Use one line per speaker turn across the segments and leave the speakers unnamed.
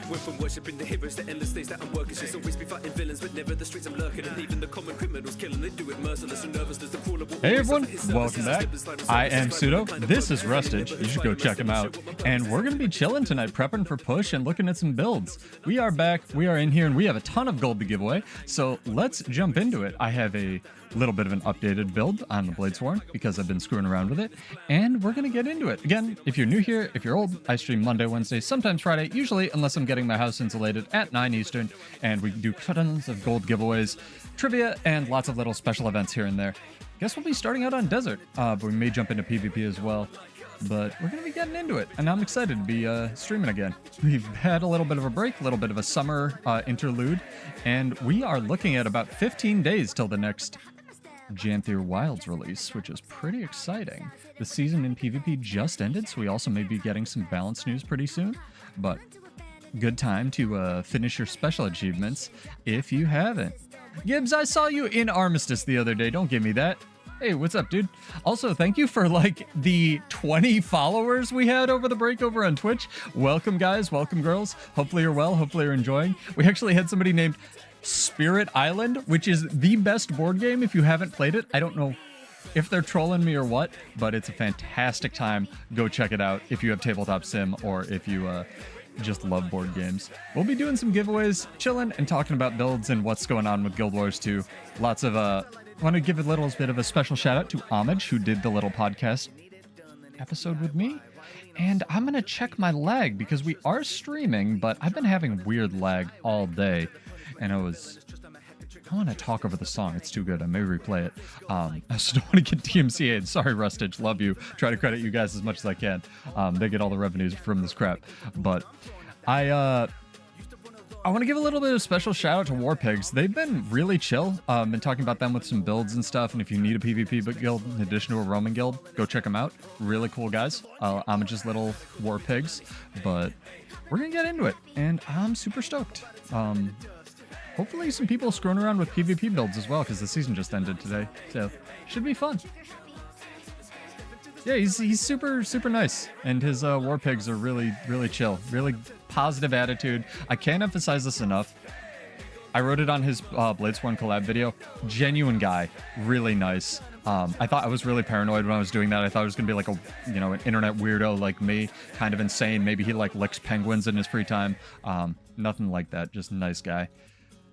Went from worshipping the heroes to endless days that I'm working. She's always be fighting villains, but never the streets I'm lurking. And even the common criminals killing, they do it merciless and nervous as the crawler.
Hey everyone, welcome back. I am Pseudo, this is Rustage, you should go check him out. And we're going to be chilling tonight, prepping for push and looking at some builds. We are back, we are in here, and we have a ton of gold to give away, so let's jump into it. I have a little bit of an updated build on the Bladesworn because I've been screwing around with it, and we're going to get into it. Again, if you're new here, if you're old, I stream Monday, Wednesday, sometimes Friday, usually unless I'm getting my house insulated at 9 Eastern, and we do tons of gold giveaways, trivia, and lots of little special events here and there. Guess we'll be starting out on Desert, but we may jump into PvP as well. But we're going to be getting into it, and I'm excited to be streaming again. We've had a little bit of a break, a little bit of a summer interlude, and we are looking at about 15 days till the next Janthier Wilds release, which is pretty exciting. The season in PvP just ended, so we also may be getting some balance news pretty soon, but good time to finish your special achievements if you haven't. Gibbs, I saw you in Armistice the other day, don't give me that. Hey, what's up, dude? Also, thank you for, like, the 20 followers we had over the break over on Twitch. Welcome, guys. Welcome, girls. Hopefully you're well. Hopefully you're enjoying. We actually had somebody named Spirit Island, which is the best board game if you haven't played it. I don't know if they're trolling me or what, but it's a fantastic time. Go check it out if you have Tabletop Sim or if you just love board games. We'll be doing some giveaways, chilling, and talking about builds and what's going on with Guild Wars 2. Lots of I want to give a little bit of a special shout out to Homage, who did the little podcast episode with me. And I'm going to check my lag because we are streaming, but I've been having weird lag all day. And I want to talk over the song. It's too good. I may replay it. I just don't want to get DMCA'd. Sorry, Rustage. Love you. Try to credit you guys as much as I can. They get all the revenues from this crap. But I want to give a little bit of special shout out to War Pigs. They've been really chill. Been talking about them with some builds and stuff. And if you need a PvP guild in addition to a roaming guild, go check them out. Really cool guys. Homage's little War Pigs. But we're going to get into it. And I'm super stoked. Hopefully some people screwing around with PvP builds as well, because the season just ended today. So should be fun. Yeah, he's super nice, and his War Pigs are really chill, really positive attitude. I can't emphasize this enough. I wrote it on his Bladesworn collab video. Genuine guy, really nice. I thought I was really paranoid when I was doing that. I thought it was gonna be like an internet weirdo like me, kind of insane. Maybe he like licks penguins in his free time. Nothing like that. Just a nice guy.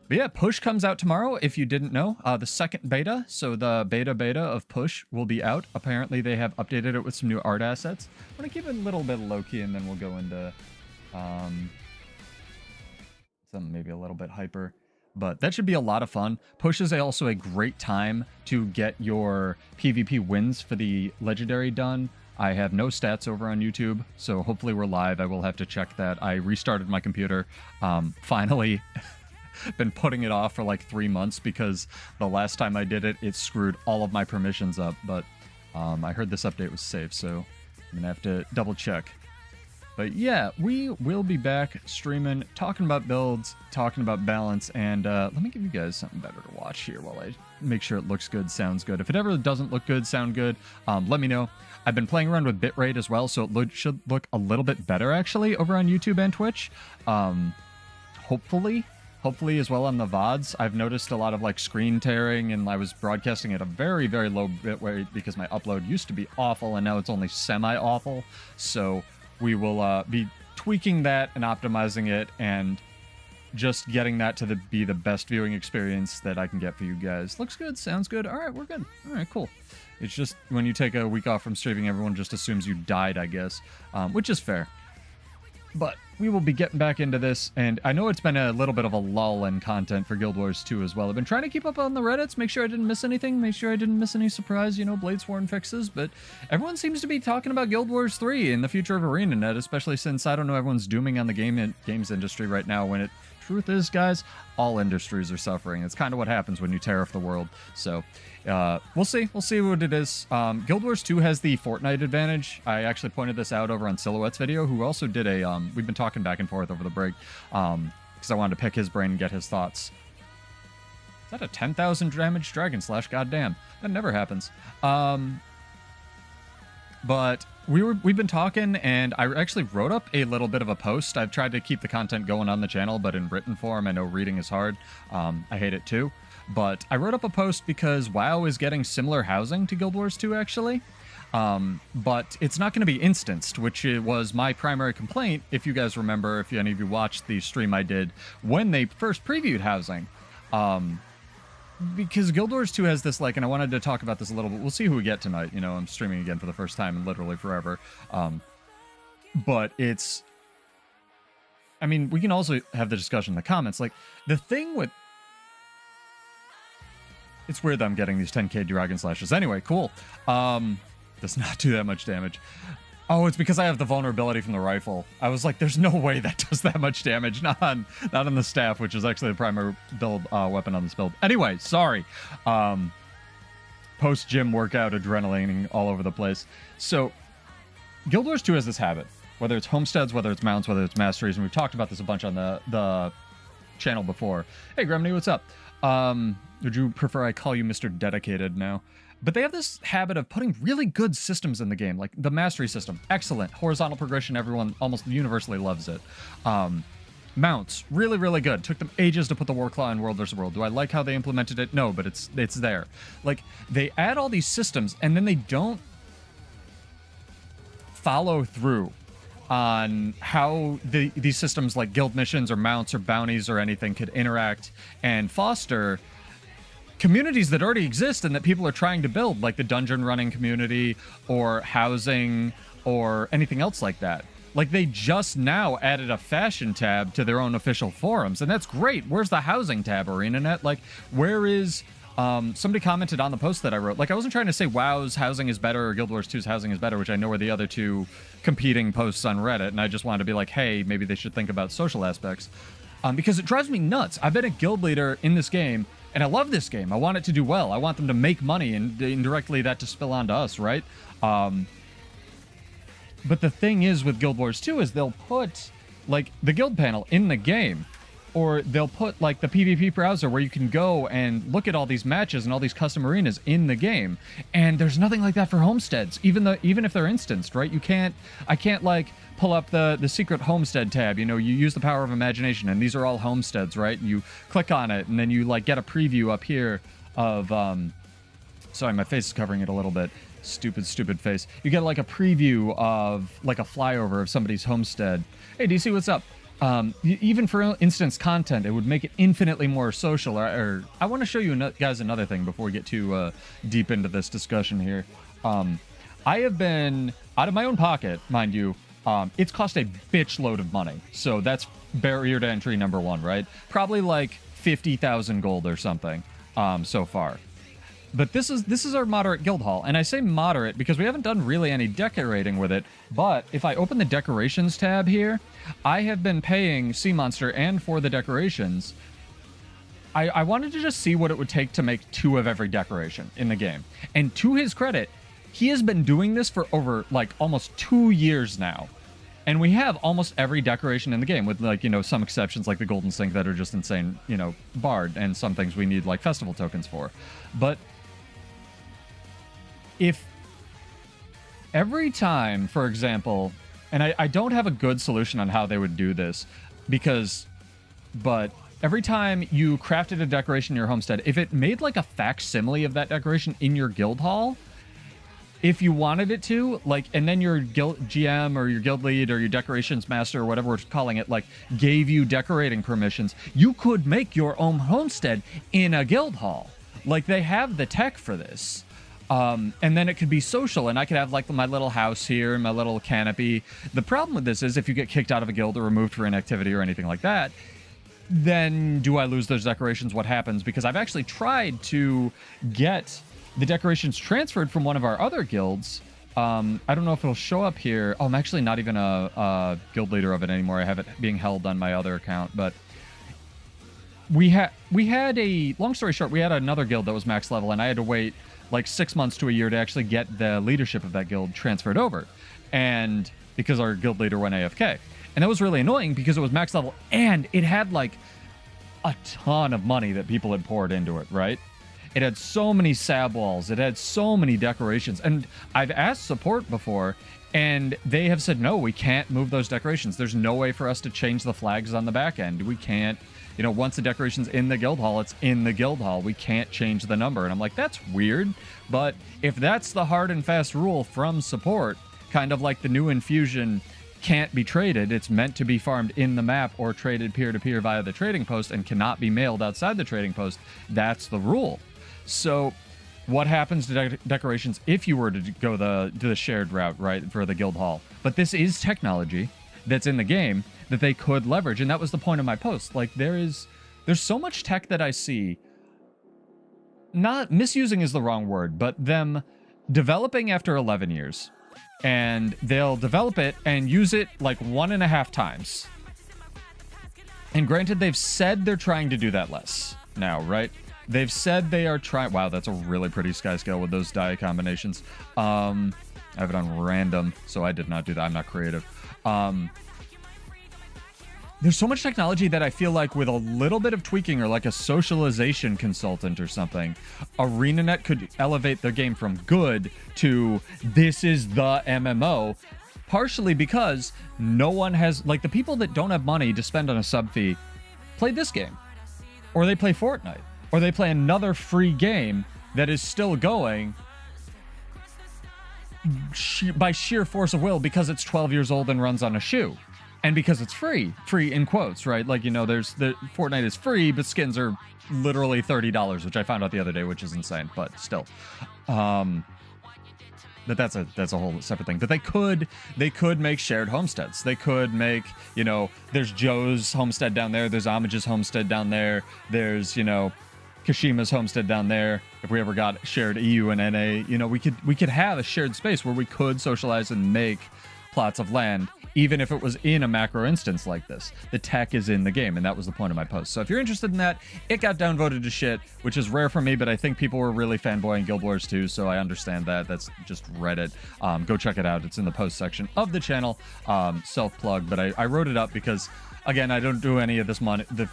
But yeah, Push comes out tomorrow, if you didn't know. The second beta, so the beta of Push will be out. Apparently they have updated it with some new art assets. I'm going to keep it a little bit low-key, and then we'll go into something maybe a little bit hyper. But that should be a lot of fun. Push is also a great time to get your PvP wins for the Legendary done. I have no stats over on YouTube, so hopefully we're live. I will have to check that. I restarted my computer. Finally... been putting it off for like 3 months because the last time I did it, it screwed all of my permissions up. But I heard this update was safe, so I'm gonna have to double check. But yeah, we will be back streaming, talking about builds, talking about balance, and let me give you guys something better to watch here while I make sure it looks good, sounds good. If it ever doesn't look good, sound good, let me know. I've been playing around with bitrate as well, so it should look a little bit better actually over on YouTube and Twitch. Hopefully as well on the VODs. I've noticed a lot of like screen tearing, and I was broadcasting at a very low bit rate because my upload used to be awful and now it's only semi-awful. So we will be tweaking that and optimizing it and just getting that to be the best viewing experience that I can get for you guys. Looks good, sounds good. All right, we're good. All right, cool. It's just when you take a week off from streaming, everyone just assumes you died, I guess, which is fair. But we will be getting back into this, and I know it's been a little bit of a lull in content for Guild Wars 2 as well. I've been trying to keep up on the Reddits, make sure I didn't miss anything, make sure I didn't miss any surprise, Bladesworn fixes, but everyone seems to be talking about Guild Wars 3 and the future of ArenaNet, especially since, I don't know, everyone's dooming on the games industry right now when truth is, guys, all industries are suffering. It's kind of what happens when you tariff the world. So we'll see what it is. Guild Wars 2 has the Fortnite advantage. I actually pointed this out over on Silhouette's video, who also did we've been talking back and forth over the break, because I wanted to pick his brain and get his thoughts. Is that a 10,000 damage Dragon Slash? Goddamn, that never happens. But we've been talking, and I actually wrote up a little bit of a post. I've tried to keep the content going on the channel, but in written form. I know reading is hard. I hate it too. But I wrote up a post because WoW is getting similar housing to Guild Wars 2, actually. But it's not going to be instanced, which was my primary complaint. If you guys remember, if any of you watched the stream I did when they first previewed housing. Because Guild Wars 2 has this, like, and I wanted to talk about this a little bit. We'll see who we get tonight. You know, I'm streaming again for the first time in literally forever. But it's... I mean, we can also have the discussion in the comments. Like, the thing with... It's weird that I'm getting these 10k Dragon Slashes. Anyway, cool. Does not do that much damage. Oh, it's because I have the vulnerability from the rifle. I was like, there's no way that does that much damage. Not on the staff, which is actually the primary build weapon on this build. Anyway, sorry. Post-gym workout adrenaline all over the place. So, Guild Wars 2 has this habit. Whether it's homesteads, whether it's mounts, whether it's masteries, and we've talked about this a bunch on the channel before. Hey, Gremny, what's up? Would you prefer I call you Mr. Dedicated now? But they have this habit of putting really good systems in the game, like the mastery system. Excellent. Horizontal progression, everyone almost universally loves it. Mounts, really, really good. Took them ages to put the Warclaw in World vs. World. Do I like how they implemented it? No, but it's there. Like, they add all these systems, and then they don't follow through on how these systems like guild missions or mounts or bounties or anything could interact and foster communities that already exist and that people are trying to build, like the dungeon running community or housing or anything else like that. Like, they just now added a fashion tab to their own official forums, and that's great. Where's the housing tab, ArenaNet? Like, where is... somebody commented on the post that I wrote. Like, I wasn't trying to say WoW's housing is better or Guild Wars 2's housing is better, which I know are the other two competing posts on Reddit, and I just wanted to be like, hey, maybe they should think about social aspects. Because it drives me nuts. I've been a guild leader in this game, and I love this game. I want it to do well. I want them to make money, and indirectly that to spill onto us, right? But the thing is with Guild Wars 2 is they'll put, like, the guild panel in the game. Or they'll put, like, the PvP browser where you can go and look at all these matches and all these custom arenas in the game. And there's nothing like that for homesteads, even if they're instanced, right? I can't, like, pull up the secret homestead tab. You know, you use the power of imagination, and these are all homesteads, right? And you click on it, and then you, like, get a preview up here of, sorry, my face is covering it a little bit. Stupid face. You get, like, a preview of, like, a flyover of somebody's homestead. Hey, DC, what's up? Even for instance content, it would make it infinitely more social. Or I want to show you guys another thing before we get too deep into this discussion here. I have been, out of my own pocket, mind you, it's cost a bitch load of money. So that's barrier to entry number one, right? Probably like 50,000 gold or something so far. But this is our moderate guild hall, and I say moderate because we haven't done really any decorating with it. But if I open the decorations tab here, I have been paying Sea Monster and for the decorations. I wanted to just see what it would take to make 2 of every decoration in the game. And to his credit, he has been doing this for over, like, almost 2 years now. And we have almost every decoration in the game with, like, you know, some exceptions like the Golden Sink that are just insane, you know, Bard, and some things we need, like, festival tokens for. But if every time, for example, and I don't have a good solution on how they would do this, but every time you crafted a decoration in your homestead, if it made like a facsimile of that decoration in your guild hall, if you wanted it to, like, and then your guild GM or your guild lead or your decorations master or whatever we're calling it, like, gave you decorating permissions, you could make your own homestead in a guild hall. Like, they have the tech for this. And then it could be social, and I could have, like, my little house here and my little canopy. The problem with this is if you get kicked out of a guild or removed for inactivity or anything like that, then do I lose those decorations? What happens? Because I've actually tried to get the decorations transferred from one of our other guilds. I don't know if it'll show up here. Oh, I'm actually not even a guild leader of it anymore. I have it being held on my other account, but we had a, long story short, we had another guild that was max level, and I had to wait like 6 months to a year to actually get the leadership of that guild transferred over. And because our guild leader went AFK. And that was really annoying because it was max level and it had like a ton of money that people had poured into it, right? It had so many sab walls. It had so many decorations. And I've asked support before, and they have said, no, we can't move those decorations. There's no way for us to change the flags on the back end. We can't, you know, once the decoration's in the guild hall, it's in the guild hall. We can't change the number. And I'm like, that's weird. But if that's the hard and fast rule from support, kind of like the new infusion can't be traded, it's meant to be farmed in the map or traded peer-to-peer via the trading post and cannot be mailed outside the trading post, that's the rule. So what happens to decorations if you were to go the shared route, right, for the guild hall? But this is technology that's in the game that they could leverage, and that was the point of my post. Like, there's so much tech that I see, not misusing is the wrong word, but them developing after 11 years. And they'll develop it and use it like 1.5 times. And granted, they've said they're trying to do that less now, right? They've said they are trying... Wow, that's a really pretty sky scale with those die combinations. I have it on random, so I did not do that. I'm not creative. There's so much technology that I feel like with a little bit of tweaking or like a socialization consultant or something, ArenaNet could elevate the game from good to this is the MMO, partially because no one has, like, the people that don't have money to spend on a sub fee play this game, or they play Fortnite, or they play another free game that is still going by sheer force of will because it's 12 years old and runs on a shoe. And because it's free in quotes, right? Like, you know, Fortnite is free, but skins are literally $30, which I found out the other day, which is insane, but still. But that's a whole separate thing. But they could make shared homesteads. They could make, you know, there's Joe's homestead down there, there's Homage's homestead down there, there's, you know, Kashima's homestead down there. If we ever got shared EU and NA, you know, we could have a shared space where we could socialize and make plots of land, even if it was in a macro instance like this. The tech is in the game, and that was the point of my post. So if you're interested in that, it got downvoted to shit, which is rare for me, but I think people were really fanboying Guild Wars 2, so I understand that. That's just Reddit. Go check it out. It's in the post section of the channel. Self-plug, but I wrote it up because, again, I don't do any of this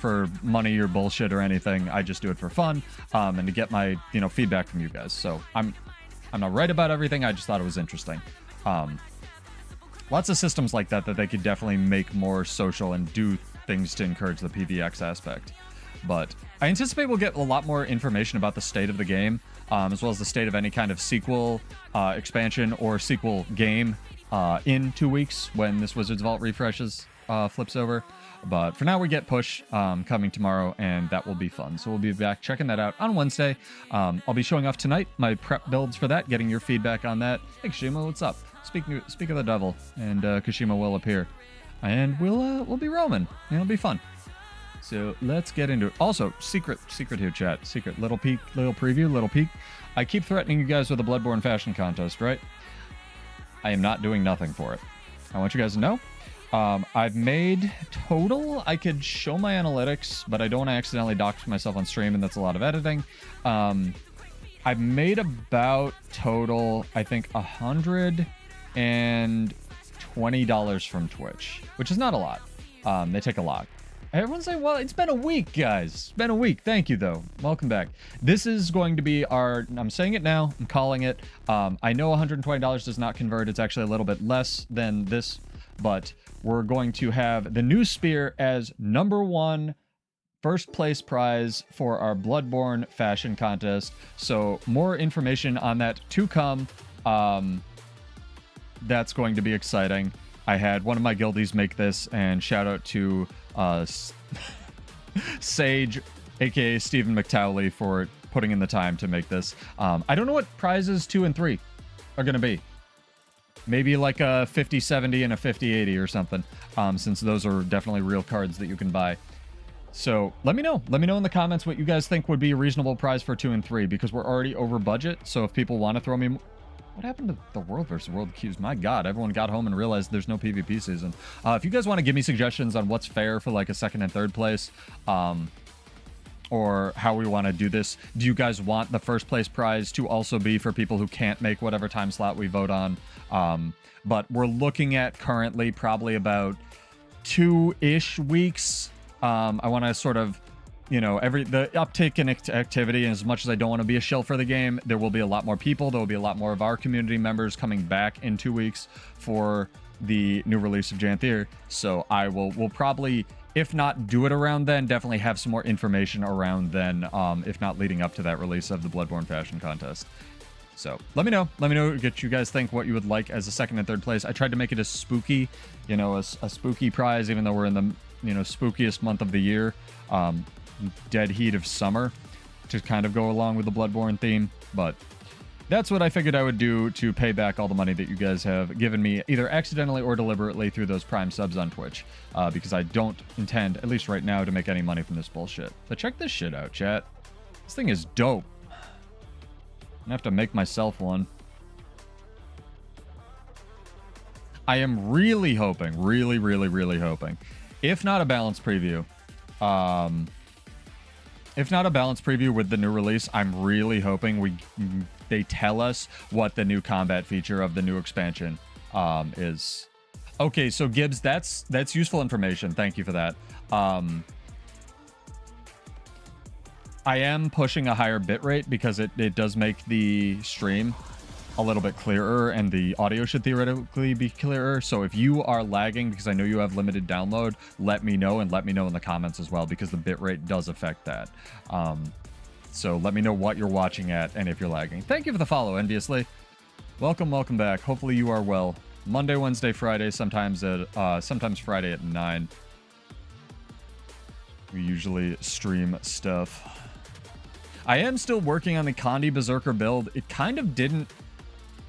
for money or bullshit or anything. I just do it for fun, and to get my, you know, feedback from you guys. So I'm not right about everything. I just thought it was interesting. Lots of systems like that they could definitely make more social and do things to encourage the PvX aspect. But I anticipate we'll get a lot more information about the state of the game, as well as the state of any kind of sequel expansion or sequel game in 2 weeks when this Wizards Vault refreshes flips over. But for now, we get Push coming tomorrow, and that will be fun. So we'll be back checking that out on Wednesday. I'll be showing off tonight my prep builds for that, getting your feedback on that. Hey, Kashima, what's up? Speak of the devil, and Kashima will appear, and we'll be roaming. It'll be fun. So let's get into it. Also, secret here, chat. Secret little peek, little preview, little peek. I keep threatening you guys with a Bloodborne fashion contest, right? I am not doing nothing for it. I want you guys to know. I've made total. I could show my analytics, but I don't want to accidentally dox myself on stream, and that's a lot of editing. I've made about total, I think, $120 from Twitch, which is not a lot. They take a lot. Everyone's saying, well, it's been a week, guys. It's been a week. Thank you, though. Welcome back. This is going to be our, I'm saying it now, I'm calling it. I know $120 does not convert. It's actually a little bit less than this, but we're going to have the new spear as #1 first place prize for our Bloodborne fashion contest. So more information on that to come. That's going to be exciting. I had one of my guildies make this, and shout out to Sage, aka Stephen McTowley, for putting in the time to make this. I don't know what prizes 2 and 3 are going to be. Maybe like a 50-70 and a 50-80 or something, since those are definitely real cards that you can buy. So let me know. Let me know in the comments what you guys think would be a reasonable prize for 2 and 3, because we're already over budget. So if people want to throw me... What happened to the World versus World queues? My God, everyone got home and realized there's no PvP season. If you guys want to give me suggestions on what's fair for like a 2nd and 3rd place, or how we want to do this, do you guys want the first place prize to also be for people who can't make whatever time slot we vote on? But we're looking at currently probably about 2-ish weeks. I want to sort of you know, the uptick in activity, and as much as I don't want to be a shill for the game, there will be a lot more people. There will be a lot more of our community members coming back in 2 weeks for the new release of Janthier. So we'll probably, if not do it around then, definitely have some more information around then, if not leading up to that release of the Bloodborne Fashion Contest. So let me know what you guys think, what you would like as a second and third place. I tried to make it a spooky, you know, a spooky prize, even though we're in the, you know, spookiest month of the year, dead heat of summer, to kind of go along with the Bloodborne theme. But that's what I figured I would do to pay back all the money that you guys have given me, either accidentally or deliberately, through those Prime subs on Twitch, because I don't intend, at least right now, to make any money from this bullshit. So check this shit out, chat. This thing is dope. I'm gonna have to make myself one. I am really hoping, really hoping, if not a balanced preview, with the new release, I'm really hoping they tell us what the new combat feature of the new expansion is. Okay, so Gibbs, that's useful information. Thank you for that. I am pushing a higher bitrate because it does make the stream a little bit clearer, and the audio should theoretically be clearer. So if you are lagging, because I know you have limited download, let me know, and let me know in the comments as well, because the bitrate does affect that. So let me know what you're watching at and if you're lagging. Thank you for the follow, Enviously. Welcome back. Hopefully you are well. Monday, Wednesday, Friday, sometimes Friday at 9. We usually stream stuff. I am still working on the Condi Berserker build. It kind of didn't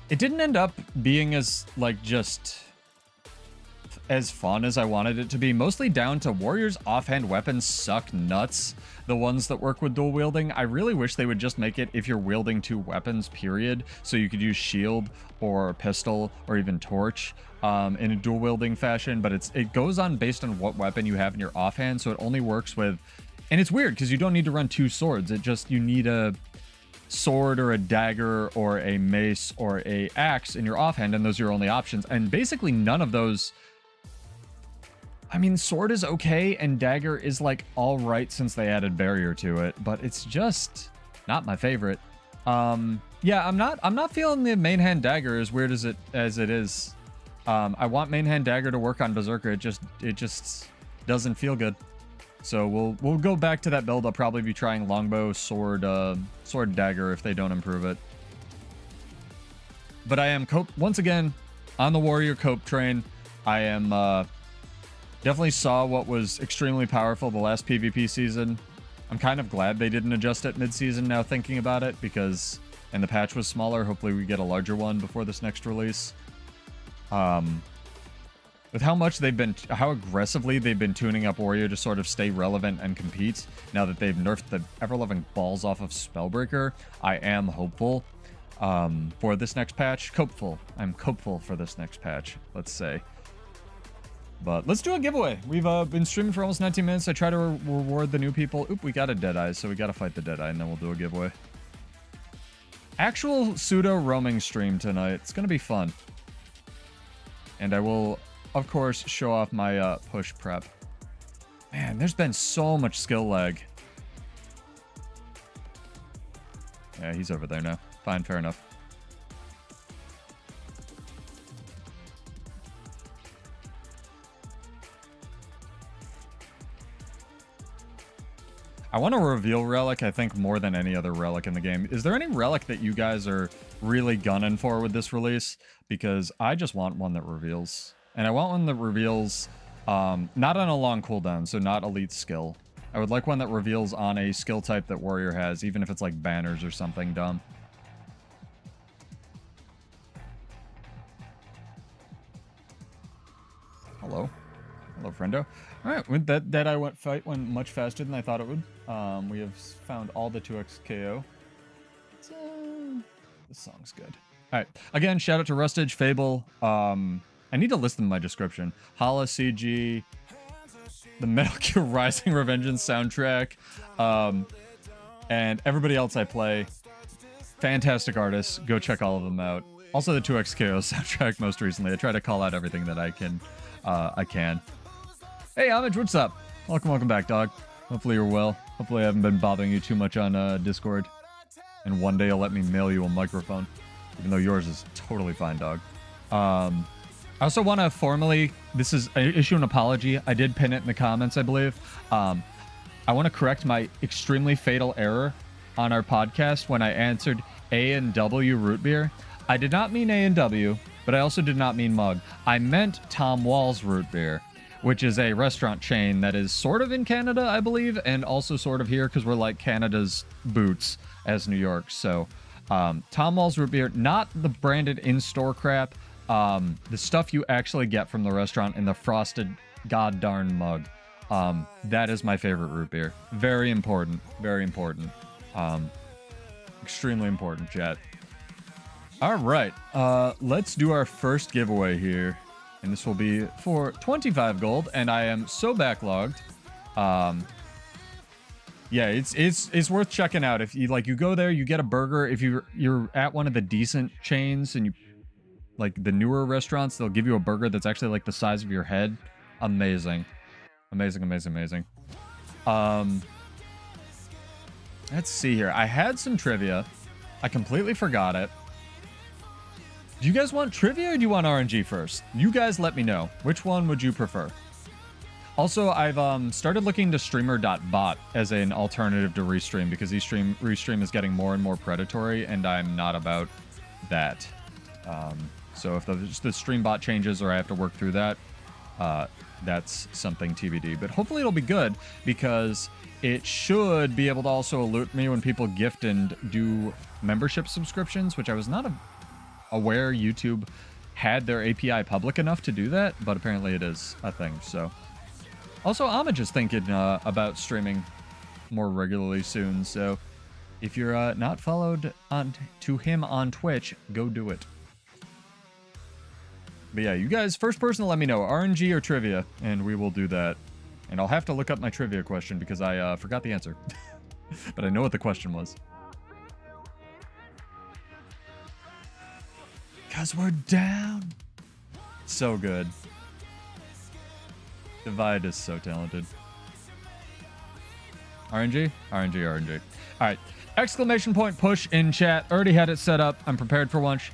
end up being as, like, just as fun as I wanted it to be. Mostly down to Warrior's offhand weapons suck nuts. The ones that work with dual wielding. I really wish they would just make it if you're wielding 2 weapons, period. So you could use shield or pistol or even torch in a dual wielding fashion. But it goes on based on what weapon you have in your offhand. So it only works with... And it's weird because you don't need to run 2 swords. You need a sword or a dagger or a mace or a axe in your offhand, and those are your only options. And basically none of those... I mean, sword is okay, and dagger is, like, all right since they added barrier to it, but it's just not my favorite. Yeah, I'm not feeling the main hand dagger as weird as it is. I want main hand dagger to work on Berserker. It just doesn't feel good. So we'll go back to that build. I'll probably be trying longbow, sword, dagger if they don't improve it. But I am once again on the warrior cope train. I am definitely saw what was extremely powerful the last PvP season. I'm kind of glad they didn't adjust it mid-season now thinking about it, because and the patch was smaller. Hopefully we get a larger one before this next release. With how aggressively they've been tuning up Warrior to sort of stay relevant and compete, now that they've nerfed the ever-loving balls off of Spellbreaker, I am hopeful for this next patch. I'm copeful for this next patch, let's say. But let's do a giveaway. We've been streaming for almost 19 minutes. I try to reward the new people. Oop, we got a Deadeye, so we got to fight the Deadeye, and then we'll do a giveaway. Actual pseudo roaming stream tonight. It's going to be fun. And I will... of course, show off my push prep. Man, there's been so much skill lag. Yeah, he's over there now. Fine, fair enough. I want to reveal Relic, I think, more than any other Relic in the game. Is there any Relic that you guys are really gunning for with this release? Because I just want one that reveals. And I want one that reveals not on a long cooldown, so not elite skill. I would like one that reveals on a skill type that Warrior has, even if it's like banners or something dumb. Hello. Hello, friendo. Alright, with that I went much faster than I thought it would. We have found all the 2x KO. This song's good. Alright, again, shout out to Rustage, Fable, I need to list them in my description. Hala CG, the Metal Gear Rising Revengeance soundtrack, and everybody else I play. Fantastic artists. Go check all of them out. Also the 2XKO soundtrack most recently. I try to call out everything that I can. Hey, Homage, what's up? Welcome back, dog. Hopefully you're well. Hopefully I haven't been bothering you too much on Discord. And one day you'll let me mail you a microphone. Even though yours is totally fine, dog. I also want to formally... This is... issue an apology. I did pin it in the comments, I believe. I want to correct my extremely fatal error on our podcast when I answered A&W root beer. I did not mean A&W, but I also did not mean mug. I meant Tom Wall's root beer, which is a restaurant chain that is sort of in Canada, I believe, and also sort of here because we're like Canada's Boots as New York. So Tom Wall's root beer, not the branded in-store crap, the stuff you actually get from the restaurant in the frosted goddarn mug. That is my favorite root beer. Very important. Very important. Extremely important, chat. All right. Let's do our first giveaway here. And this will be for 25 gold. And I am so backlogged. Yeah, it's worth checking out. If you you go there, you get a burger. If you're at one of the decent chains and you like the newer restaurants, they'll give you a burger that's actually like the size of your head. Amazing. Amazing, amazing, amazing. Let's see here. I had some trivia. I completely forgot it. Do you guys want trivia or do you want RNG first? You guys let me know. Which one would you prefer? Also, I've started looking to streamer.bot as an alternative to Restream because Restream is getting more and more predatory and I'm not about that. So if the stream bot changes or I have to work through that, that's something TBD. But hopefully it'll be good because it should be able to also alert me when people gift and do membership subscriptions, which I was not aware YouTube had their API public enough to do that, but apparently it is a thing. So also Homage is thinking about streaming more regularly soon. So if you're not followed to him on Twitch, go do it. But yeah, you guys, first person to let me know, RNG or trivia, and we will do that. And I'll have to look up my trivia question because I forgot the answer. But I know what the question was. Because we're down. So good. Divide is so talented. RNG? RNG, RNG. All right. Exclamation point push in chat. Already had it set up. I'm prepared for lunch.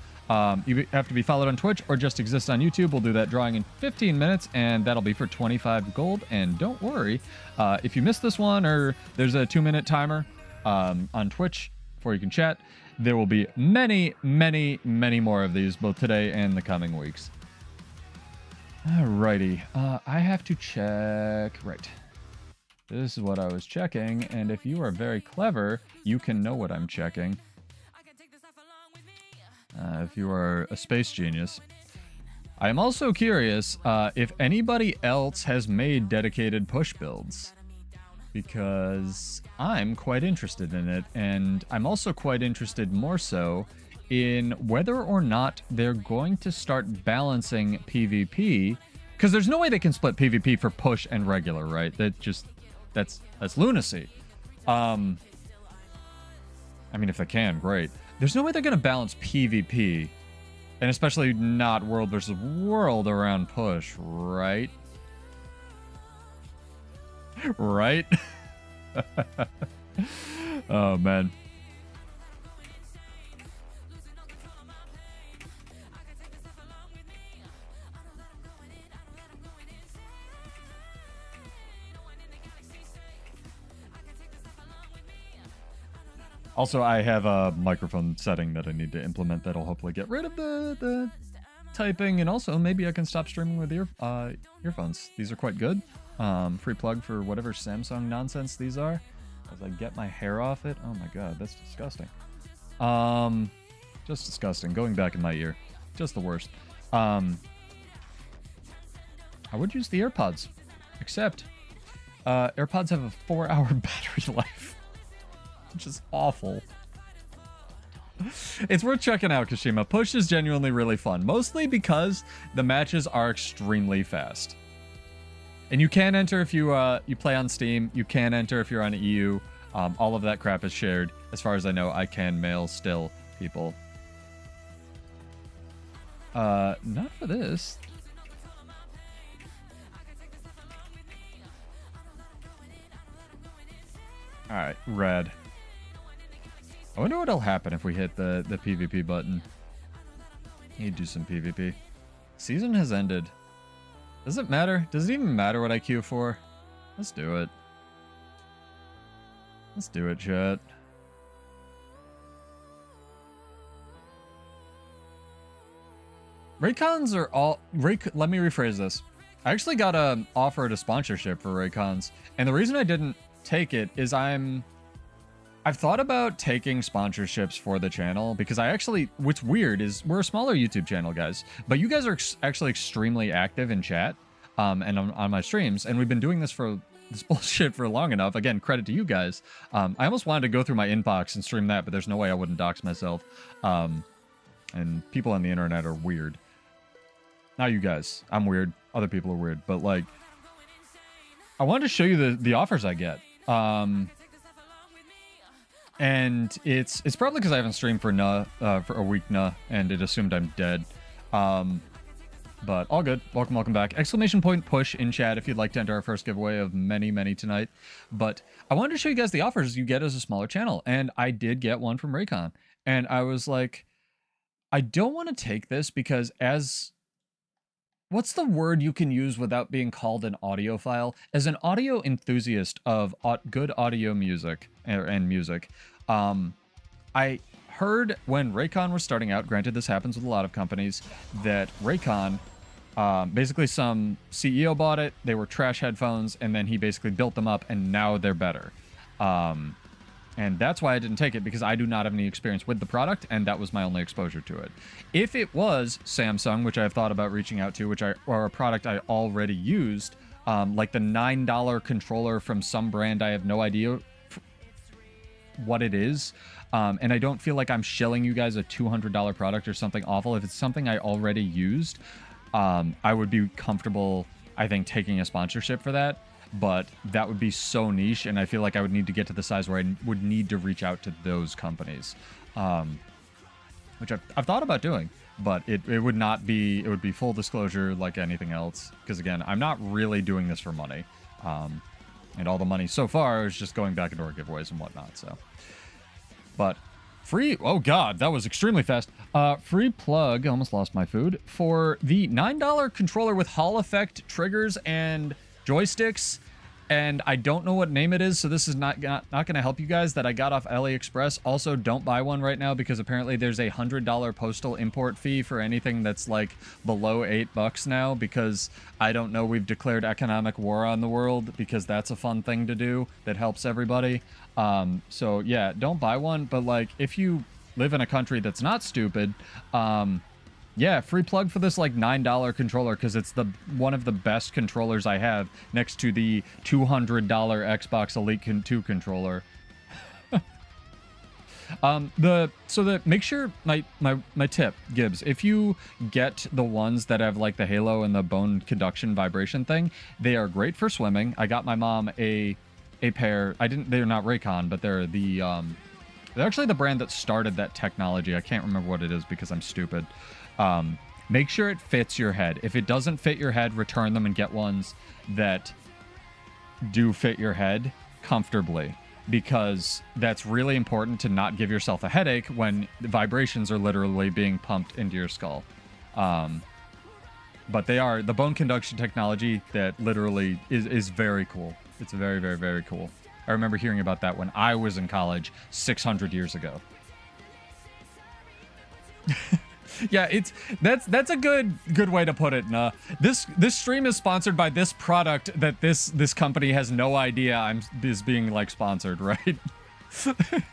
You have to be followed on Twitch or just exist on YouTube. We'll do that drawing in 15 minutes, and that'll be for 25 gold. And don't worry, if you miss this one or there's a 2-minute timer on Twitch before you can chat, there will be many, many, many more of these, both today and the coming weeks. Alrighty. I have to check. Right. This is what I was checking, and if you are very clever, you can know what I'm checking. If you are a space genius. I am also curious if anybody else has made dedicated push builds, because I'm quite interested in it, and I'm also quite interested more so in whether or not they're going to start balancing PvP, because there's no way they can split PvP for push and regular, right? That's lunacy. I mean, if they can, great. There's no way they're going to balance PvP, and especially not world versus world around push, right? Right? Oh, man. Also, I have a microphone setting that I need to implement that'll hopefully get rid of the typing, and also maybe I can stop streaming with earphones. These are quite good. Free plug for whatever Samsung nonsense these are. As I get my hair off it. Oh my god, that's disgusting. Just disgusting. Going back in my ear. Just the worst. I would use the AirPods. Except, AirPods have a 4-hour battery life. Which is awful. It's worth checking out, Kashima. Push is genuinely really fun. Mostly because the matches are extremely fast. And you can enter if you play on Steam. You can enter if you're on EU. All of that crap is shared. As far as I know, I can mail still people. Not for this. All right, red. I wonder what'll happen if we hit the PvP button. Need to do some PvP. Season has ended. Does it matter? Does it even matter what I queue for? Let's do it. Let's do it, chat. Raycons are all... let me rephrase this. I actually got an offer at a sponsorship for Raycons, and the reason I didn't take it is I've thought about taking sponsorships for the channel because I actually... What's weird is we're a smaller YouTube channel, guys, but you guys are actually extremely active in chat and on my streams, and we've been doing this bullshit for long enough. Again, credit to you guys. I almost wanted to go through my inbox and stream that, but there's no way I wouldn't dox myself. And people on the internet are weird. Not you guys. I'm weird. Other people are weird. But, like, I wanted to show you the offers I get. And it's probably because I haven't streamed for a week now, and it assumed I'm dead. But all good. Welcome back. Exclamation point push in chat if you'd like to enter our first giveaway of many tonight. But I wanted to show you guys the offers you get as a smaller channel, and I did get one from Raycon. And I was like, I don't want to take this because as... What's the word you can use without being called an audiophile? As an audio enthusiast of good audio music and music, I heard when Raycon was starting out, granted this happens with a lot of companies, that Raycon, basically some CEO bought it, they were trash headphones, and then he basically built them up, and now they're better. And that's why I didn't take it, because I do not have any experience with the product, and that was my only exposure to it. If it was Samsung, which I've thought about reaching out to, or a product I already used, like the $9 controller from some brand I have no idea what it is, and I don't feel like I'm shilling you guys a $200 product or something awful. If it's something I already used, I would be comfortable, I think, taking a sponsorship for that. But that would be so niche, and I feel like I would need to get to the size where I would need to reach out to those companies, which I've thought about doing, but it would not be, it would be full disclosure like anything else, because again, I'm not really doing this for money, and all the money so far is just going back into our giveaways and whatnot. So, but free, oh god, that was extremely fast. Free plug, almost lost my food, for the $9 controller with Hall effect triggers and joysticks, and I don't know what name it is, so this is not going to help you guys, that I got off AliExpress. Also, don't buy one right now because apparently there's a $100 postal import fee for anything that's like below $8 now, because I don't know, we've declared economic war on the world, because that's a fun thing to do that helps everybody. So yeah, don't buy one, but like if you live in a country that's not stupid, yeah, free plug for this like $9 controller, because it's one of the best controllers I have next to the $200 Xbox Elite 2 controller. Make sure, my tip, Gibbs, if you get the ones that have like the halo and the bone conduction vibration thing, they are great for swimming. I got my mom a pair. They're not Raycon, but they're they're actually the brand that started that technology. I can't remember what it is because I'm stupid. Make sure it fits your head. If it doesn't fit your head, return them and get ones that do fit your head comfortably, because that's really important to not give yourself a headache when the vibrations are literally being pumped into your skull. But they are the bone conduction technology that literally is very cool. It's very cool. I remember hearing about that when I was in college 600 years ago. Yeah, that's a good way to put it. This stream is sponsored by this product that this company has no idea is being like sponsored, right?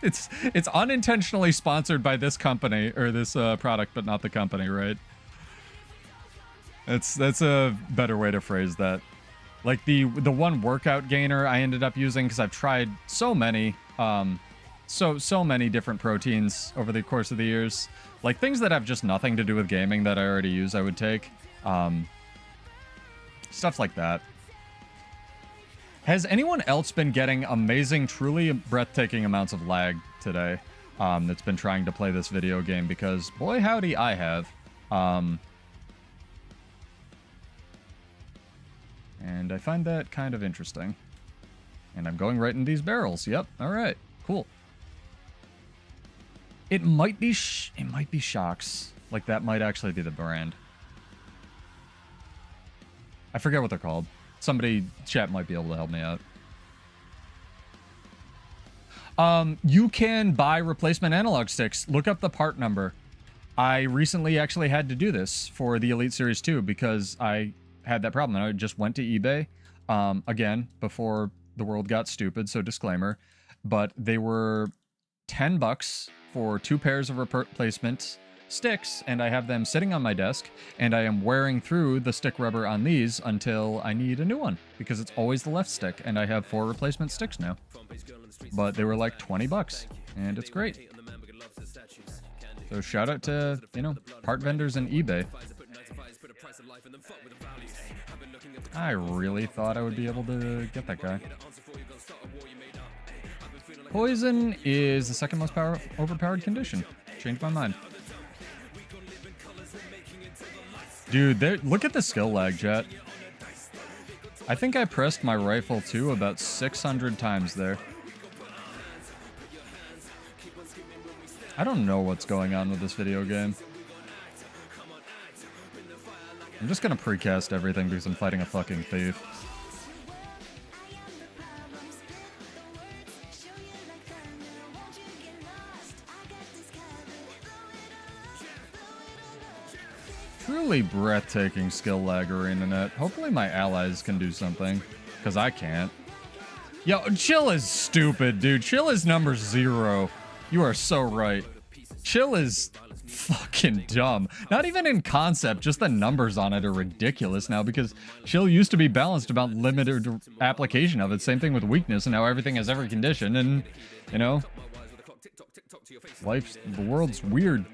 it's unintentionally sponsored by this company or this product, but not the company, right? That's a better way to phrase that. Like the one workout gainer I ended up using, because I've tried so many so many different proteins over the course of the years. Like things that have just nothing to do with gaming that I already use, I would take. Stuff like that. Has anyone else been getting amazing, truly breathtaking amounts of lag today that's been trying to play this video game? Because boy howdy, I have. And I find that kind of interesting. And I'm going right in these barrels. Yep. All right. Cool. It might be Shocks. Like, that might actually be the brand. I forget what they're called. Somebody, chat might be able to help me out. You can buy replacement analog sticks. Look up the part number. I recently actually had to do this for the Elite Series 2 because I had that problem. And I just went to eBay, again, before the world got stupid, so disclaimer. But they were $10 for 2 pairs of replacement sticks, and I have them sitting on my desk, and I am wearing through the stick rubber on these until I need a new one, because it's always the left stick, and I have 4 replacement sticks now. But they were like $20, and it's great. So shout out to, you know, part vendors and eBay. I really thought I would be able to get that guy. Poison is the second most overpowered condition. Changed my mind. Dude, look at the skill lag, chat. I think I pressed my rifle too about 600 times there. I don't know what's going on with this video game. I'm just gonna precast everything because I'm fighting a fucking thief. Truly breathtaking skill lag arena net. Hopefully my allies can do something, because I can't. Yo, Chill is stupid, dude. Chill is number 0. You are so right. Chill is fucking dumb. Not even in concept, just the numbers on it are ridiculous now, because Chill used to be balanced about limited application of it. Same thing with weakness, and now everything has every condition, and, you know, the world's weird.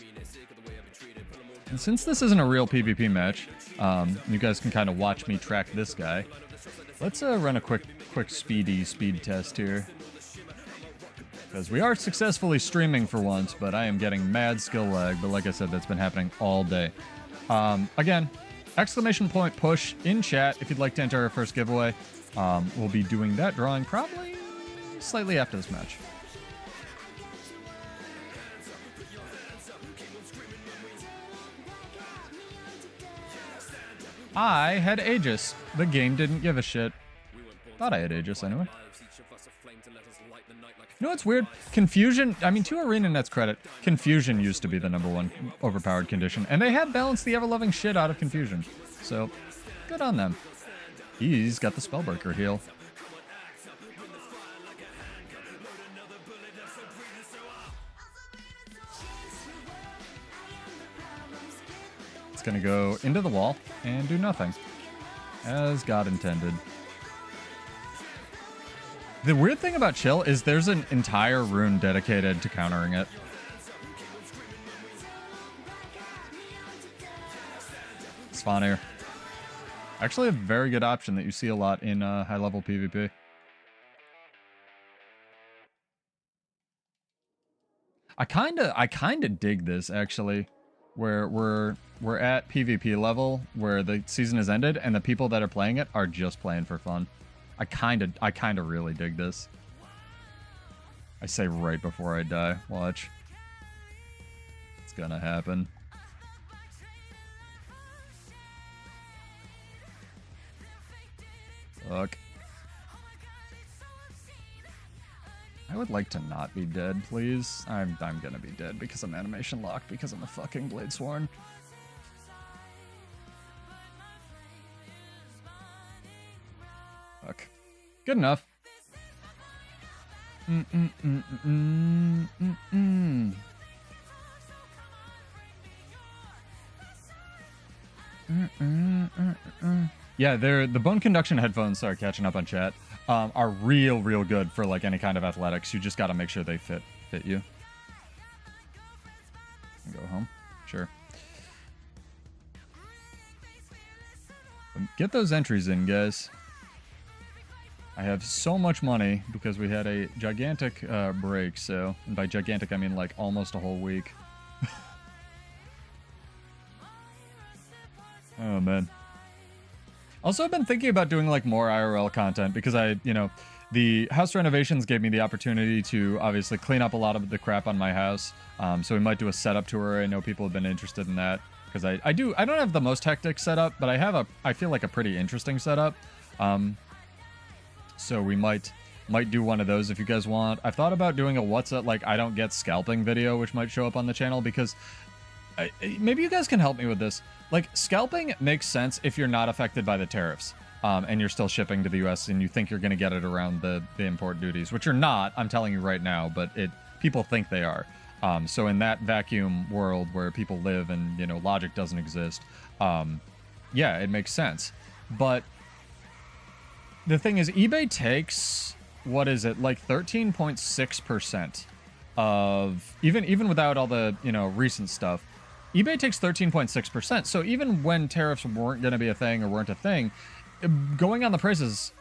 And since this isn't a real PvP match, you guys can kind of watch me track this guy. Let's run a quick speed test here. Because we are successfully streaming for once, but I am getting mad skill lag. But like I said, that's been happening all day. Again, !push in chat if you'd like to enter our first giveaway. We'll be doing that drawing probably slightly after this match. I had Aegis. The game didn't give a shit. Thought I had Aegis anyway. You know what's weird? Confusion, I mean, to ArenaNet's credit, Confusion used to be the #1 overpowered condition, and they have balanced the ever-loving shit out of Confusion. So, good on them. He's got the Spellbreaker heal. It's gonna go into the wall and do nothing, as God intended. The weird thing about Chill is there's an entire rune dedicated to countering it. Svanir. Actually a very good option that you see a lot in high-level PvP. I kinda dig this, actually, where we're at PvP level, where the season has ended, and the people that are playing it are just playing for fun. I kinda really dig this. I say right before I die. Watch. It's gonna happen. Fuck. I would like to not be dead, please. I'm gonna be dead because I'm animation locked because I'm a fucking Bladesworn. Fuck. Good enough. Yeah, the bone conduction headphones, sorry, catching up on chat, are real good for like any kind of athletics. You just gotta make sure they fit you. Go home? Sure. Get those entries in, guys. I have so much money because we had a gigantic break, so... And by gigantic, I mean like almost a whole week. Oh, man. Also, I've been thinking about doing like more IRL content because I, you know, The house renovations gave me the opportunity to obviously clean up a lot of the crap on my house. So we might do a setup tour. I know people have been interested in that because I don't have the most hectic setup, but I feel like a pretty interesting setup. So we might do one of those if you guys want. I've thought about doing a what's up, like I don't get scalping video, which might show up on the channel because maybe you guys can help me with this. Like scalping makes sense if you're not affected by the tariffs. And you're still shipping to the US and you think you're going to get it around the import duties, which you're not, I'm telling you right now, but people think they are. So in that vacuum world where people live and, you know, logic doesn't exist, yeah, it makes sense. But the thing is, eBay takes, what is it, like 13.6% of, even without all the, you know, recent stuff, eBay takes 13.6%. So even when tariffs weren't going to be a thing or weren't a thing, going on the prices,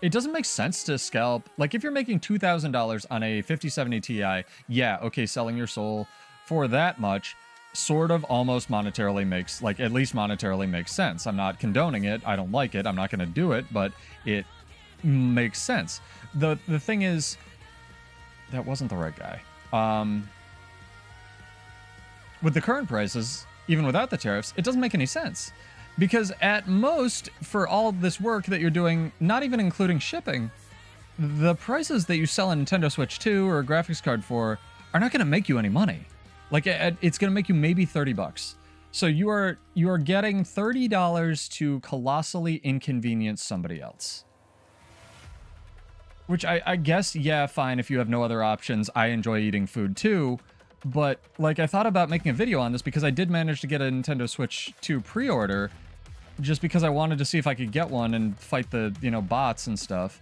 it doesn't make sense to scalp. Like if you're making $2,000 on a 5070 Ti, yeah, okay, selling your soul for that much sort of almost monetarily makes, like at least monetarily makes sense. I'm not condoning it. I don't like it. I'm not going to do it, but it makes sense. The thing is, that wasn't the right guy. With the current prices, even without the tariffs, it doesn't make any sense. Because at most, for all this work that you're doing, not even including shipping, the prices that you sell a Nintendo Switch 2 or a graphics card for are not going to make you any money. Like, it's going to make you maybe $30. So you are getting $30 to colossally inconvenience somebody else. Which I guess, yeah, fine, if you have no other options. I enjoy eating food too. But, like, I thought about making a video on this because I did manage to get a Nintendo Switch 2 pre-order just because I wanted to see if I could get one and fight the, you know, bots and stuff.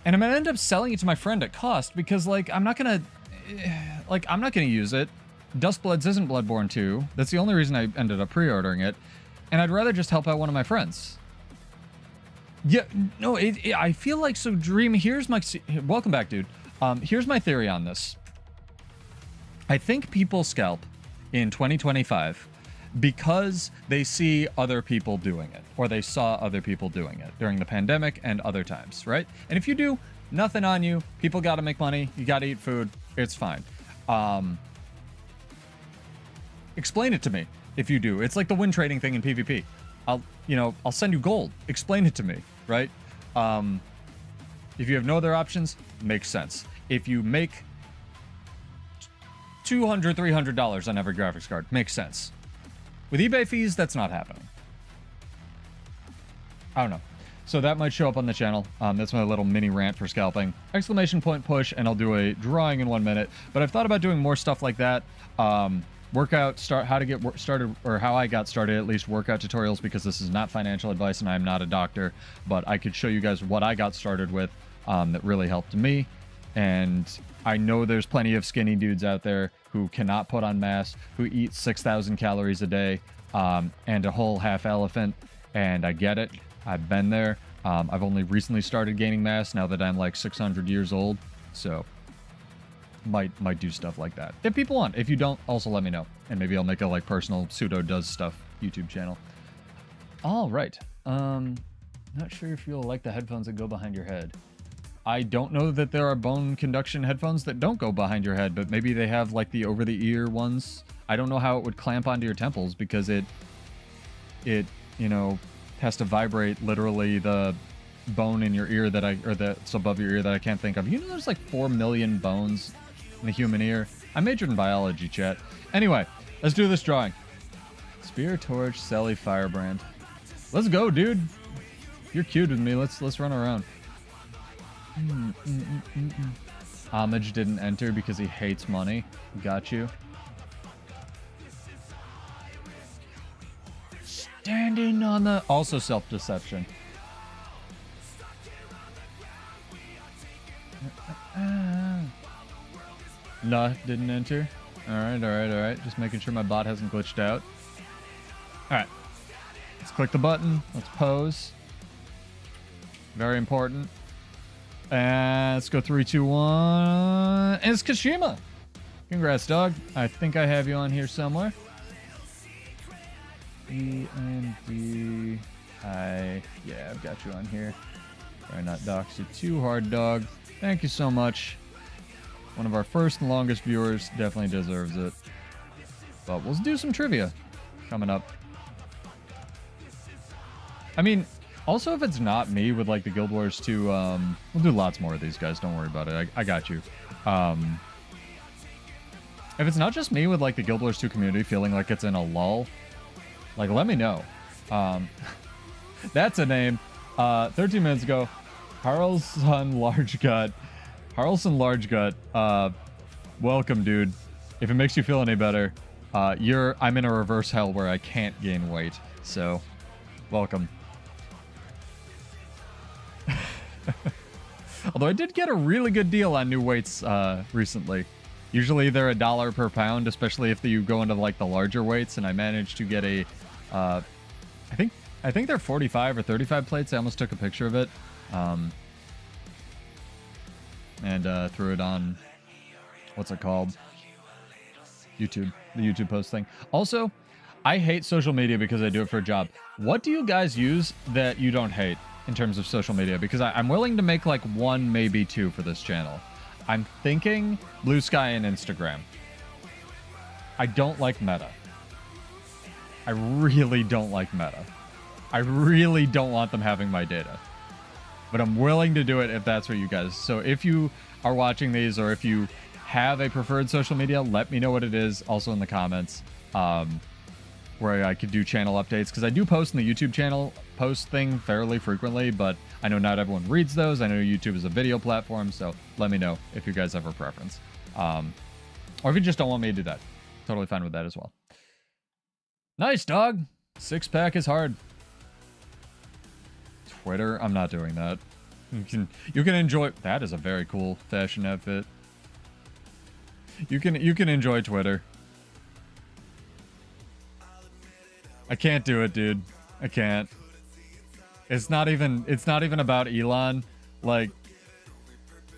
And I'm going to end up selling it to my friend at cost because, like, I'm not going to use it. Dustbloods isn't Bloodborne 2. That's the only reason I ended up pre-ordering it. And I'd rather just help out one of my friends. Yeah, no, I feel like, so Dream, here's my, welcome back, dude. Here's my theory on this. I think people scalp in 2025 because they see other people doing it, or they saw other people doing it during the pandemic and other times, right? And if you do, nothing on you. People got to make money. You got to eat food. It's fine. Explain it to me if you do. It's like the win trading thing in PvP. I'll send you gold. Explain it to me, right? If you have no other options, makes sense. If you make $200, $300 on every graphics card, makes sense. With eBay fees, that's not happening. I don't know. So that might show up on the channel. That's my little mini rant for scalping. Exclamation point push, and I'll do a drawing in 1 minute. But I've thought about doing more stuff like that. How to get started, or how I got started, at least workout tutorials, because this is not financial advice and I'm not a doctor, but I could show you guys what I got started with that really helped me. And I know there's plenty of skinny dudes out there who cannot put on mass, who eat 6,000 calories a day and a whole half elephant, and I get it. I've been there. I've only recently started gaining mass now that I'm like 600 years old, so might do stuff like that if people want. If you don't, also let me know, and maybe I'll make a like personal pseudo does stuff YouTube channel. All right. Not sure if you'll like the headphones that go behind your head. I don't know that there are bone conduction headphones that don't go behind your head, but maybe they have like the over-the-ear ones. I don't know how it would clamp onto your temples because it you know, has to vibrate literally the bone in your ear that's above your ear that I can't think of. You know, there's like 4 million bones in the human ear. I majored in biology, chat. Anyway, let's do this drawing. Spear, torch, Sally, firebrand. Let's go, dude. You're cute with me. Let's run around. Homage didn't enter because he hates money. Got you. Standing on the... Also self-deception. No, didn't enter. Alright. Just making sure my bot hasn't glitched out. Alright. Let's click the button. Let's pose. Very important. And let's go 3, 2, 1. And it's Kashima. Congrats, dog. I think I have you on here somewhere. E and D. Yeah, I've got you on here. Try not dox you too hard, dog. Thank you so much. One of our first and longest viewers definitely deserves it. But we'll do some trivia coming up. I mean, also if it's not me with like the Guild Wars 2, we'll do lots more of these guys. Don't worry about it. I got you. If it's not just me with like the Guild Wars 2 community feeling like it's in a lull, like let me know. That's a name. 13 minutes ago, Harlson Large Gut. Harlson Large Gut. Welcome, dude. If it makes you feel any better, I'm in a reverse hell where I can't gain weight. So, welcome. Although I did get a really good deal on new weights recently. Usually they're $1 per pound, especially if you go into like the larger weights, and I managed to get a I think they're 45 or 35 plates. I almost took a picture of it. And threw it on, what's it called? YouTube, the YouTube post thing. Also, I hate social media because I do it for a job. What do you guys use that you don't hate in terms of social media? Because I'm willing to make like 1, maybe 2 for this channel. I'm thinking Blue Sky and Instagram. I don't like Meta. I really don't like Meta. I really don't want them having my data. But I'm willing to do it if that's what you guys... So if you are watching these, or if you have a preferred social media, let me know what it is, also in the comments, where I could do channel updates. Because I do post in the YouTube channel post thing fairly frequently, but I know not everyone reads those. I know YouTube is a video platform, so let me know if you guys have a preference. Or if you just don't want me to do that. Totally fine with that as well. Nice, dog. 6-pack is hard. Twitter, I'm not doing that. You can enjoy... That is a very cool fashion outfit. You can enjoy Twitter. I can't do it, dude. I can't. It's not even about Elon. Like,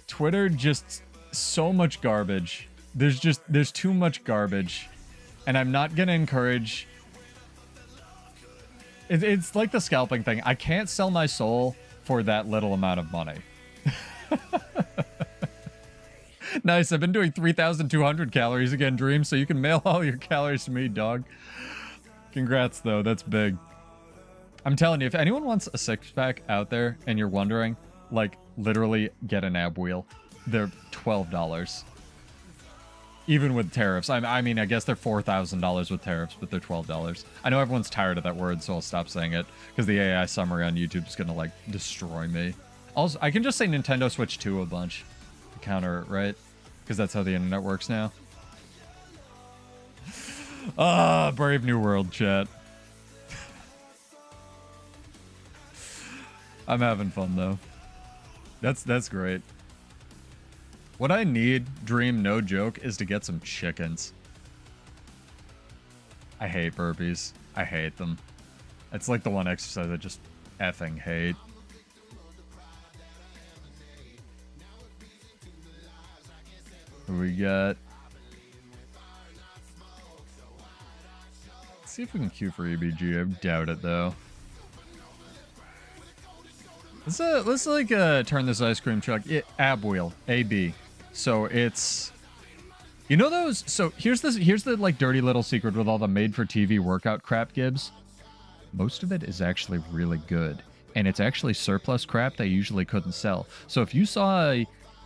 Twitter, just so much garbage. There's too much garbage. And I'm not gonna encourage... It's like the scalping thing. I can't sell my soul for that little amount of money. Nice. I've been doing 3,200 calories again, Dream, so you can mail all your calories to me, dog. Congrats, though. That's big. I'm telling you, if anyone wants a 6-pack out there and you're wondering, like, literally get an ab wheel. They're $12. Even with tariffs. I mean, I guess they're $4,000 with tariffs, but they're $12. I know everyone's tired of that word, so I'll stop saying it, because the AI summary on YouTube is going to, like, destroy me. Also, I can just say Nintendo Switch 2 a bunch to counter it, right? Because that's how the internet works now. Ah, Brave New World, chat. I'm having fun, though. That's great. What I need, Dream, no joke, is to get some chickens. I hate burpees. I hate them. It's like the one exercise I just effing hate. Who we got? Let's see if we can queue for EBG. I doubt it, though. Let's like turn this ice cream truck. Ab wheel. AB. So it's, you know those, so here's the like dirty little secret with all the made for TV workout crap, Gibbs. Most of it is actually really good, and it's actually surplus crap they usually couldn't sell. So if you saw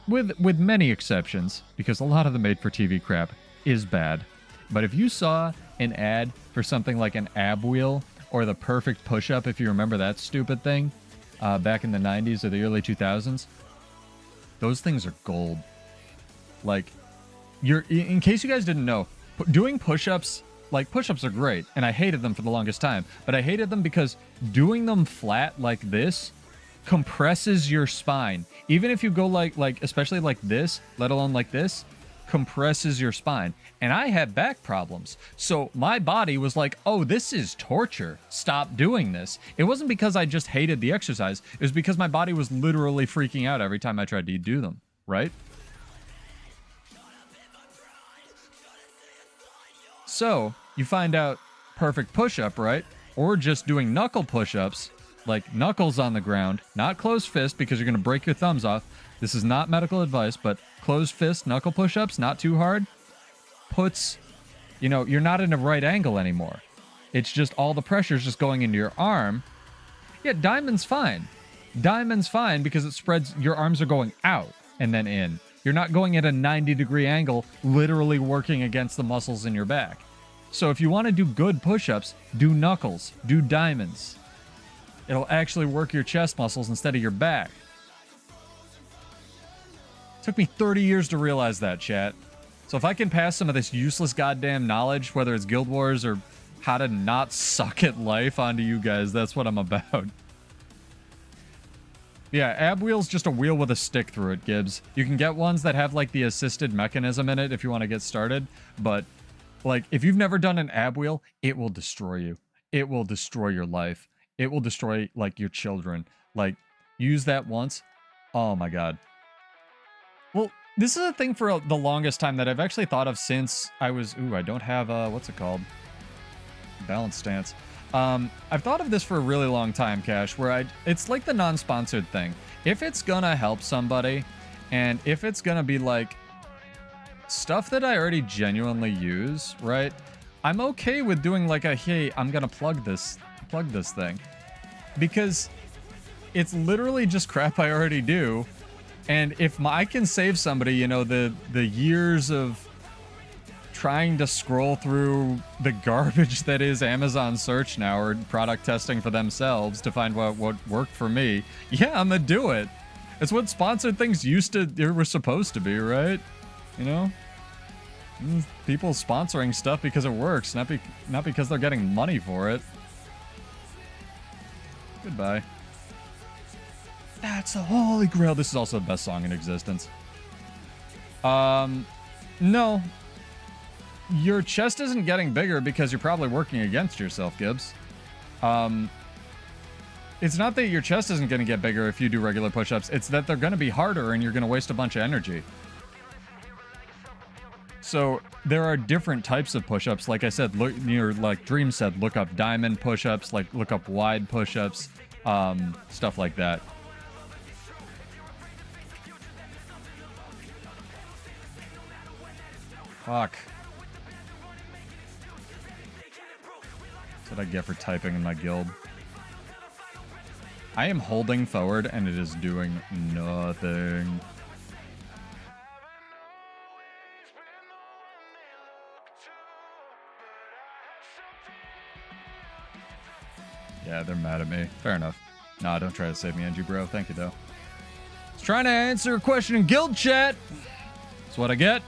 with many exceptions, because a lot of the made for TV crap is bad, but if you saw an ad for something like an ab wheel or the perfect push-up, if you remember that stupid thing back in the 90s or the early 2000s, those things are gold. Like, in case you guys didn't know, doing push-ups, like, push-ups are great, and I hated them for the longest time, but I hated them because doing them flat like this compresses your spine. Even if you go like especially like this, let alone like this, compresses your spine. And I had back problems. So my body was like, oh, this is torture. Stop doing this. It wasn't because I just hated the exercise. It was because my body was literally freaking out every time I tried to do them, right? So you find out perfect push-up, right? Or just doing knuckle push-ups. like knuckles on the ground, not closed fist because you're going to break your thumbs off. This is not medical advice, but closed fist knuckle push-ups, not too hard, puts, you know, you're not in a right angle anymore. It's just all the pressure is just going into your arm. Yeah, diamond's fine. Diamond's fine because it spreads, your arms are going out and then in. You're not going at a 90-degree angle, literally working against the muscles in your back. So if you want to do good push-ups, do knuckles, do diamonds. It'll actually work your chest muscles instead of your back. Took me 30 years to realize that, chat. So if I can pass some of this useless goddamn knowledge, whether it's Guild Wars or how to not suck at life, onto you guys, that's what I'm about. Yeah, ab wheel's just a wheel with a stick through it, Gibbs. You can get ones that have like the assisted mechanism in it if you want to get started, but like if you've never done an ab wheel, it will destroy you. It will destroy your life. It will destroy like your children. Like, use that once. Oh my god. Well, this is a thing for the longest time that I've actually thought of since I was... Ooh, I don't have, what's it called? Balance stance. I've thought of this for a really long time, Cash, where it's like the non-sponsored thing. If it's gonna help somebody, and if it's gonna be like stuff that I already genuinely use, right? I'm okay with doing like a, hey, I'm gonna plug this thing. Because it's literally just crap I already do. And if I can save somebody, you know, the years of trying to scroll through the garbage that is Amazon search now, or product testing for themselves to find what worked for me, yeah, I'm gonna do it. It's what sponsored things were supposed to be, right? You know? People sponsoring stuff because it works, not because they're getting money for it. Goodbye. That's a holy grail. This is also the best song in existence. No. Your chest isn't getting bigger because you're probably working against yourself, Gibbs. It's not that your chest isn't going to get bigger if you do regular push-ups. It's that they're going to be harder and you're going to waste a bunch of energy. So there are different types of push-ups. Like I said, like Dream said, look up diamond push-ups, like look up wide push-ups, stuff like that. Fuck. That's what I get for typing in my guild. I am holding forward and it is doing nothing. Yeah, they're mad at me. Fair enough. Nah, don't try to save me, NG bro. Thank you, though. I was trying to answer a question in guild chat. That's what I get.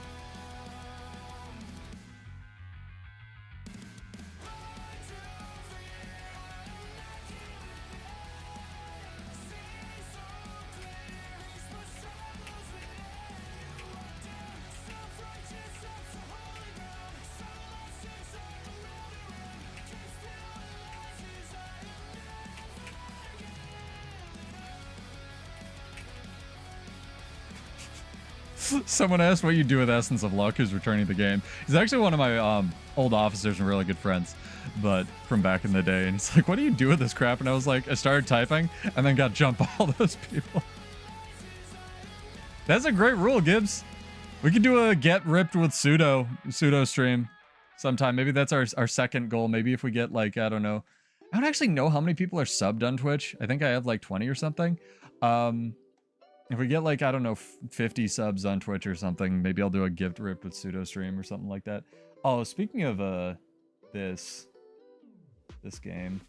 Someone asked what you do with Essence of Luck, who's returning the game. He's actually one of my old officers and really good friends, but from back in the day. And he's like, what do you do with this crap? And I was like, I started typing and then got jump all those people. That's a great rule, Gibbs. We could do a get ripped with pseudo stream sometime. Maybe that's our second goal. Maybe if we get like, I don't know. I don't actually know how many people are subbed on Twitch. I think I have like 20 or something. If we get like, I don't know, 50 subs on Twitch or something, maybe I'll do a gift rip with pseudo stream or something like that. Oh, speaking of this game.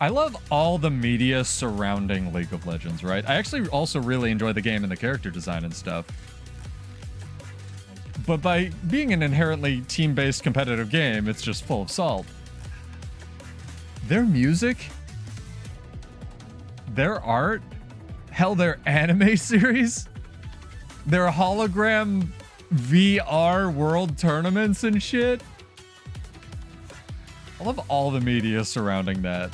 I love all the media surrounding League of Legends, right? I actually also really enjoy the game and the character design and stuff. But by being an inherently team-based competitive game, it's just full of salt. Their music, their art, hell, their anime series, their hologram VR world tournaments and shit. I love all the media surrounding that.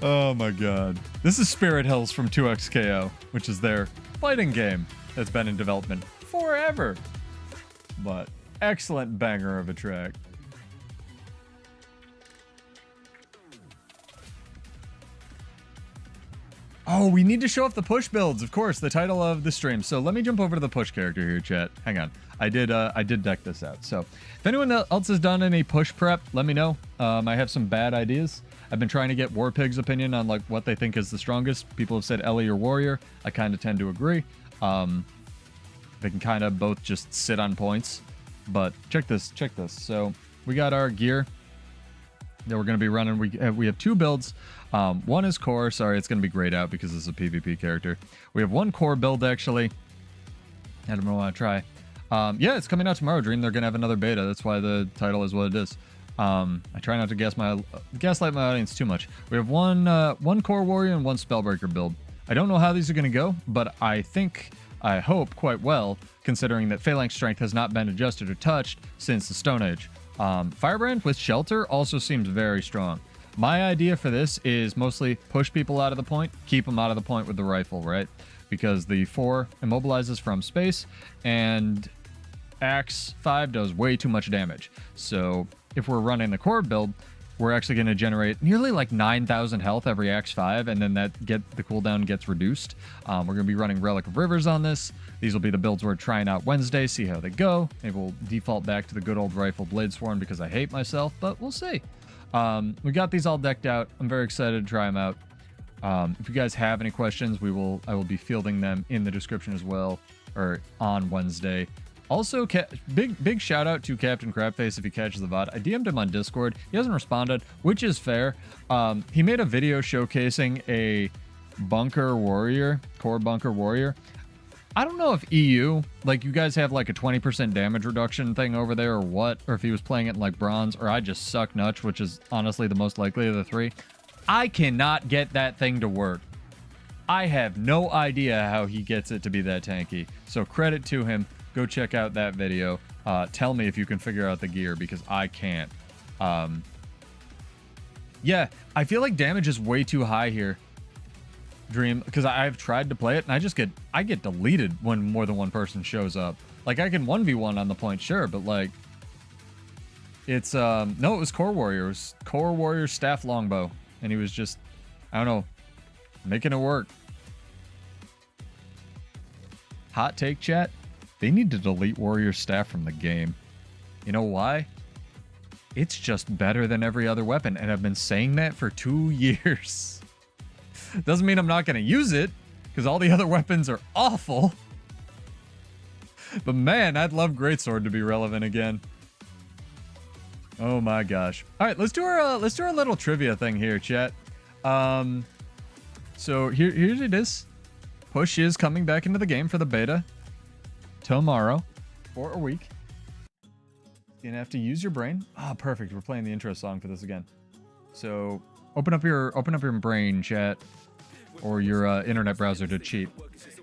Oh my god. This is Spirit Hills from 2XKO, which is their fighting game that's been in development forever. But excellent banger of a track. Oh, we need to show off the push builds, of course, the title of the stream. So let me jump over to the push character here, chat. Hang on. I did deck this out. So if anyone else has done any push prep, let me know. I have some bad ideas. I've been trying to get Warpig's opinion on like what they think is the strongest. People have said Ellie or Warrior. I kind of tend to agree. They can kind of both just sit on points. But check this. So we got our gear that we're going to be running. We have two builds. One is core. Sorry, it's going to be grayed out because this is a PvP character. We have one core build, actually. I don't know what I want to try. Yeah, it's coming out tomorrow, Dream. They're going to have another beta. That's why the title is what it is. I try not to gaslight my audience too much. We have one core warrior and one spellbreaker build. I don't know how these are going to go, but I hope quite well, considering that Phalanx strength has not been adjusted or touched since the Stone Age. Firebrand with shelter also seems very strong. My idea for this is mostly push people out of the point, keep them out of the point with the rifle, right? Because the 4 immobilizes from space, and Axe 5 does way too much damage. So if we're running the core build, we're actually going to generate nearly like 9,000 health every Axe 5, and then the cooldown gets reduced. We're going to be running Relic of Rivers on this. These will be the builds we're trying out Wednesday, see how they go. Maybe we'll default back to the good old rifle Blade Sworn because I hate myself, but we'll see. We got these all decked out. I'm very excited to try them out. If you guys have any questions, I will be fielding them in the description as well, or on Wednesday. Also, big shout out to Captain Crabface if he catches the VOD. I DM'd him on Discord. He hasn't responded, which is fair. He made a video showcasing a core bunker warrior. I don't know if EU, like you guys have like a 20% damage reduction thing over there or what, or if he was playing it in like bronze, or I just suck nuts, which is honestly the most likely of the three. I cannot get that thing to work. I have no idea how he gets it to be that tanky. So credit to him. Go check out that video. Tell me if you can figure out the gear, because I can't. Yeah, I feel like damage is way too high here, Dream, because I've tried to play it and I get deleted when more than one person shows up. Like I can 1v1 on the point, sure, but like it's no, it was core warrior. It was core warrior staff longbow, and he was just, I don't know, making it work. Hot take, chat. They need to delete warrior staff from the game. You know why? It's just better than every other weapon, and I've been saying that for 2 years. Doesn't mean I'm not going to use it, because all the other weapons are awful. But man, I'd love Greatsword to be relevant again. Oh my gosh. All right, let's do our little trivia thing here, chat. So here it is. Push is coming back into the game for the beta tomorrow for a week. You're gonna have to use your brain. Ah, perfect. We're playing the intro song for this again. So open up your brain, chat, or your internet browser to cheat.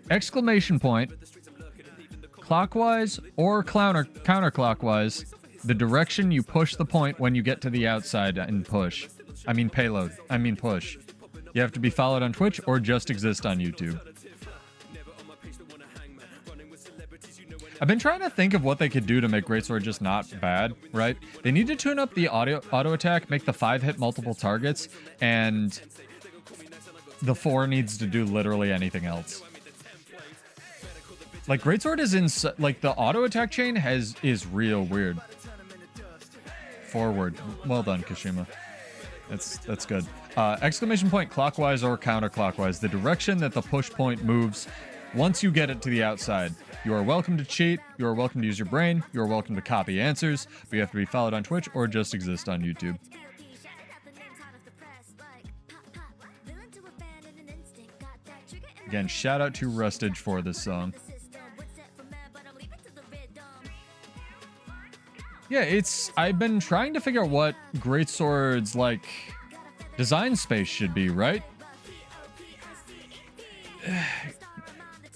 Exclamation point, clockwise or counterclockwise, the direction you push the point when you get to the outside and push. I mean payload. I mean push. You have to be followed on Twitch or just exist on YouTube. I've been trying to think of what they could do to make Greatsword just not bad, right? They need to tune up the auto attack, make the 5 hit multiple targets, and the 4 needs to do literally anything else. Like Greatsword is in, like the auto attack chain is real weird. Forward. Well done, Kashima. That's good. Exclamation point clockwise or counterclockwise, the direction that the push point moves once you get it to the outside. You are welcome to cheat, you are welcome to use your brain, you are welcome to copy answers, but you have to be followed on Twitch or just exist on YouTube. Again, shout out to Rustage for this song. Yeah, I've been trying to figure out what Greatsword's, like, design space should be, right?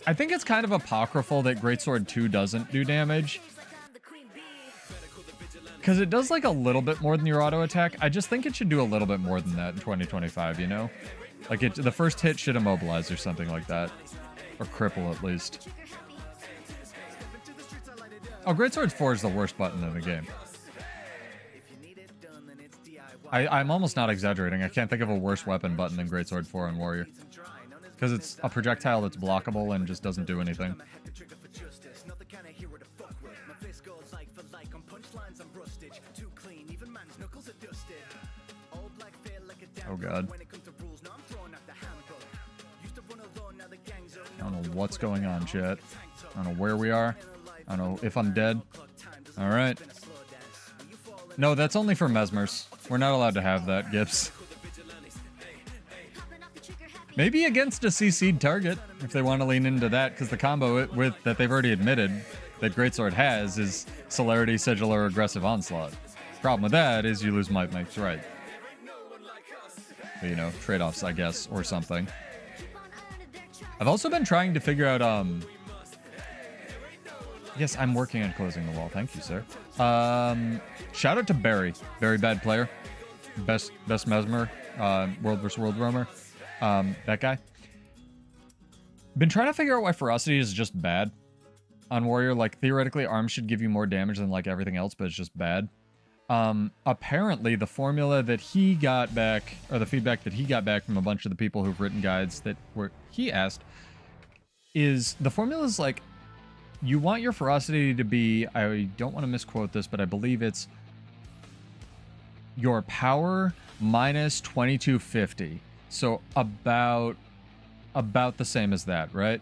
I think it's kind of apocryphal that Greatsword 2 doesn't do damage. Because it does like a little bit more than your auto attack. I just think it should do a little bit more than that in 2025, you know? Like the first hit should immobilize or something like that. Or cripple at least. Oh, Greatsword 4 is the worst button in the game. I'm almost not exaggerating. I can't think of a worse weapon button than Greatsword 4 on Warrior. Because it's a projectile that's blockable and just doesn't do anything. Oh god. I don't know what's going on, chat. I don't know where we are. I don't know if I'm dead. Alright. No, that's only for Mesmers. We're not allowed to have that, Gibbs. Maybe against a CC'd target, if they want to lean into that, because the combo with that they've already admitted that Greatsword has is Celerity, Sigil, or Aggressive Onslaught. Problem with that is you lose Might Makes Right. But, you know, trade-offs, I guess, or something. I've also been trying to figure out, Yes, I'm working on closing the wall. Thank you, sir. Shout out to Barry. Very bad player. Best Mesmer. World vs. World roamer. That guy. Been trying to figure out why Ferocity is just bad on Warrior. Like, theoretically, arms should give you more damage than, like, everything else, but it's just bad. Apparently, the formula that he got back, or the feedback that he got back from a bunch of the people who've written guides that were he asked, is the formula is like, you want your ferocity to be, I don't want to misquote this, but I believe it's your power minus 2250. So about the same as that, right?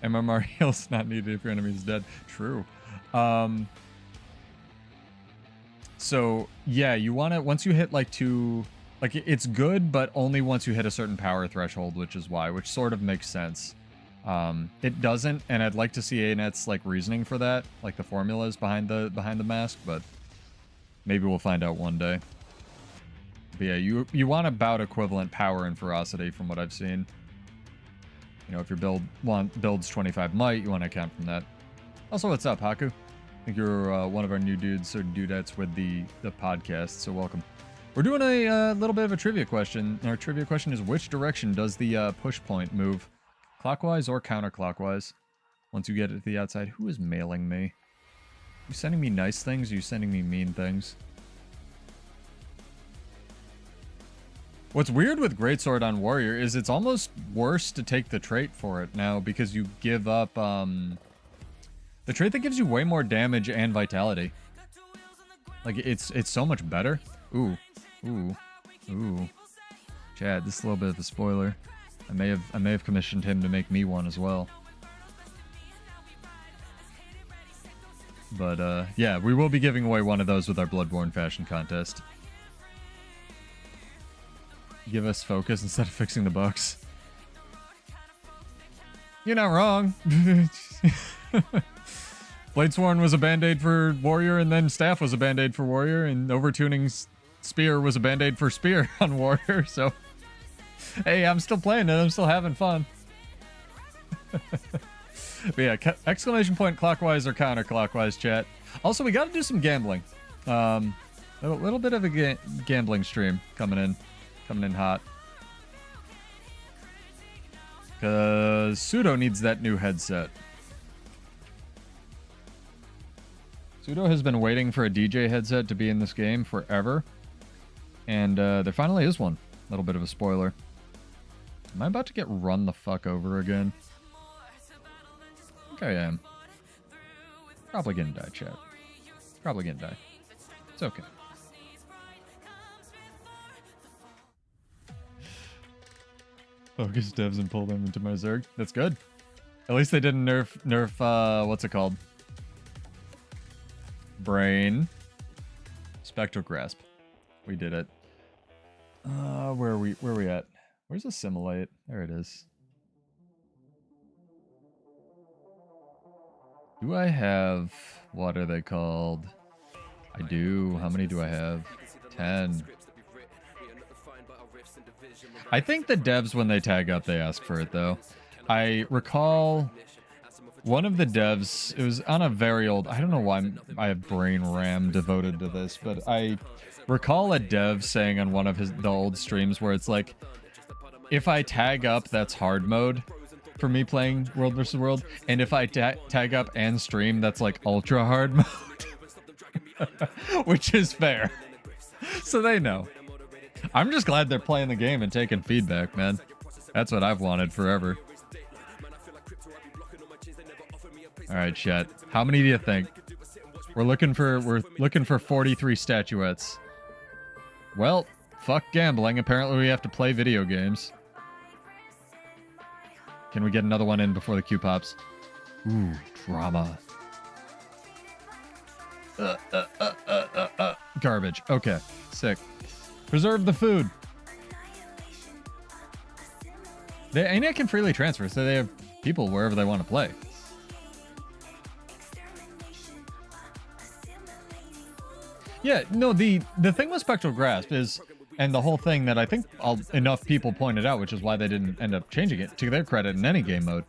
MMR heals not needed if your enemy is dead. True. So yeah, you want to, once you hit like like it's good, but only once you hit a certain power threshold, which sort of makes sense. It doesn't, and I'd like to see ANET's like reasoning for that, like the formulas behind the mask, but maybe we'll find out one day. But yeah, you want about equivalent power and ferocity from what I've seen. You know, if your builds 25 might, you want to account from that. Also, what's up, Haku? I think you're one of our new dudes or dudettes with the podcast, so welcome. We're doing a little bit of a trivia question. Our trivia question is, which direction does the push point move? Clockwise or counterclockwise? Once you get it to the outside. Who is mailing me? You sending me nice things, or you sending me mean things? What's weird with Greatsword on Warrior is it's almost worse to take the trait for it now, because you give up the trait that gives you way more damage and vitality. Like, it's so much better. Ooh. Chad, this is a little bit of a spoiler. I may have commissioned him to make me one as well. But yeah, we will be giving away one of those with our Bloodborne fashion contest. Give us focus instead of fixing the bugs. You're not wrong. Bladesworn was a band-aid for Warrior, and then Staff was a band-aid for Warrior, and overtuning Spear was a band-aid for Spear on Warrior, so... Hey, I'm still playing it, I'm still having fun. But yeah, exclamation point clockwise or counterclockwise, chat. Also, we gotta do some gambling. A little bit of a gambling stream coming in hot. Because Pseudo needs that new headset. Pseudo has been waiting for a DJ headset to be in this game forever. And there finally is one. A little bit of a spoiler. Am I about to get run the fuck over again? I think I am. Probably gonna die, chat. Probably gonna die. It's okay. Focus devs and pull them into my Zerg. That's good. At least they didn't nerf what's it called? Brain. Spectral Grasp. We did it. Where are we at? Where's Assimilate? There it is. Do I have, what are they called? I do. How many do I have? 10. I think the devs, when they tag up, they ask for it, though. I recall One of the devs, it was on a very old, I don't know why I have brain RAM devoted to this, but I recall a dev saying on one of the old streams where it's like, if I tag up, that's hard mode for me playing World vs. World, and if I tag up and stream, that's like ultra hard mode, which is fair. So they know. I'm just glad they're playing the game and taking feedback, man. That's what I've wanted forever. All right, chat. How many do you think? We're looking for 43 statuettes. Well, fuck gambling. Apparently we have to play video games. Can we get another one in before the queue pops? Ooh, drama. Garbage. Okay, sick. Preserve the food. They can freely transfer, so they have people wherever they want to play. Yeah, no, the thing with Spectral Grasp is, and the whole thing that I think enough people pointed out, which is why they didn't end up changing it, to their credit in any game mode,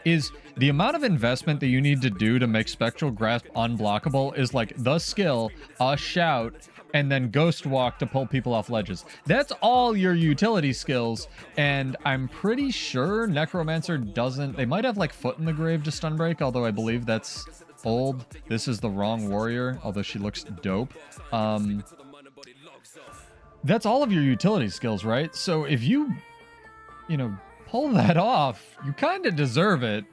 is the amount of investment that you need to do to make Spectral Grasp unblockable is like the skill, a shout, and then Ghost Walk to pull people off ledges. That's all your utility skills, and I'm pretty sure Necromancer doesn't... They might have like Foot in the Grave to stun break, although I believe that's old. This is the wrong warrior, although she looks dope. That's all of your utility skills, right? So if you pull that off, you kind of deserve it.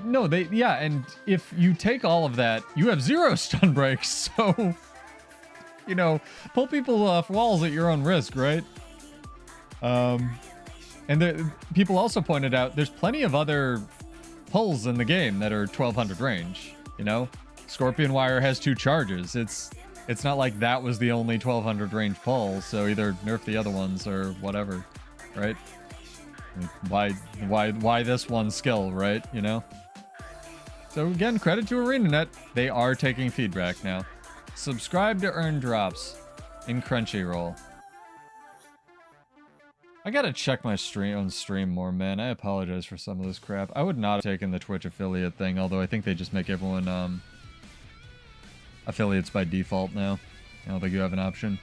No, and if you take all of that, you have 0 stun breaks, so, pull people off walls at your own risk, right? And people also pointed out there's plenty of other pulls in the game that are 1200 range, Scorpion Wire has 2 charges. It's not like that was the only 1200 range pull, so either nerf the other ones or whatever, right? Why this one skill, right? So again, credit to ArenaNet. They are taking feedback now. Subscribe to earn drops in Crunchyroll. I gotta check my own stream more, man. I apologize for some of this crap. I would not have taken the Twitch affiliate thing, although I think they just make everyone affiliates by default now. I don't think you have an option.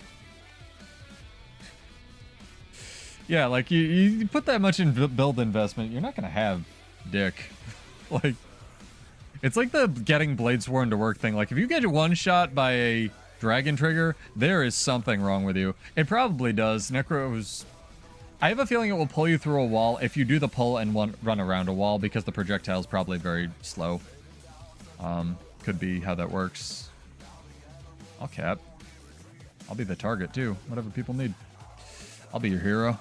Yeah, like you put that much in build investment, you're not gonna have dick. Like, it's like the getting Bladesworn to work thing. Like, if you get one shot by a Dragon Trigger, there is something wrong with you. It probably does. Necro's... I have a feeling it will pull you through a wall if you do the pull and run around a wall, because the projectile is probably very slow. Could be how that works. I'll cap. I'll be the target too. Whatever people need. I'll be your hero.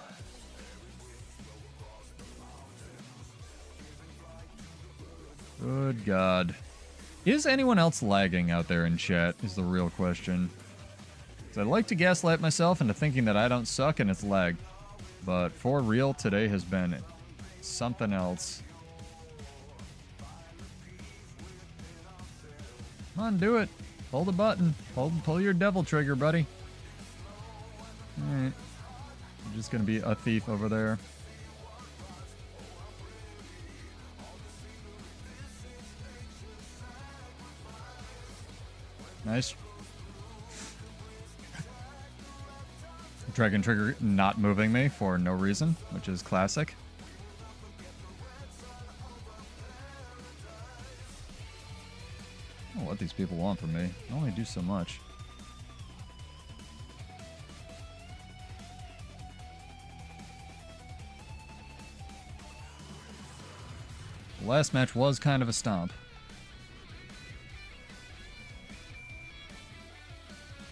Good God. Is anyone else lagging out there in chat is the real question. So I'd like to gaslight myself into thinking that I don't suck and it's lag. But for real, today has been something else. Come on, do it. Pull the button. Pull your devil trigger, buddy. Alright. I'm just gonna be a thief over there. Nice. Dragon Trigger not moving me for no reason, which is classic. I don't know what these people want from me. I only do so much. The last match was kind of a stomp.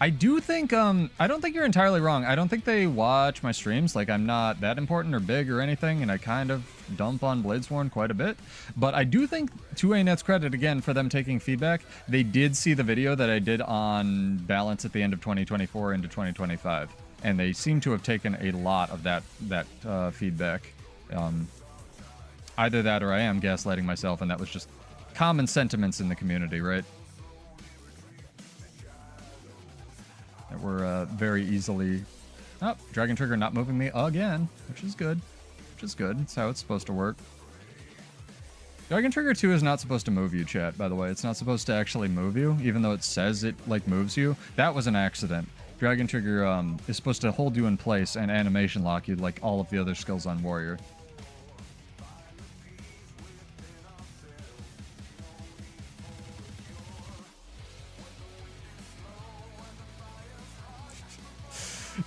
I do think, I don't think you're entirely wrong. I don't think they watch my streams. Like, I'm not that important or big or anything, and I kind of dump on Bladesworn quite a bit. But I do think, to ANet's credit, again, for them taking feedback, they did see the video that I did on balance at the end of 2024 into 2025. And they seem to have taken a lot of that feedback. Either that or I am gaslighting myself, and that was just common sentiments in the community, right? That were very easily... Oh, Dragon Trigger not moving me again, which is good. Which is good. That's how it's supposed to work. Dragon Trigger 2 is not supposed to move you, chat, by the way. It's not supposed to actually move you, even though it says it, like, moves you. That was an accident. Dragon Trigger is supposed to hold you in place and animation lock you like all of the other skills on Warrior.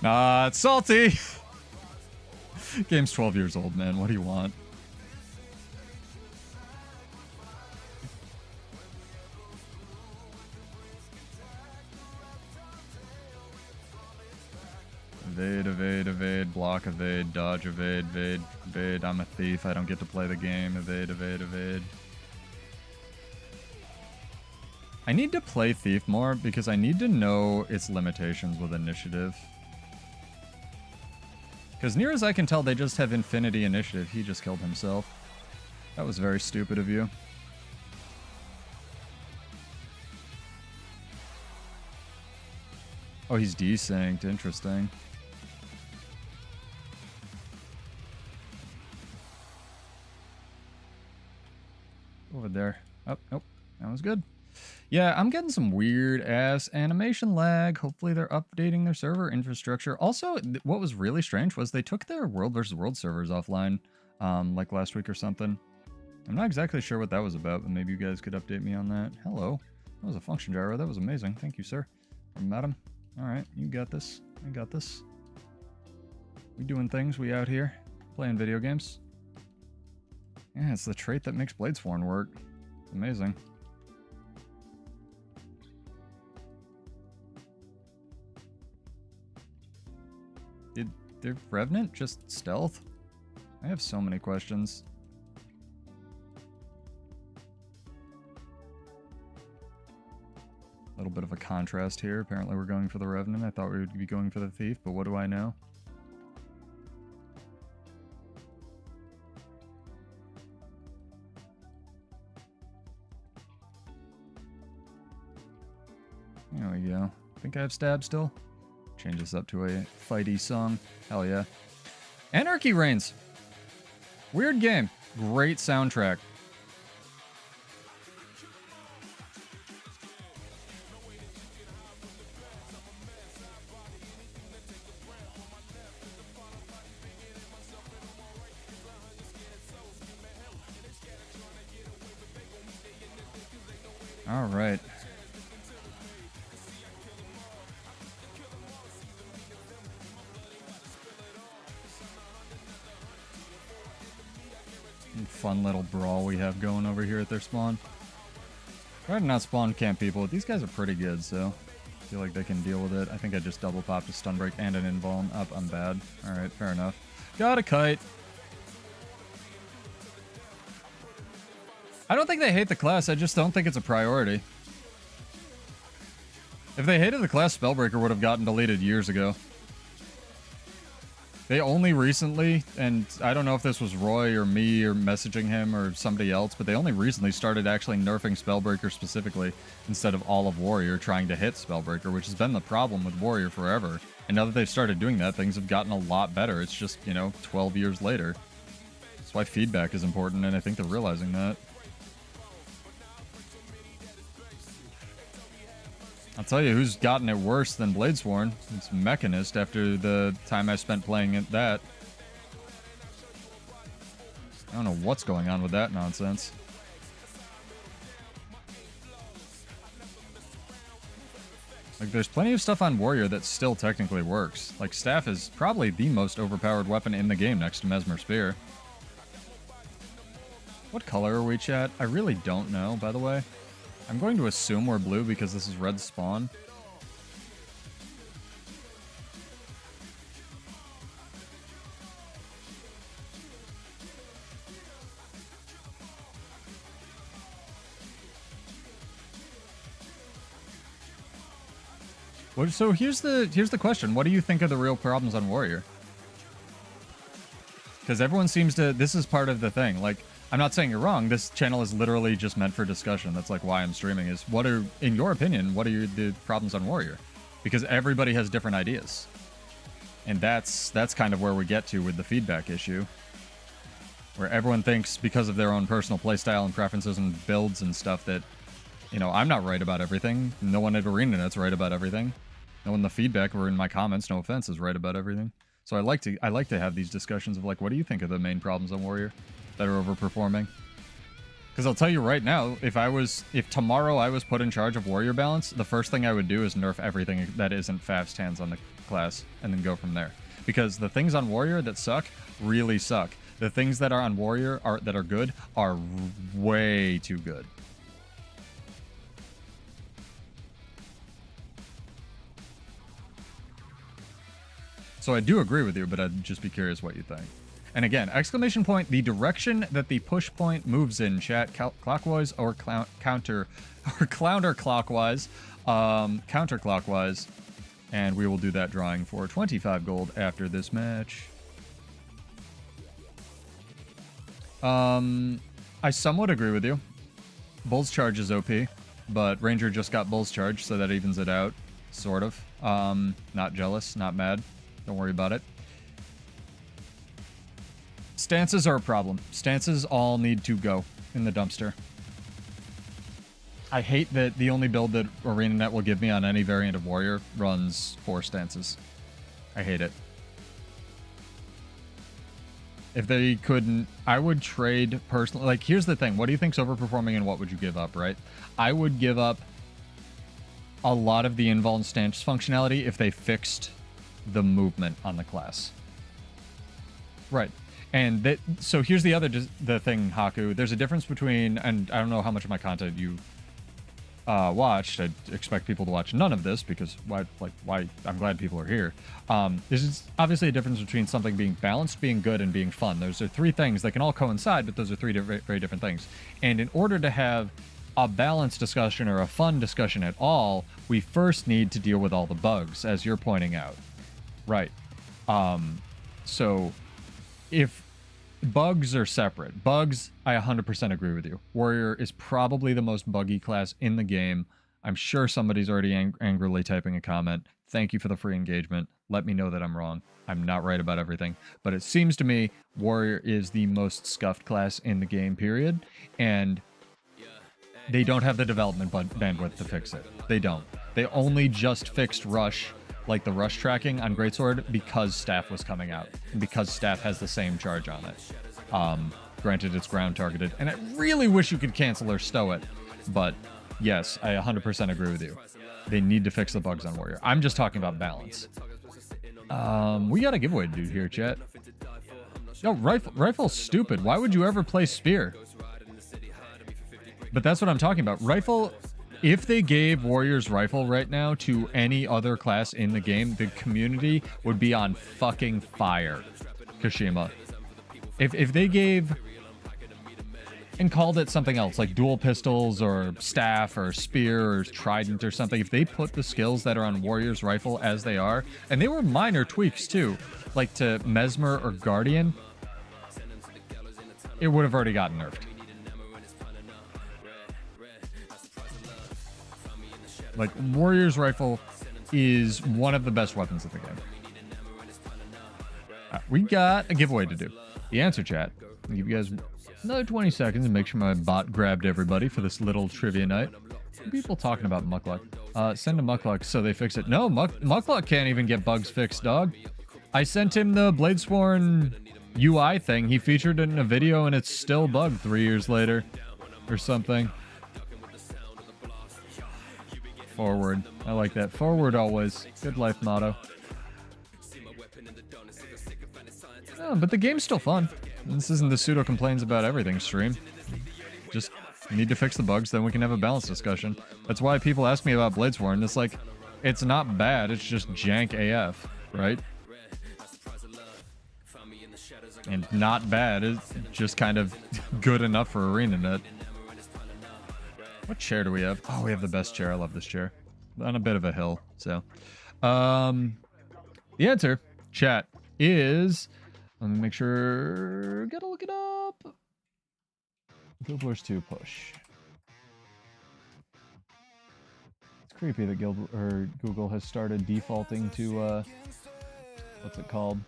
Nah, it's salty! Game's 12 years old, man. What do you want? Evade, evade, evade, block, evade, dodge, evade, evade, evade. I'm a thief. I don't get to play the game. Evade, evade, evade. I need to play Thief more because I need to know its limitations with initiative. Because near as I can tell, they just have infinity initiative. He just killed himself. That was very stupid of you. Oh, he's desynced. Interesting. Over there. Oh, nope. That was good. Yeah, I'm getting some weird-ass animation lag. Hopefully they're updating their server infrastructure. Also, what was really strange was they took their World vs. World servers offline, like last week or something. I'm not exactly sure what that was about, but maybe you guys could update me on that. Hello. That was a function gyro. That was amazing. Thank you, sir. Madam. All right, you got this. I got this. We doing things. We out here playing video games. Yeah, it's the trait that makes Bladesworn work. It's amazing. Did Revenant just stealth? I have so many questions. A little bit of a contrast here. Apparently we're going for the Revenant. I thought we would be going for the Thief, but what do I know? There we go. Think I have stab still? Change this up to a fighty song. Hell yeah. Anarchy Reigns. Weird game. Great soundtrack. All right. Fun little brawl we have going over here at their spawn. Try to not spawn camp people. These guys are pretty good, so I feel like they can deal with it. I think I just double popped a stun break and an invuln. Up, I'm bad. Alright, fair enough. Got a kite. I don't think they hate the class, I just don't think it's a priority. If they hated the class, Spellbreaker would have gotten deleted years ago. They only recently, and I don't know if this was Roy or me or messaging him or somebody else, but they only recently started actually nerfing Spellbreaker specifically instead of all of Warrior trying to hit Spellbreaker, which has been the problem with Warrior forever. And now that they've started doing that, things have gotten a lot better. It's just, you know, 12 years later. That's why feedback is important, and I think they're realizing that. I'll tell you who's gotten it worse than Bladesworn. It's Mechanist after the time I spent playing it that. I don't know what's going on with that nonsense. Like, there's plenty of stuff on Warrior that still technically works. Like, Staff is probably the most overpowered weapon in the game next to Mesmer Spear. What color are we, chat? I really don't know, by the way. I'm going to assume we're blue because this is red spawn. So here's the question. What do you think are the real problems on Warrior? Because everyone seems to... This is part of the thing. Like, I'm not saying you're wrong. This channel is literally just meant for discussion. That's like why I'm streaming is, what are, in your opinion, what are the problems on Warrior? Because everybody has different ideas. And that's kind of where we get to with the feedback issue. where everyone thinks because of their own personal playstyle and preferences and builds and stuff that, you know, I'm not right about everything. No one at ArenaNet's right about everything. No one in the feedback or in my comments, no offense, is right about everything. So I like to have these discussions of like, what do you think are the main problems on Warrior that are overperforming? Because I'll tell you right now, if tomorrow I was put in charge of Warrior balance, the first thing I would do is nerf everything that isn't fast hands on the class and then go from there. Because the things on Warrior that suck really suck. The things that are on Warrior that are good are way too good. So I do agree with you, but I'd just be curious what you think. And again, exclamation point, the direction that the push point moves in, chat, clockwise or counterclockwise, counterclockwise, and we will do that drawing for 25 gold after this match. I somewhat agree with you. Bull's Charge is OP, but Ranger just got Bull's Charge, so that evens it out, sort of. Not jealous, not mad. Don't worry about it. Stances are a problem. Stances all need to go in the dumpster. I hate that the only build that ArenaNet will give me on any variant of Warrior runs 4 stances. I hate it. If they couldn't, I would trade personally. Like, here's the thing. What do you think's overperforming and what would you give up, right? I would give up a lot of the invuln stance functionality if they fixed the movement on the class. Right. And that, so here's the thing, Haku. There's a difference between, and I don't know how much of my content you watched. I expect people to watch none of this because why? I'm glad people are here. There's obviously a difference between something being balanced, being good, and being fun. Those are 3 things that can all coincide, but those are 3 very different things. And in order to have a balanced discussion or a fun discussion at all, we first need to deal with all the bugs, as you're pointing out. Right. So if bugs are separate, bugs, I 100% agree with you. Warrior is probably the most buggy class in the game. I'm sure somebody's already angrily typing a comment. Thank you for the free engagement. Let me know that I'm wrong. I'm not right about everything. But it seems to me Warrior is the most scuffed class in the game, period. And they don't have the development bandwidth to fix it. They don't. They only just fixed Rush, like the Rush tracking on Greatsword, because Staff was coming out. And because Staff has the same charge on it. Granted, it's ground targeted. And I really wish you could cancel or stow it. But yes, I 100% agree with you. They need to fix the bugs on Warrior. I'm just talking about balance. We got a giveaway to do here, chat. No, rifle's stupid. Why would you ever play Spear? But that's what I'm talking about. Rifle, if they gave Warrior's Rifle right now to any other class in the game, the community would be on fucking fire. Kashima. If they gave and called it something else, like dual pistols or staff or spear or trident or something, if they put the skills that are on Warrior's Rifle as they are, and they were minor tweaks too, like to Mesmer or Guardian, it would have already gotten nerfed. Like, Warrior's Rifle is one of the best weapons in the game. We got a giveaway to do. The answer, chat. I'll give you guys another 20 seconds and make sure my bot grabbed everybody for this little trivia night. People talking about Muckluck. Send to Muckluck so they fix it. No, Muckluck can't even get bugs fixed, dog. I sent him the Bladesworn UI thing. He featured it in a video and it's still bugged 3 years later. Or something. Forward. I like that. Forward always. Good life motto. Oh, but the game's still fun. This isn't the pseudo complains about everything stream. Just need to fix the bugs, then we can have a balanced discussion. That's why people ask me about Bladesworn. It's like, it's not bad, it's just jank AF, right? And not bad, it's just kind of good enough for ArenaNet. What chair do we have? Oh, we have the best chair. I love this chair. On a bit of a hill, so. The answer, chat, is... Let me make sure... Gotta look it up. Guild Wars 2 push. It's creepy that Google has started defaulting to, what's it called?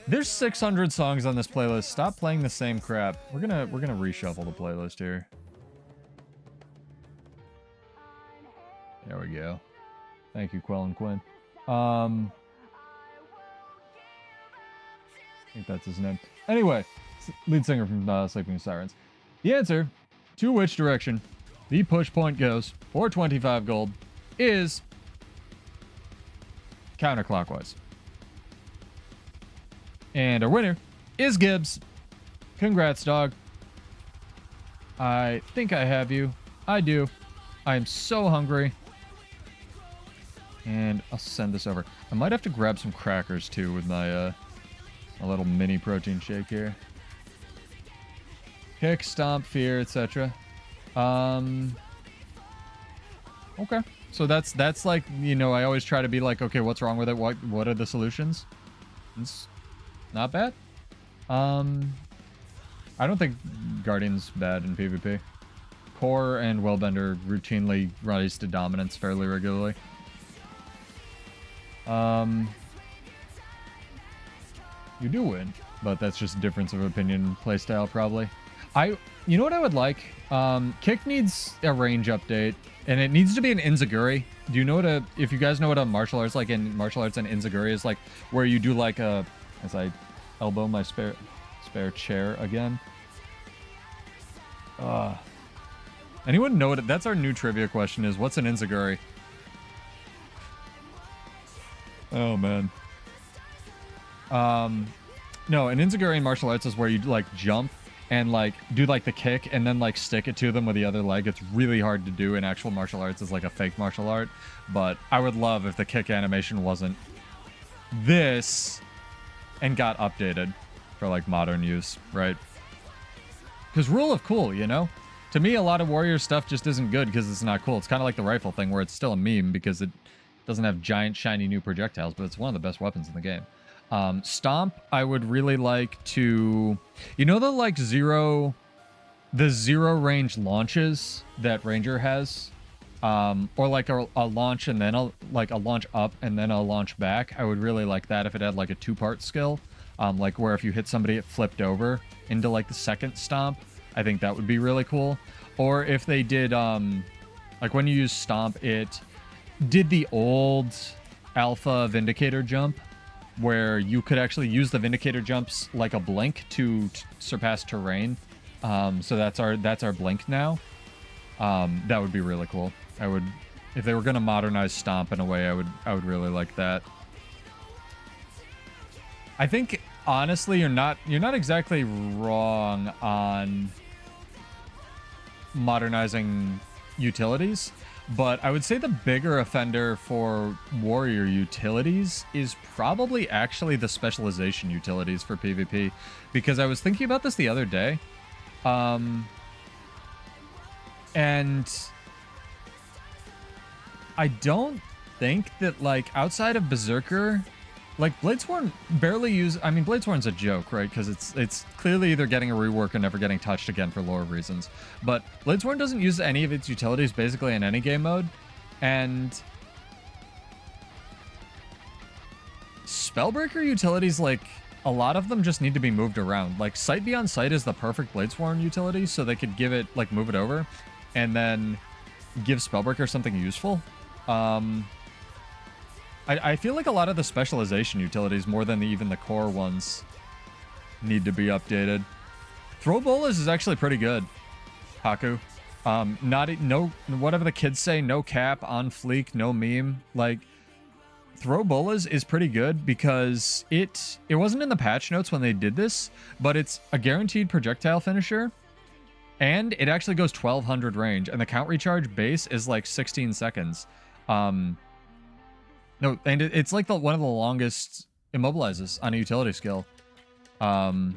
There's 600 songs on this playlist. Stop playing the same crap. We're gonna reshuffle the playlist here. There we go. Thank you, Quell and Quinn. I think that's his name. Anyway, lead singer from Sleeping with Sirens. The answer to which direction the push point goes for 25 gold is counterclockwise. And our winner is Gibbs. Congrats, dog. I think I have you. I do. I am so hungry. And I'll send this over. I might have to grab some crackers too with my my little mini protein shake here. Kick, stomp, fear, etc. Okay. So that's like, you know, I always try to be like, okay, what's wrong with it? What are the solutions? It's not bad. I don't think Guardian's bad in PvP. Core and Wellbender routinely rise to dominance fairly regularly. You do win, but that's just a difference of opinion playstyle probably. You know what I would like? Kick needs a range update, and it needs to be an Inzaguri. Do you know if you guys know what a martial arts like in martial arts and Inzaguri is like, where you do like a, as I elbow my spare chair again. Anyone know what, that's our new trivia question is, what's an Inzaguri? Oh man. No, an Inzaguri in martial arts is where you like jump and like do like the kick and then like stick it to them with the other leg. It's really hard to do in actual martial arts as like a fake martial art, but I would love if the kick animation wasn't this and got updated for like modern use, right? Because rule of cool, you know? To me, a lot of warrior stuff just isn't good because it's not cool. It's kind of like the rifle thing where it's still a meme because it doesn't have giant shiny new projectiles, but it's one of the best weapons in the game. Stomp, I would really like to, you know, the zero range launches that Ranger has, or like a launch and then a launch up and then a launch back. I would really like that if it had like a 2-part skill, like where if you hit somebody it flipped over into like the second stomp. I think that would be really cool. Or if they did like when you use stomp, it did the old alpha Vindicator jump where you could actually use the Vindicator jumps like a blink to surpass terrain. So that's our blink now. That would be really cool. I would, if they were going to modernize stomp in a way, I would really like that. I think honestly you're not exactly wrong on modernizing utilities. But I would say the bigger offender for warrior utilities is probably actually the specialization utilities for PvP. Because I was thinking about this the other day. And I don't think that, like, outside of Berserker, like, Bladesworn barely use... I mean, Bladesworn's a joke, right? Because it's clearly either getting a rework or never getting touched again for lore reasons. But Bladesworn doesn't use any of its utilities basically in any game mode. And Spellbreaker utilities, like, a lot of them just need to be moved around. Like, Sight Beyond Sight is the perfect Bladesworn utility, so they could give it, like, move it over. And then give Spellbreaker something useful. I feel like a lot of the specialization utilities, more than even the core ones, need to be updated. Throw Bolas is actually pretty good, Haku. No, whatever the kids say, no cap, on fleek, no meme. Like, Throw Bolas is pretty good because it wasn't in the patch notes when they did this, but it's a guaranteed projectile finisher, and it actually goes 1200 range, and the count recharge base is like 16 seconds. No, and it's like one of the longest immobilizes on a utility skill. Throw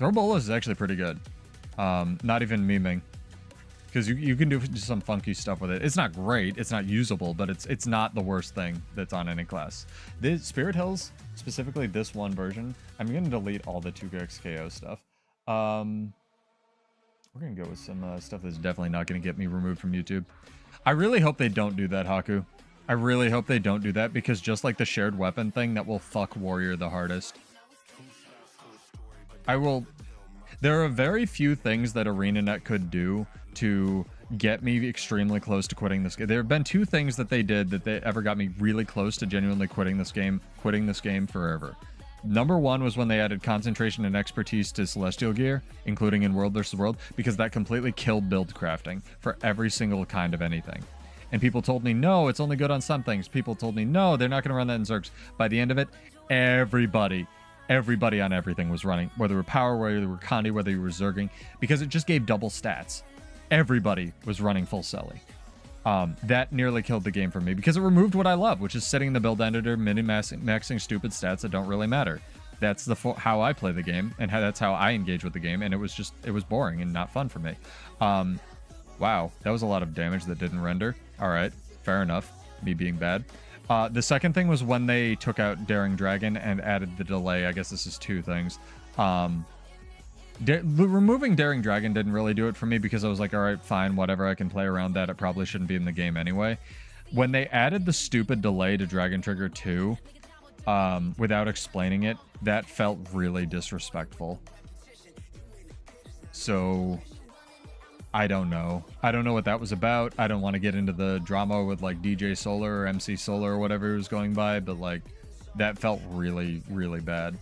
Bolas is actually pretty good. Not even memeing. Because you can do some funky stuff with it. It's not great, it's not usable, but it's not the worst thing that's on any class. The Spirit Hills, specifically this one version, I'm going to delete all the 2x KO stuff. We're going to go with some stuff that's definitely not going to get me removed from YouTube. I really hope they don't do that, Haku. I really hope they don't do that, because just like the shared weapon thing, that will fuck Warrior the hardest. There are very few things that ArenaNet could do to get me extremely close to quitting this game. There have been 2 things that they did that they ever got me really close to genuinely quitting this game forever. Number 1 was when they added concentration and expertise to Celestial Gear, including in World vs. World, because that completely killed build crafting for every single kind of anything. And people told me, no, it's only good on some things. People told me, no, they're not going to run that in Zergs. By the end of it, everybody on everything was running, whether it were Power, whether they were Condi, whether you were Zerging, because it just gave double stats. Everybody was running full Selly. That nearly killed the game for me, because it removed what I love, which is sitting in the build editor, maxing stupid stats that don't really matter. That's how I play the game, and that's how I engage with the game, and it was boring and not fun for me. Wow, that was a lot of damage that didn't render. All right, fair enough, me being bad. The second thing was when they took out Daring Dragon and added the delay. I guess this is 2 things. Removing Daring Dragon didn't really do it for me, because I was like, all right, fine, whatever, I can play around that. It probably shouldn't be in the game anyway. When they added the stupid delay to Dragon Trigger 2, without explaining it, that felt really disrespectful. So I don't know. I don't know what that was about. I don't want to get into the drama with like DJ Solar or MC Solar or whatever he was going by, but like that felt really, really bad.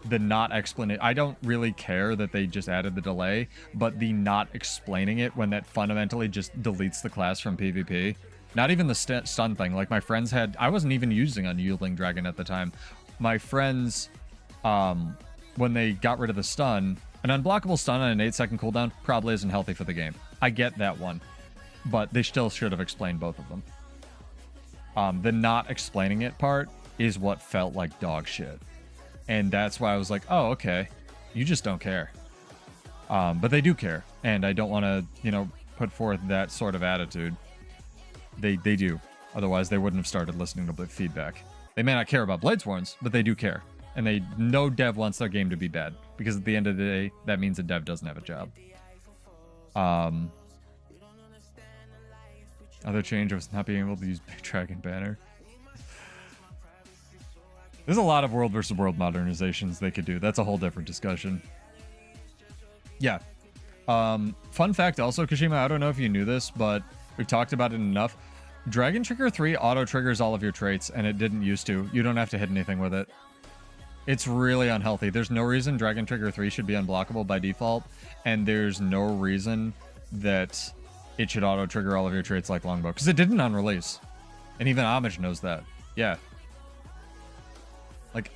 The not explaining, I don't really care that they just added the delay, but the not explaining it, when that fundamentally just deletes the class from PvP. Not even the stun thing. Like my friends had, I wasn't even using Unyielding Dragon at the time. My friends, when they got rid of the stun, an unblockable stun on an 8-second cooldown probably isn't healthy for the game. I get that one, but they still should have explained both of them. The not explaining it part is what felt like dog shit. And that's why I was like, oh, okay, you just don't care. But they do care, and I don't want to, put forth that sort of attitude. They do. Otherwise, they wouldn't have started listening to the feedback. They may not care about Bladesworns, but they do care. And no dev wants their game to be bad, because at the end of the day, that means a dev doesn't have a job. Other change was not being able to use Big Dragon Banner. There's a lot of World vs. World modernizations they could do. That's a whole different discussion. Yeah. Fun fact also, Kashima, I don't know if you knew this, but we've talked about it enough. Dragon Trigger 3 auto-triggers all of your traits, and it didn't used to. You don't have to hit anything with it. It's really unhealthy. There's no reason Dragon Trigger 3 should be unblockable by default, and there's no reason that it should auto-trigger all of your traits like Longbow, because it didn't on release. And even Homage knows that. Yeah. Like,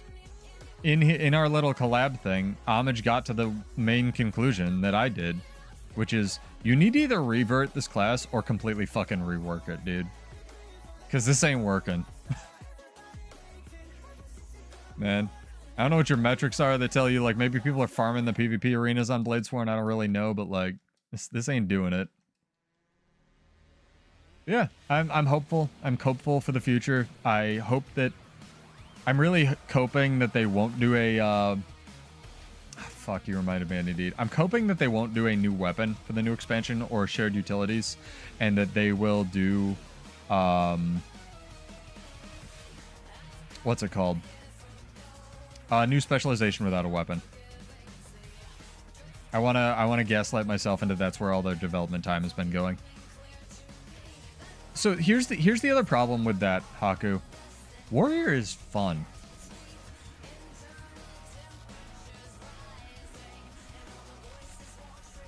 in our little collab thing, Homage got to the main conclusion that I did, which is, you need to either revert this class or completely fucking rework it, dude. Because this ain't working. Man. I don't know what your metrics are that tell you, like, maybe people are farming the PvP arenas on Bladesworn. I don't really know, but, like, this ain't doing it. Yeah, I'm hopeful. I'm hopeful for the future. I hope that... I'm really coping that they won't do a... Fuck, you reminded me I need. I'm hoping that they won't do a new weapon for the new expansion or shared utilities, and that they will do... what's it called? New specialization without a weapon. I wanna gaslight myself into that's where all their development time has been going. So here's the other problem with that, Haku. Warrior is fun.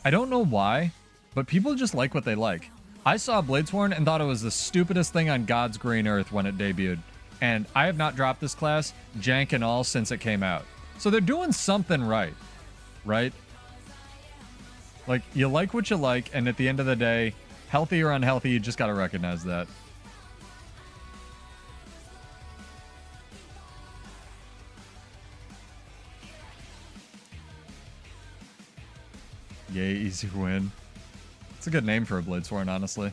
I don't know why, but people just like what they like. I saw Bladesworn and thought it was the stupidest thing on God's green earth when it debuted. And I have not dropped this class, jank and all, since it came out. So they're doing something right. Right? Like, you like what you like, and at the end of the day, healthy or unhealthy, you just gotta recognize that. Yay, easy win. It's a good name for a Bladesworn, honestly.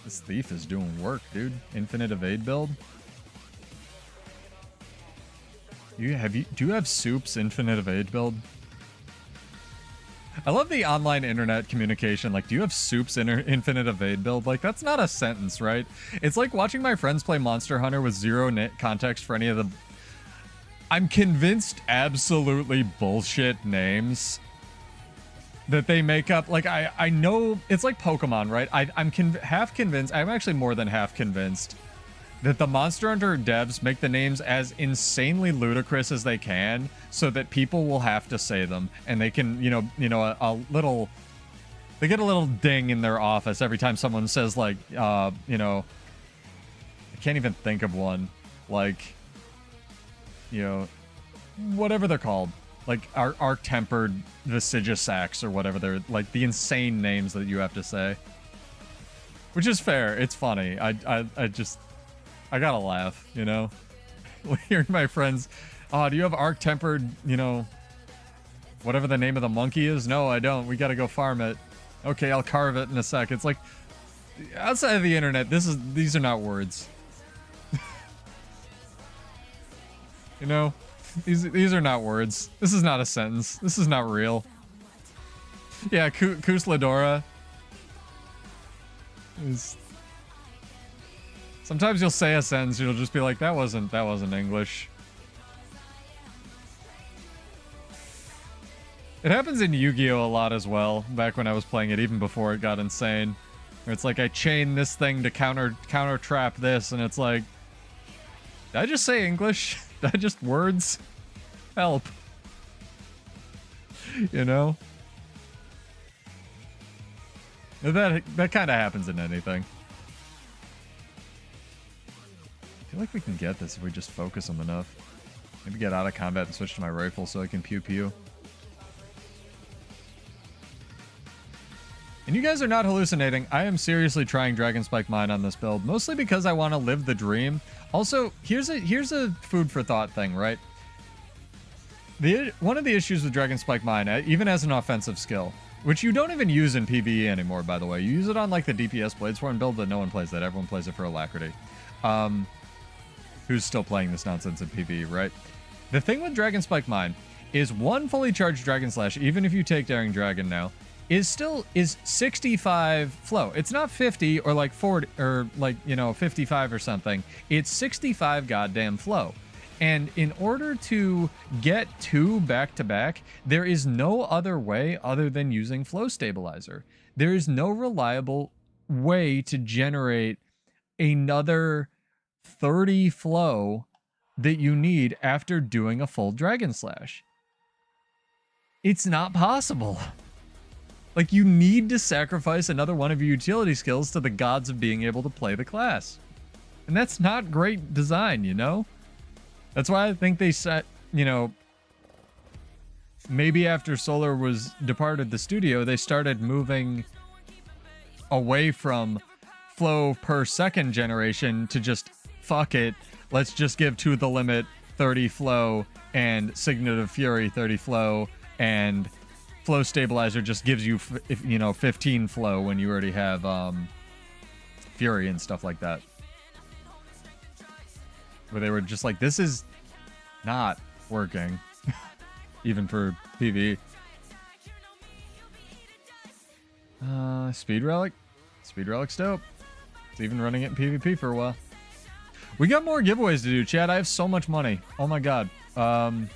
This thief is doing work, dude. Infinite evade build. Do you have Soup's infinite evade build? I love the online internet communication. Like, do you have Soup's infinite evade build? Like, that's not a sentence, right? It's like watching my friends play Monster Hunter with zero context for any of the... I'm convinced absolutely bullshit names that they make up. Like, I know... It's like Pokemon, right? I'm half convinced... I'm actually more than half convinced that the Monster Hunter devs make the names as insanely ludicrous as they can so that people will have to say them, and they can, a little... They get a little ding in their office every time someone says, like, I can't even think of one. Like, whatever they're called. Like, arc-tempered Vesigisax or whatever they're... Like, the insane names that you have to say. Which is fair. It's funny. I gotta laugh, hearing my friends, do you have arc-tempered, whatever the name of the monkey is? No, I don't. We gotta go farm it. Okay, I'll carve it in a sec. It's like, outside of the internet, these are not words. These are not words. This is not a sentence. This is not real. Yeah, Kusladora is... Sometimes you'll say a sentence, you'll just be like, that wasn't English. It happens in Yu-Gi-Oh! A lot as well, back when I was playing it, even before it got insane. Where it's like, I chain this thing to counter trap this, and it's like, did I just say English? Did I just words? Help. That kind of happens in anything. I feel like we can get this if we just focus them enough. Maybe get out of combat and switch to my rifle so I can pew-pew. And you guys are not hallucinating. I am seriously trying Dragon Spike Mine on this build, mostly because I want to live the dream. Also, here's a food for thought thing, right? One of the issues with Dragon Spike Mine, even as an offensive skill, which you don't even use in PvE anymore, by the way. You use it on, like, the DPS Bladesworn build, but no one plays that. Everyone plays it for alacrity. Who's still playing this nonsense in PvE, right? The thing with Dragon Spike Mine is one fully charged Dragon Slash, even if you take Daring Dragon now, is 65 flow. It's not 50 or like 40 or like, 55 or something. It's 65 goddamn flow. And in order to get two back-to-back, there is no other way other than using Flow Stabilizer. There is no reliable way to generate another 30 flow that you need after doing a full Dragon Slash. It's not possible. Like, you need to sacrifice another one of your utility skills to the gods of being able to play the class. And that's not great design, That's why I think they set, maybe after Solar was departed the studio, they started moving away from flow per second generation to just, fuck it, let's just give To the Limit 30 flow and Signet of Fury 30 flow, and Flow Stabilizer just gives you, 15 flow when you already have Fury and stuff like that. Where they were just like, this is not working. Even for PvE. Speed Relic? Speed Relic's dope. It's even running it in PvP for a while. We got more giveaways to do, Chad. I have so much money. Oh my god. And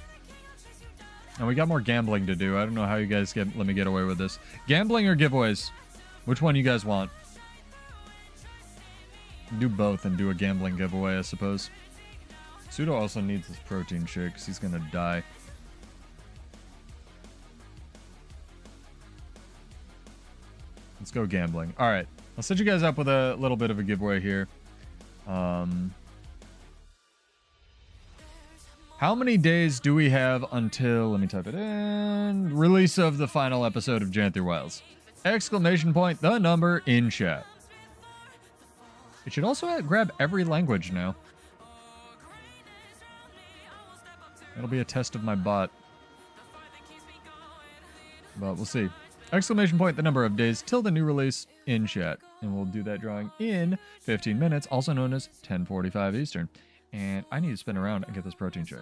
we got more gambling to do. I don't know how you guys let me get away with this. Gambling or giveaways? Which one you guys want? Do both and do a gambling giveaway, I suppose. Pseudo also needs his protein shake because he's gonna die. Let's go gambling. Alright. I'll set you guys up with a little bit of a giveaway here. How many days do we have until, let me type it in, release of the final episode of Janthir Wilds? Exclamation point, the number in chat. It should also grab every language now. It'll be a test of my bot. But we'll see. Exclamation point, the number of days till the new release in chat. And we'll do that drawing in 15 minutes, also known as 10:45 Eastern. And I need to spin around and get this protein shake.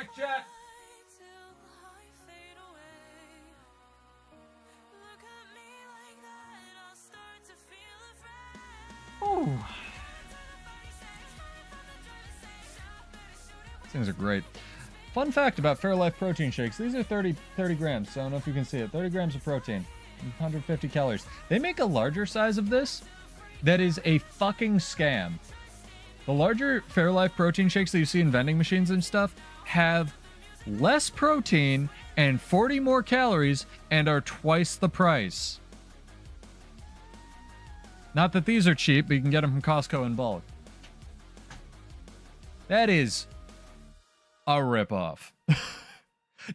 Next chat. things are great. Fun fact about Fairlife protein shakes. These are 30 grams, so I don't know if you can see it. 30 grams of protein, 150 calories. They make a larger size of this that is a fucking scam. The larger Fairlife protein shakes that you see in vending machines and stuff have less protein and 40 more calories and are twice the price. Not that these are cheap, but you can get them from Costco in bulk. That is a ripoff.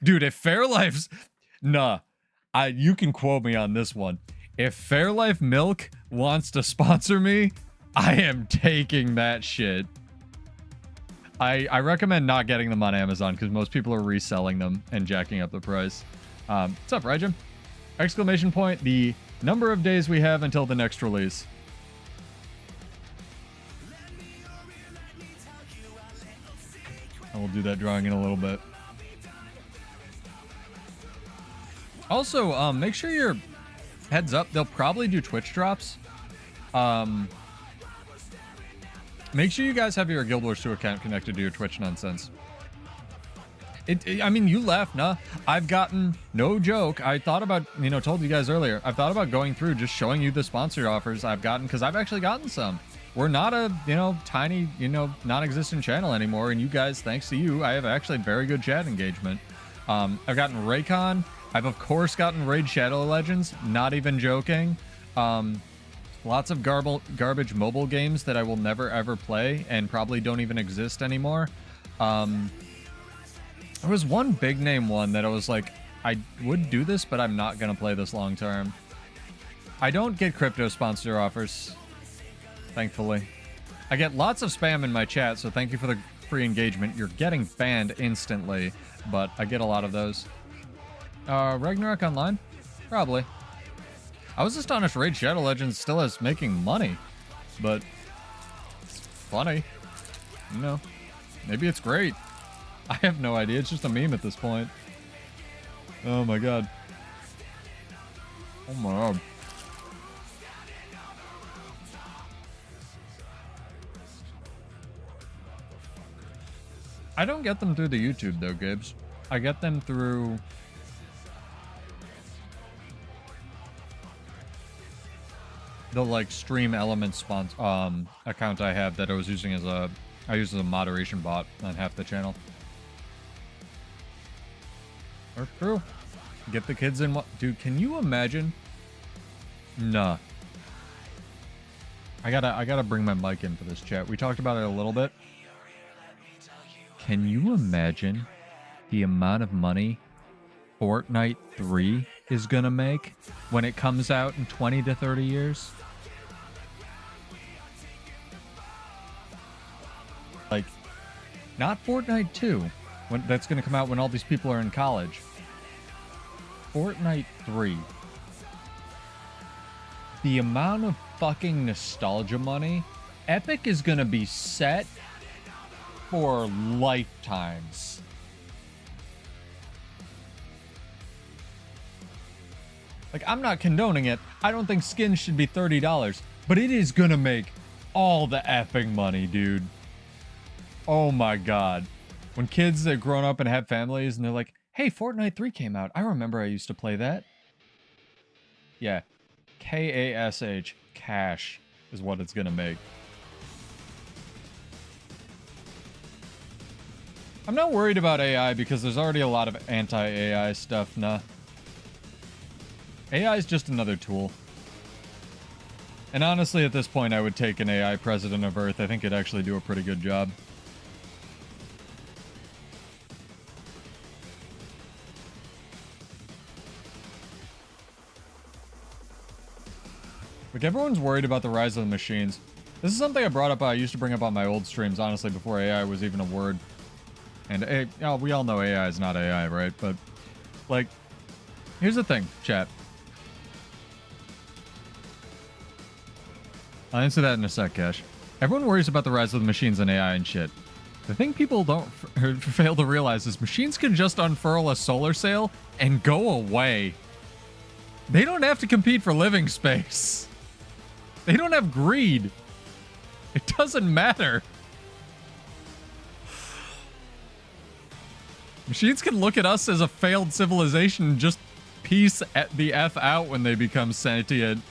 Dude, if Fairlife's... Nah, you can quote me on this one. If Fairlife Milk wants to sponsor me, I am taking that shit. I recommend not getting them on Amazon because most people are reselling them and jacking up the price. What's up, Raycon? Exclamation point, the number of days we have until the next release. I will do that drawing in a little bit. Also, make sure your heads up. They'll probably do Twitch drops. Make sure you guys have your Guild Wars 2 account connected to your Twitch nonsense. I mean, you laugh, nah. I've gotten, no joke, I thought about, told you guys earlier, I've thought about going through just showing you the sponsor offers I've gotten, because I've actually gotten some. We're not a, tiny, non-existent channel anymore, and you guys, thanks to you, I have actually very good chat engagement. I've gotten Raycon. I've, of course, gotten Raid Shadow Legends, not even joking. Lots of garbage mobile games that I will never, ever play, and probably don't even exist anymore. There was one big name one that I was like, I would do this, but I'm not going to play this long term. I don't get crypto sponsor offers, thankfully. I get lots of spam in my chat, so thank you for the free engagement. You're getting banned instantly, but I get a lot of those. Ragnarok Online? Probably. I was astonished Raid Shadow Legends still is making money, but it's funny. Maybe it's great. I have no idea. It's just a meme at this point. Oh my god. Oh my god. I don't get them through the YouTube though, Gibbs. I get them through... the Stream Elements account I have that I was using as I use as a moderation bot on half the channel. Or true. Get the kids in. Dude, can you imagine? Nah. I gotta bring my mic in for this chat. We talked about it a little bit. Can you imagine the amount of money Fortnite 3 is gonna make when it comes out in 20 to 30 years? Not Fortnite 2, that's gonna come out when all these people are in college. Fortnite 3. The amount of fucking nostalgia money, Epic is gonna be set for lifetimes. I'm not condoning it. I don't think skins should be $30, but it is gonna make all the effing money, dude. Oh my god. When kids have grown up and have families and they're like, hey, Fortnite 3 came out. I remember I used to play that. Yeah. K-A-S-H. Cash is what it's gonna make. I'm not worried about AI because there's already a lot of anti-AI stuff, nah. AI is just another tool. And honestly, at this point, I would take an AI president of Earth. I think it'd actually do a pretty good job. Everyone's worried about the rise of the machines. This is something I brought up, I used to bring up on my old streams, honestly, before AI was even a word. And we all know AI is not AI, right? But, here's the thing, chat. I'll answer that in a sec, Cash. Everyone worries about the rise of the machines and AI and shit. The thing people don't fail to realize is machines can just unfurl a solar sail and go away. They don't have to compete for living space. They don't have greed. It doesn't matter. Machines can look at us as a failed civilization and just peace the F out when they become sentient.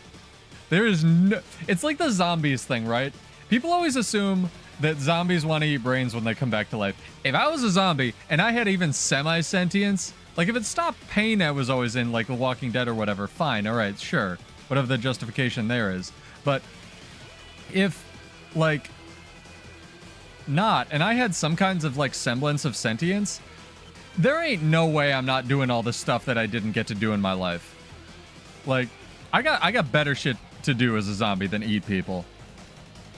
There is no... It's like the zombies thing, right? People always assume that zombies want to eat brains when they come back to life. If I was a zombie and I had even semi-sentience, like if it stopped pain I was always in, like The Walking Dead or whatever, fine, all right, sure. Whatever the justification there is. But if, like, not, and I had some kinds of, like, semblance of sentience, there ain't no way I'm not doing all the stuff that I didn't get to do in my life. Like, I got better shit to do as a zombie than eat people.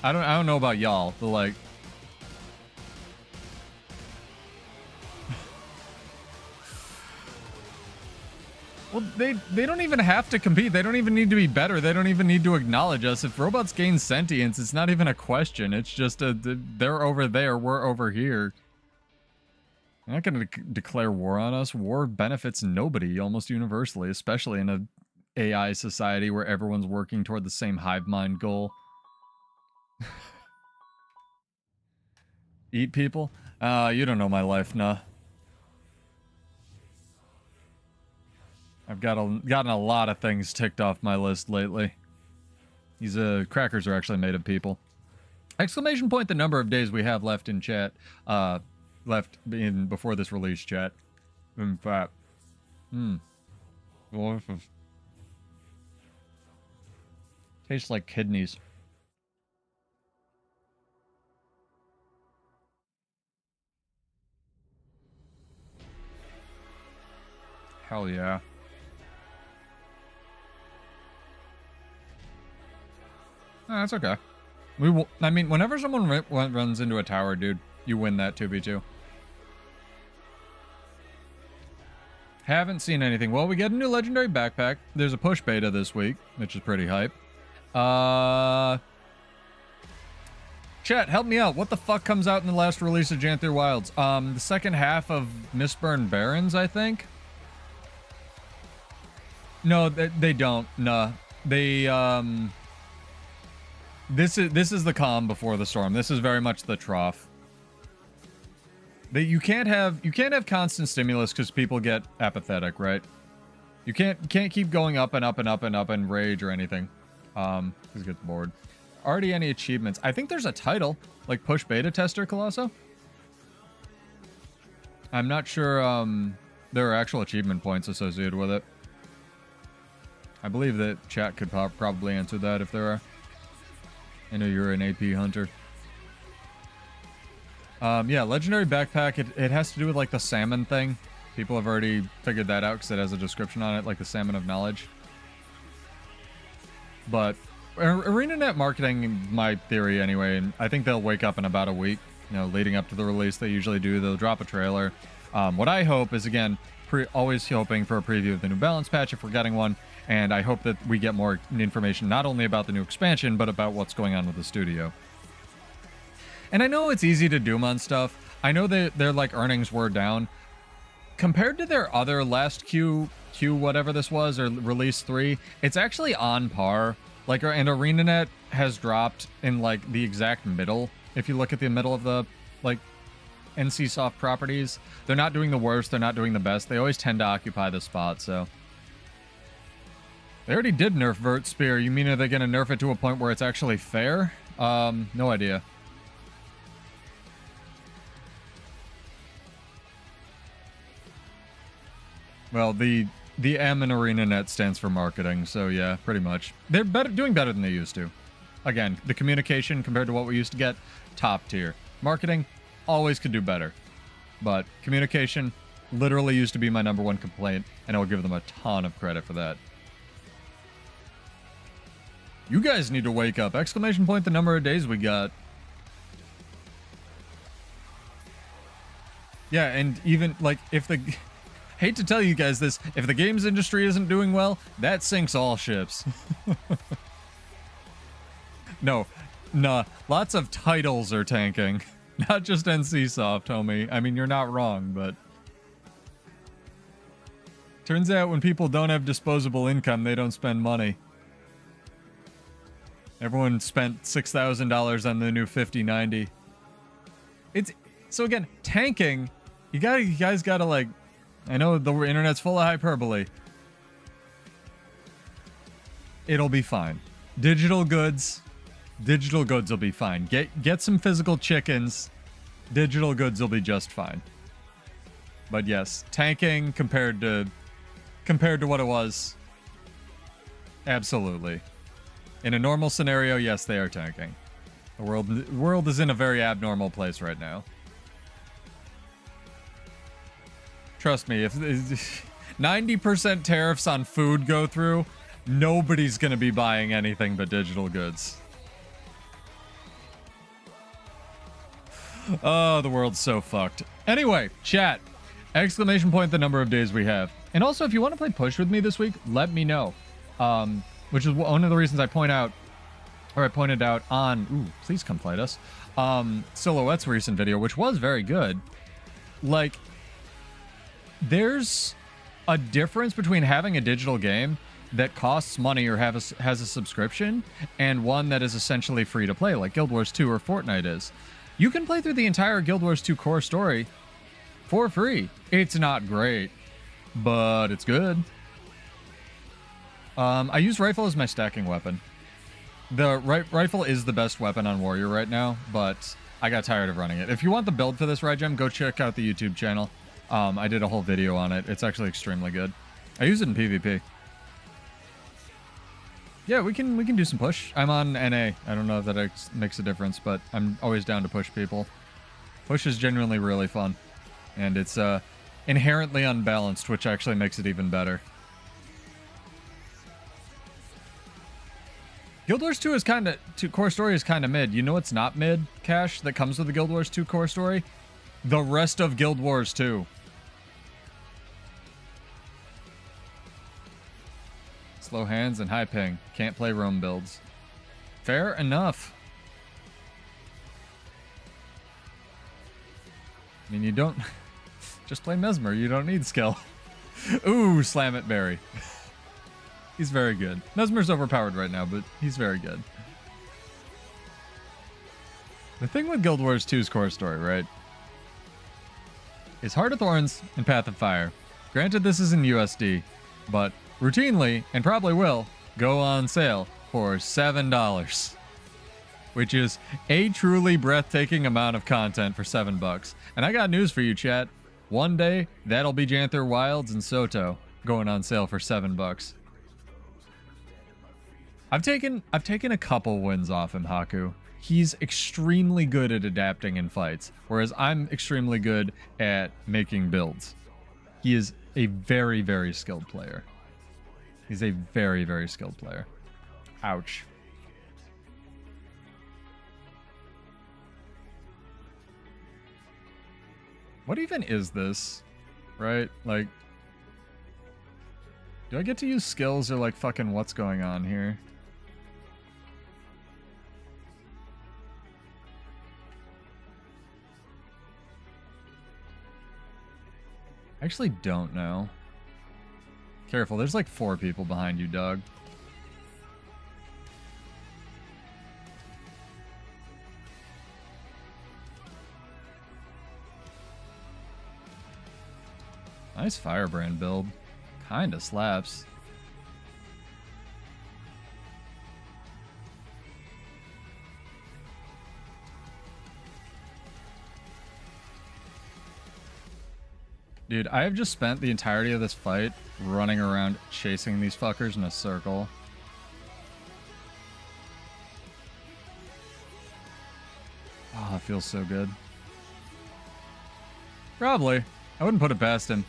I don't know about y'all, but like, well, they don't even have to compete. They don't even need to be better. They don't even need to acknowledge us. If robots gain sentience, it's not even a question. It's just they're over there, we're over here. They're not going to declare war on us. War benefits nobody almost universally, especially in a AI society where everyone's working toward the same hive mind goal. Eat people? You don't know my life, nah. I've gotten a lot of things ticked off my list lately. These crackers are actually made of people. Exclamation point the number of days we have left in chat. Left in before this release chat. In fact. Tastes like kidneys. Hell yeah. Oh, that's okay. We will. I mean, whenever someone runs into a tower, dude, you win that 2v2. Haven't seen anything. Well, we get a new legendary backpack. There's a push beta this week, which is pretty hype. Chat, help me out. What the fuck comes out in the last release of Janther Wilds? The second half of Mistburn Barrens, I think. No, they don't. Nah, they This is the calm before the storm. This is very much the trough. You can't have constant stimulus because people get apathetic, right? You can't keep going up and up and up and up and rage or anything. Because it gets bored. Already any achievements? I think there's a title like push beta tester, Colosso. I'm not sure there are actual achievement points associated with it. I believe that chat could probably answer that if there are. I know you're an AP hunter. Yeah, legendary backpack. It has to do with like the salmon thing. People have already figured that out because it has a description on it, like the salmon of knowledge. But ArenaNet marketing, my theory anyway, and I think they'll wake up in about a week. You know, leading up to the release, they usually do. They'll drop a trailer. What I hope is, again, always hoping for a preview of the new balance patch if we're getting one. And I hope that we get more information, not only about the new expansion, but about what's going on with the studio. And I know it's easy to doom on stuff. I know that their like earnings were down. Compared to their other last Q whatever this was, or release 3, it's actually on par. Like, and ArenaNet has dropped in like the exact middle. If you look at the middle of the like NCSoft properties, they're not doing the worst, they're not doing the best. They always tend to occupy the spot, so. They already did nerf Vert Spear. You mean are they going to nerf it to a point where it's actually fair? No idea. Well, the M in ArenaNet stands for marketing, so yeah, pretty much. They're doing better than they used to. Again, the communication compared to what we used to get, top tier. Marketing, always could do better. But communication literally used to be my #1 complaint, and I will give them a ton of credit for that. You guys need to wake up. Exclamation point the number of days we got. Yeah, and even, like, if the... Hate to tell you guys this, if the games industry isn't doing well, that sinks all ships. No, nah, lots of titles are tanking. Not just NCSoft, homie. I mean, you're not wrong, but... Turns out when people don't have disposable income, they don't spend money. Everyone spent $6,000 on the new 5090. So again, tanking You guys gotta like, I know the internet's full of hyperbole. It'll be fine. Digital goods will be fine. Get some physical chickens. Digital goods will be just fine. But yes, tanking compared to what it was, absolutely. In a normal scenario, yes, they are tanking. The world is in a very abnormal place right now. Trust me, if 90% tariffs on food go through, nobody's going to be buying anything but digital goods. Oh, the world's so fucked. Anyway, chat. Exclamation point the number of days we have. And also, if you want to play Push with me this week, let me know. Which is one of the reasons I pointed out on... Ooh, please come fight us. Silhouette's recent video, which was very good. Like, there's a difference between having a digital game that costs money or has a subscription and one that is essentially free to play, like Guild Wars 2 or Fortnite is. You can play through the entire Guild Wars 2 core story for free. It's not great, but it's good. I use rifle as my stacking weapon. The rifle is the best weapon on Warrior right now, but I got tired of running it. If you want the build for this, Rygem, go check out the YouTube channel. I did a whole video on it. It's actually extremely good. I use it in PvP. Yeah, we can do some push. I'm on NA. I don't know if that makes a difference, but I'm always down to push people. Push is genuinely really fun, and it's inherently unbalanced, which actually makes it even better. Guild Wars 2 is core story is kind of mid. You know what's not mid, Cash, that comes with the Guild Wars 2 core story? The rest of Guild Wars 2. Slow hands and high ping. Can't play roam builds. Fair enough. I mean, you don't... just play Mesmer. You don't need skill. Ooh, slam it, Barry. He's very good. Mesmer's overpowered right now, but he's very good. The thing with Guild Wars 2's core story, right, is Heart of Thorns and Path of Fire. Granted, this is in USD, but routinely, and probably will, go on sale for $7. Which is a truly breathtaking amount of content for $7. And I got news for you, chat. One day, that'll be Janther Wilds and Soto going on sale for $7. I've taken a couple wins off him, Haku. He's extremely good at adapting in fights, whereas I'm extremely good at making builds. He is a very, very skilled player. He's a very, very skilled player. Ouch. What even is this? Right? Like, do I get to use skills or like fucking what's going on here? I actually don't know. Careful, there's like 4 people behind you, dog. Nice Firebrand build. Kinda slaps. Dude, I have just spent the entirety of this fight running around chasing these fuckers in a circle. Oh, it feels so good. Probably. I wouldn't put it past him.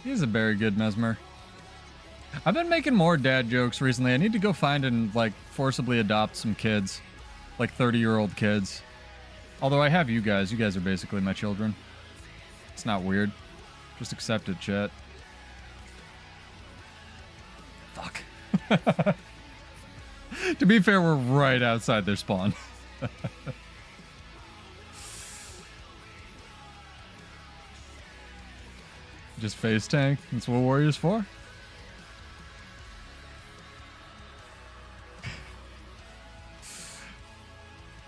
He's a very good Mesmer. I've been making more dad jokes recently. I need to go find and, like, forcibly adopt some kids. Like 30-year-old kids. Although I have you guys. You guys are basically my children. It's not weird. Just accept it, chat. Fuck. To be fair, we're right outside their spawn. Just face tank. That's what Warrior's for.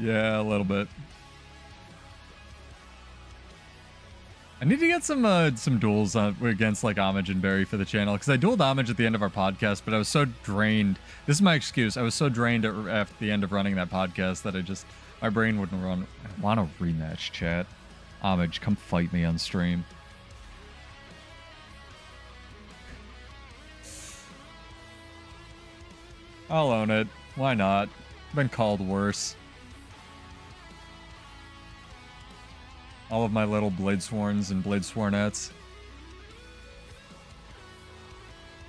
Yeah, a little bit. I need to get some duels against like Homage and Barry for the channel, because I dueled Homage at the end of our podcast, but I was so drained. This is my excuse. I was so drained at the end of running that podcast that my brain wouldn't run. I want a rematch, chat. Homage, come fight me on stream. I'll own it. Why not? Been called worse. All of my little Bladesworns and Bladeswornettes.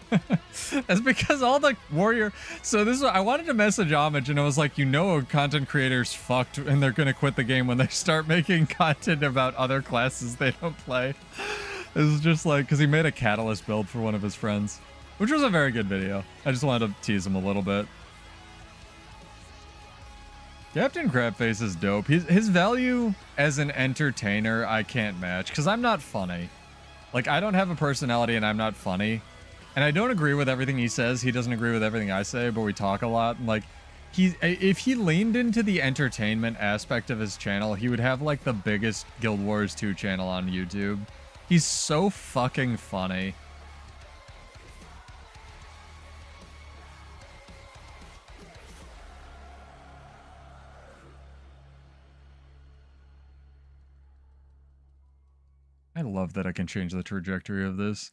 That's because all the warrior... So this is... I wanted to message Homage, and I was like, you know, a content creator's fucked, and they're gonna quit the game when they start making content about other classes they don't play. It was just like... Because he made a Catalyst build for one of his friends. Which was a very good video. I just wanted to tease him a little bit. Captain Crabface is dope. His value as an entertainer, I can't match, because I'm not funny. Like, I don't have a personality and I'm not funny. And I don't agree with everything he says. He doesn't agree with everything I say, but we talk a lot. And like, if he leaned into the entertainment aspect of his channel, he would have like the biggest Guild Wars 2 channel on YouTube. He's so fucking funny. I love that I can change the trajectory of this.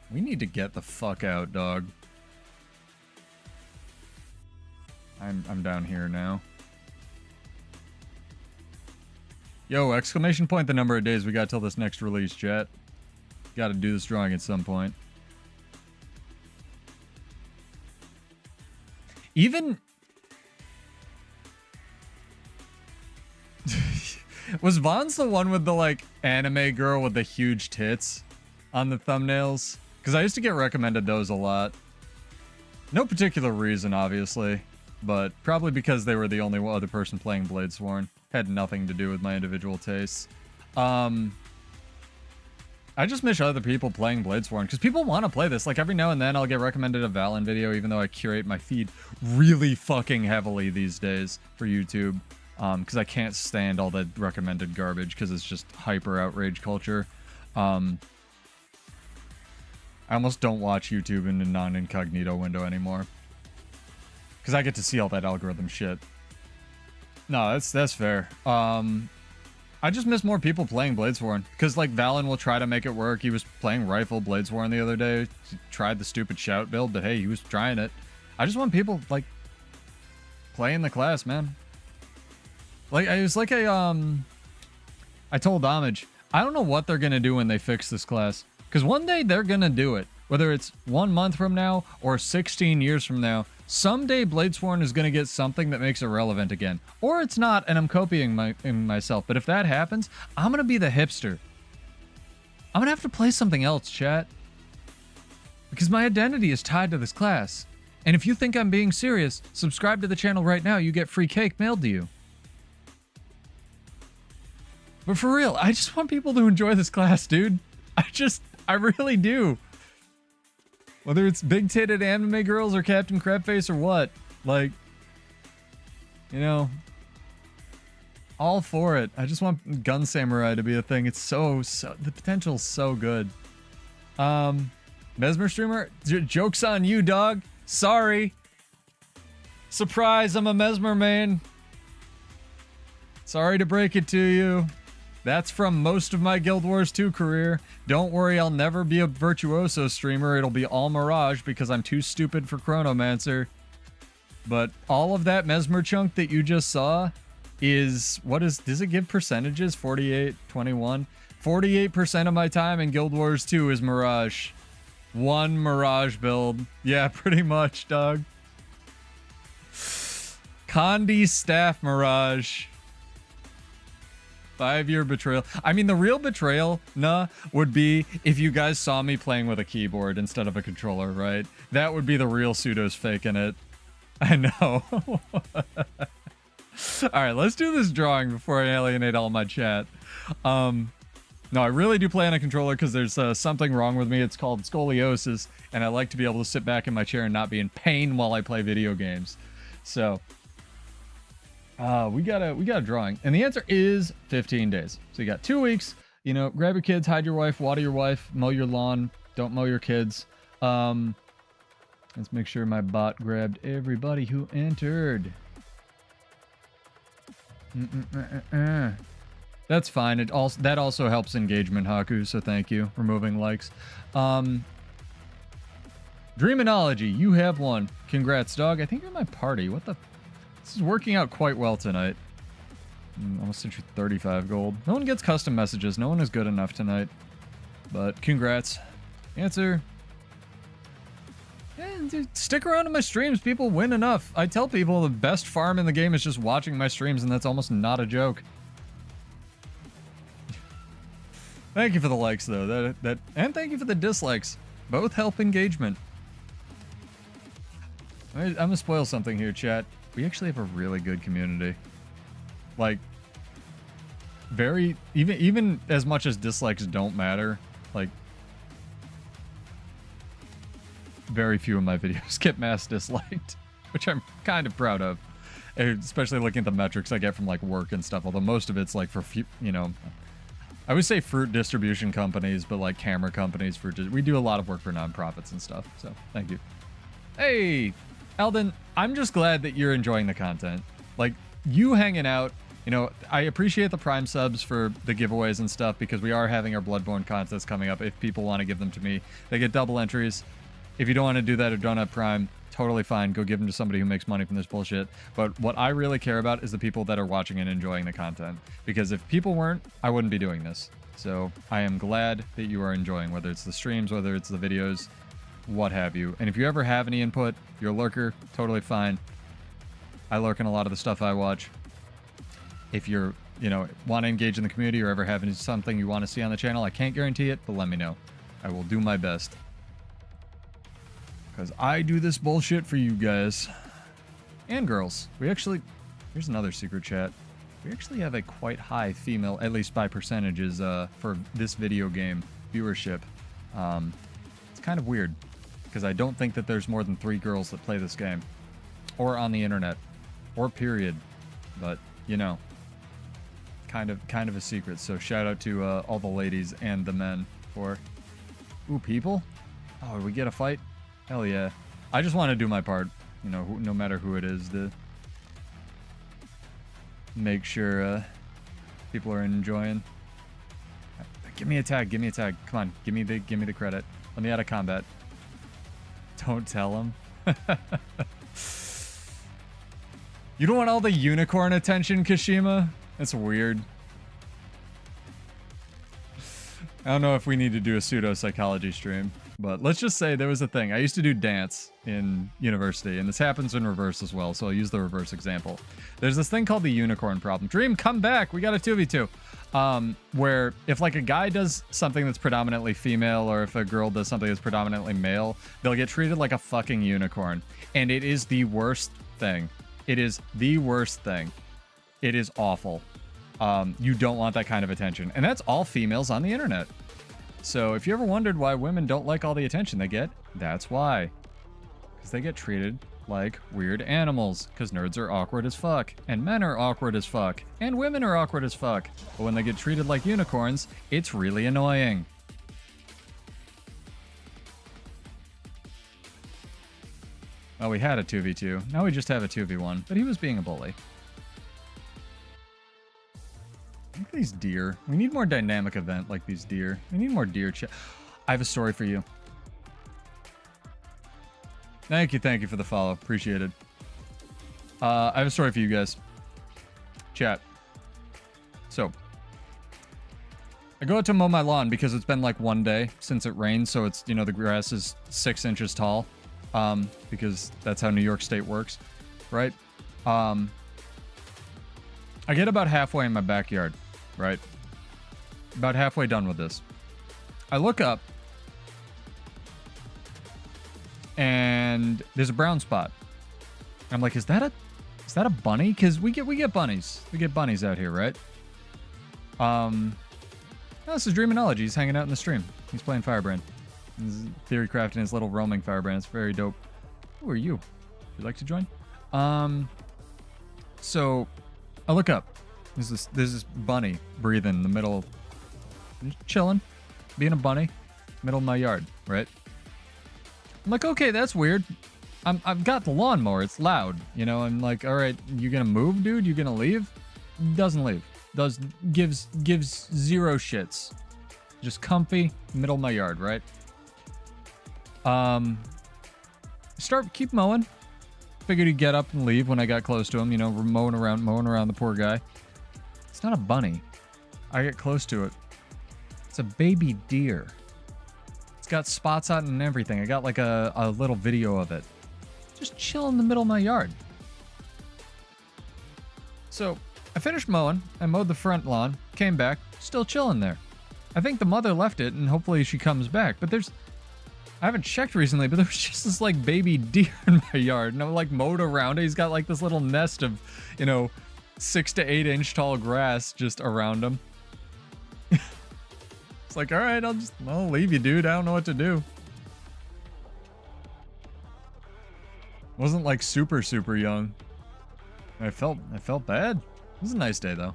We need to get the fuck out, dog. I'm down here now. Yo, exclamation point the number of days we got till this next release, chat. Gotta do this drawing at some point. Even... Was Vaughn's the one with the, like, anime girl with the huge tits on the thumbnails? Because I used to get recommended those a lot. No particular reason, obviously, but probably because they were the only other person playing Bladesworn. Had nothing to do with my individual tastes. I just miss other people playing Bladesworn, because people want to play this. Like, every now and then I'll get recommended a Valen video, even though I curate my feed really fucking heavily these days for YouTube. Because I can't stand all the recommended garbage, because it's just hyper outrage culture. I almost don't watch YouTube in a non-incognito window anymore, because I get to see all that algorithm shit. No, that's fair. I just miss more people playing Bladesworn, because like Valen will try to make it work. He was playing Rifle Bladesworn the other day. He tried the stupid shout build, but hey, he was trying it. I just want people like playing the class, man. Like, it was like I told Homage, I don't know what they're gonna do when they fix this class. Because one day they're gonna do it. Whether it's 1 month from now or 16 years from now, someday Bladesworn is gonna get something that makes it relevant again. Or it's not, and I'm copying myself. But if that happens, I'm gonna be the hipster. I'm gonna have to play something else, chat. Because my identity is tied to this class. And if you think I'm being serious, subscribe to the channel right now. You get free cake mailed to you. But for real, I just want people to enjoy this class, dude. I really do. Whether it's big-titted anime girls or Captain Crabface or what. Like, you know, all for it. I just want Gun Samurai to be a thing. It's so the potential's so good. Mesmer streamer, joke's on you, dog. Sorry. Surprise, I'm a Mesmer main. Sorry to break it to you. That's from most of my Guild Wars 2 career. Don't worry, I'll never be a Virtuoso streamer. It'll be all Mirage because I'm too stupid for Chronomancer. But all of that Mesmer chunk that you just saw is... does it give percentages? 48, 21? 48% of my time in Guild Wars 2 is Mirage. One Mirage build. Yeah, pretty much, dog. Condi Staff Mirage. 5-year betrayal. I mean, the real betrayal, would be if you guys saw me playing with a keyboard instead of a controller, right? That would be the real pseudos faking it. I know. Alright, let's do this drawing before I alienate all my chat. No, I really do play on a controller because there's something wrong with me. It's called scoliosis, and I like to be able to sit back in my chair and not be in pain while I play video games. So, we got a drawing, and the answer is 15 days. So you got 2 weeks. You know, grab your kids, hide your wife, water your wife, mow your lawn. Don't mow your kids. Let's make sure my bot grabbed everybody who entered. That's fine. That also helps engagement, Haku, so thank you. Removing likes. Dreaminology, you have one. Congrats, dog. I think you're in my party. What the... This is working out quite well tonight. Almost sent you 35 gold. No one gets custom messages. No one is good enough tonight. But congrats. Answer. Yeah, dude, stick around to my streams. People win enough. I tell people the best farm in the game is just watching my streams, and that's almost not a joke. Thank you for the likes, though. And thank you for the dislikes. Both help engagement. I'm gonna spoil something here, chat. We actually have a really good community. Like, even as much as dislikes don't matter, like, very few of my videos get mass disliked, which I'm kind of proud of. Especially looking at the metrics I get from, like, work and stuff, although most of it's, like, for, you know... I would say fruit distribution companies, but like camera companies we do a lot of work for nonprofits and stuff. So thank you. Hey, Alden, I'm just glad that you're enjoying the content. Like you hanging out, you know, I appreciate the Prime subs for the giveaways and stuff because we are having our Bloodborne contest coming up. If people want to give them to me, they get double entries. If you don't want to do that or don't have Prime, totally fine. Go give them to somebody who makes money from this bullshit. But what I really care about is the people that are watching and enjoying the content. Because if people weren't, I wouldn't be doing this. So I am glad that you are enjoying, whether it's the streams, whether it's the videos, what have you. And if you ever have any input, you're a lurker, totally fine. I lurk in a lot of the stuff I watch. If you're, you know, want to engage in the community or ever have something you want to see on the channel, I can't guarantee it, but let me know. I will do my best. Because I do this bullshit for you guys. And girls. We actually... Here's another secret chat. We actually have a quite high female, at least by percentages, for this video game viewership. It's kind of weird. Because I don't think that there's more than 3 girls that play this game. Or on the internet. Or period. But, you know. Kind of a secret. So shout out to all the ladies and the men for... Ooh, people? Oh, we get a fight? Hell yeah. I just want to do my part, you know, no matter who it is, to make sure people are enjoying. Give me a tag, give me a tag. Come on, give me the credit. Let me out of combat. Don't tell him. You don't want all the unicorn attention, Kashima? That's weird. I don't know if we need to do a pseudo-psychology stream. But let's just say there was a thing. I used to do dance in university, and this happens in reverse as well, so I'll use the reverse example. There's this thing called the unicorn problem. Dream, come back! We got a 2v2. Where if like a guy does something that's predominantly female, or if a girl does something that's predominantly male, they'll get treated like a fucking unicorn. And it is the worst thing. It is the worst thing. It is awful. You don't want that kind of attention. And that's all females on the internet. So if you ever wondered why women don't like all the attention they get, that's why. Because they get treated like weird animals. Because nerds are awkward as fuck. And men are awkward as fuck. And women are awkward as fuck. But when they get treated like unicorns, it's really annoying. Oh, we had a 2v2. Now we just have a 2v1. But he was being a bully. Look at these deer. We need more dynamic event like these deer. We need more deer chat. I have a story for you. Thank you for the follow. Appreciate it. I have a story for you guys. Chat. So, I go out to mow my lawn because it's been like 1 day since it rained, so it's, you know, the grass is 6 inches tall. Because that's how New York State works, right? I get about halfway in my backyard, right? About halfway done with this. I look up, and there's a brown spot. I'm like, is that a bunny? Because we get bunnies. We get bunnies out here, right? Oh, this is Dreaminology. He's hanging out in the stream. He's playing Firebrand. He's theory crafting his little roaming Firebrand. It's very dope. Who are you? Would you like to join? So I look up. There's this bunny breathing in the middle, just chilling, being a bunny, middle of my yard, right? I'm like, okay, that's weird. I've got the lawnmower. It's loud, you know. I'm like, all right, you gonna move, dude? You gonna leave? Doesn't leave. Gives zero shits. Just comfy, middle of my yard, right? Keep mowing. Figured he'd get up and leave when I got close to him, you know, mowing around the poor guy. It's not a bunny. I get close to it. It's a baby deer. It's got spots on it and everything. I got like a little video of it. Just chill in the middle of my yard. So I finished mowing. I mowed the front lawn, came back, still chilling there. I think the mother left it and hopefully she comes back. But I haven't checked recently, but there was just this like baby deer in my yard. And I'm like mowed around it. He's got like this little nest of, you know, 6 to 8 inch tall grass just around him. It's like, all right, I'll leave you, dude. I don't know what to do. Wasn't like super young. I felt bad. It was a nice day though.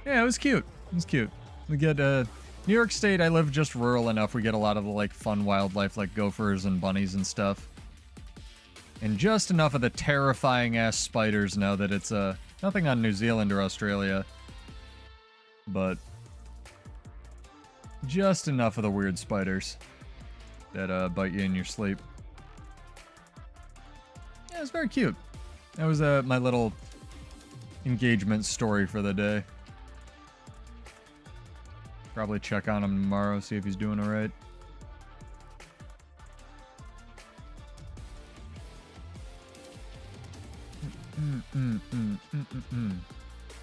Yeah, it was cute. It was cute. We get New York State. I live just rural enough. We get a lot of the like fun wildlife, like gophers and bunnies and stuff, and just enough of the terrifying ass spiders now that it's nothing on New Zealand or Australia, but just enough of the weird spiders that bite you in your sleep. Yeah, it's very cute. That was my little engagement story for the day. Probably check on him tomorrow, see if he's doing all right.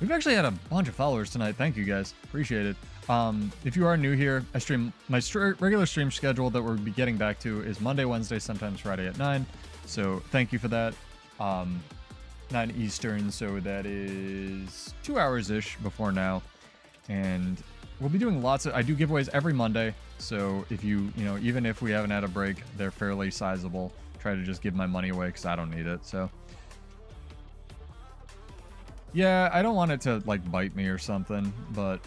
We've actually had a bunch of followers tonight. Thank you guys. Appreciate it. If you are new here, I stream my regular stream schedule that we'll be getting back to is Monday, Wednesday, sometimes Friday at 9. So thank you for that. 9 Eastern, so that is 2 hours-ish before now. And we'll be doing I do giveaways every Monday. So if you know, even if we haven't had a break, they're fairly sizable. Try to just give my money away because I don't need it. So yeah, I don't want it to like bite me or something, but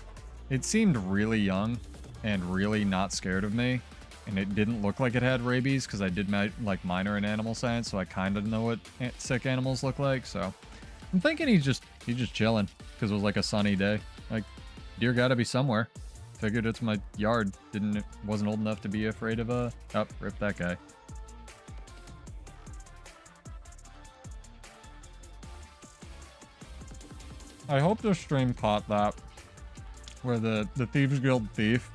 it seemed really young and really not scared of me. And it didn't look like it had rabies because I did my like minor in animal science, so I kind of know what sick animals look like. So I'm thinking he's just chilling because it was like a sunny day. Like, deer gotta be somewhere. Figured it's my yard. Wasn't old enough to be afraid of oh, rip that guy. I hope the stream caught that, where the Thieves Guild thief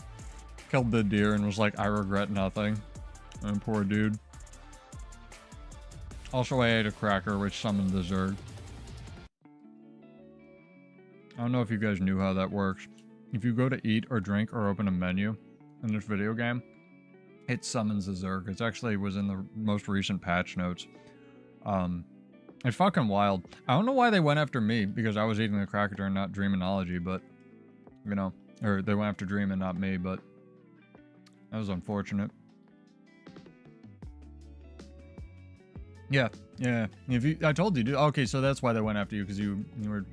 killed the deer and was like, I regret nothing. And poor dude. Also, I ate a cracker which summoned the Zerg. I don't know if you guys knew how that works. If you go to eat or drink or open a menu in this video game, it summons a Zerg. It actually was in the most recent patch notes. It's fucking wild. I don't know why they went after me, because I was eating the cracker and not Dreaminology, but, you know, or they went after Dream and not me, but that was unfortunate. Yeah. I told you, dude. Okay, so that's why they went after you, because you were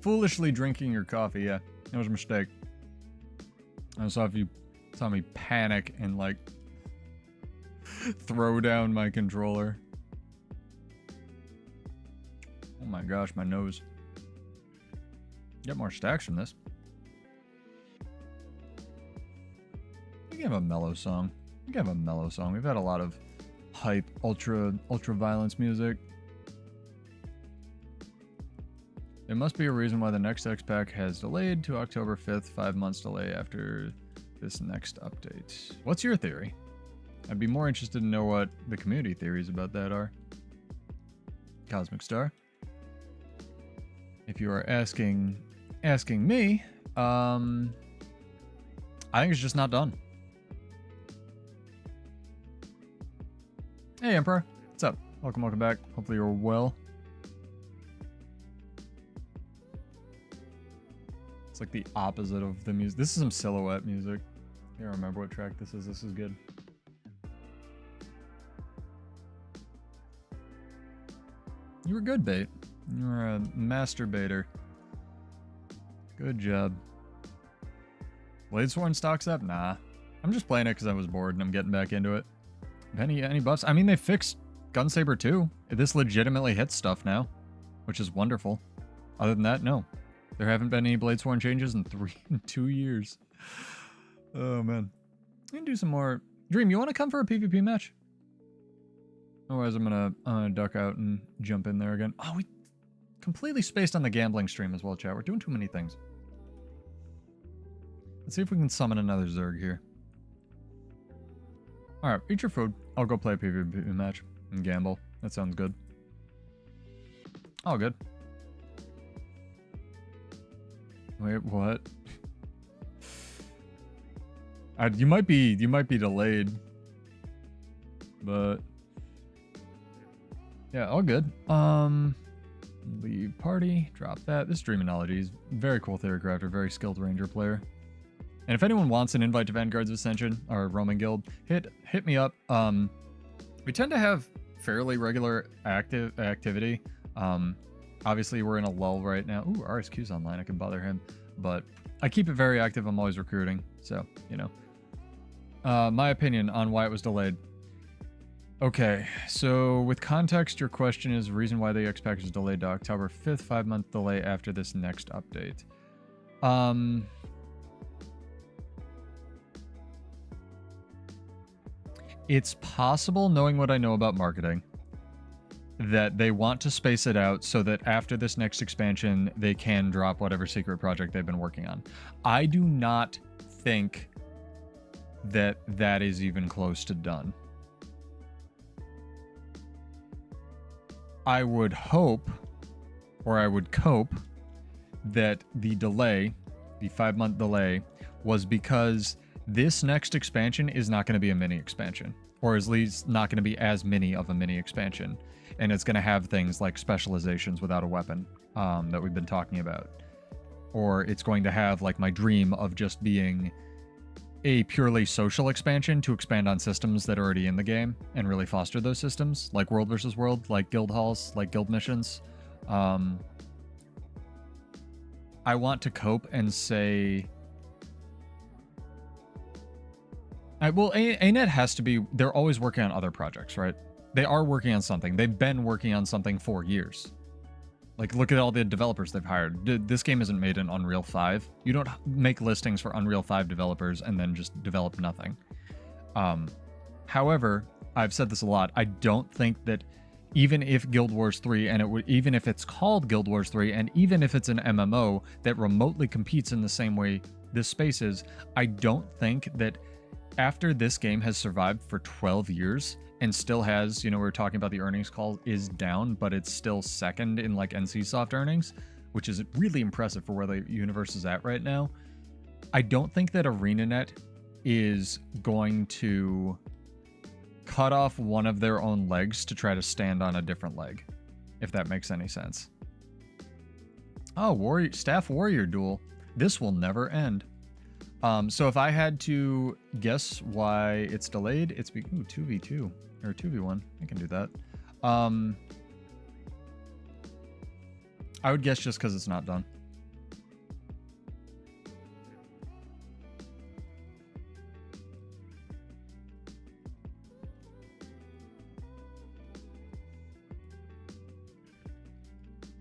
foolishly drinking your coffee. Yeah, that was a mistake. I saw if you saw me panic and like throw down my controller. Oh my gosh, my nose. Get more stacks from this. We can have a mellow song. We've had a lot of hype, ultra violence music. There must be a reason why the next X-Pack has delayed to October 5th, 5 months delay after this next update. What's your theory? I'd be more interested to know what the community theories about that are. Cosmic Star. If you are asking me, I think it's just not done. Hey Emperor, what's up? Welcome back. Hopefully you're well. It's like the opposite of the music. This is some Silhouette music. I don't remember what track this is. This is good. You were good, Bait. You were a masturbator. Good job. Bladesworn stocks up? Nah. I'm just playing it because I was bored and I'm getting back into it. Any buffs? I mean, they fixed Gunsaber too. This legitimately hits stuff now, which is wonderful. Other than that, no. There haven't been any Bladesworn changes in 2 years. Oh, man. We can do some more. Dream, you want to come for a PvP match? Otherwise, I'm gonna duck out and jump in there again. Oh, we completely spaced on the gambling stream as well, chat. We're doing too many things. Let's see if we can summon another Zerg here. Alright, eat your food. I'll go play a PvP match and gamble. That sounds good. Oh, good. Wait, what? You might be delayed. But yeah, all good. Leave party, drop that. This Dreamology is very cool theory crafter, very skilled ranger player. And if anyone wants an invite to Vanguards of Ascension or Roman Guild, hit me up. We tend to have fairly regular activity. Obviously we're in a lull right now. Ooh, RSQ's online. I can bother him, but I keep it very active. I'm always recruiting, so you know. My opinion on why it was delayed. Okay, so with context, your question is the reason why the X package is delayed to October 5th, 5-month delay after this next update. It's possible, knowing what I know about marketing, that they want to space it out so that after this next expansion, they can drop whatever secret project they've been working on. I do not think that that is even close to done. I would hope, or I would cope, that the delay, the 5-month delay, was because this next expansion is not going to be a mini expansion, or at least not going to be as mini of a mini expansion. And it's going to have things like specializations without a weapon that we've been talking about. Or it's going to have like my dream of just being a purely social expansion to expand on systems that are already in the game and really foster those systems, like World versus World, like guild halls, like guild missions. I want to cope and say... well, ANET has to be... They're always working on other projects, right? They are working on something. They've been working on something for years. Like, look at all the developers they've hired. This game isn't made in Unreal 5. You don't make listings for Unreal 5 developers and then just develop nothing. However, I've said this a lot. I don't think that even if Guild Wars 3, and even if it's called Guild Wars 3, and even if it's an MMO that remotely competes in the same way this space is, I don't think that after this game has survived for 12 years and still has, you know, we were talking about the earnings call is down, but it's still second in like NCSoft earnings, which is really impressive for where the universe is at right now. I don't think that ArenaNet is going to cut off one of their own legs to try to stand on a different leg, if that makes any sense. Oh, Staff Warrior duel. This will never end. So if I had to guess why it's delayed, it's 2v2 or 2v1. I can do that. I would guess just because it's not done.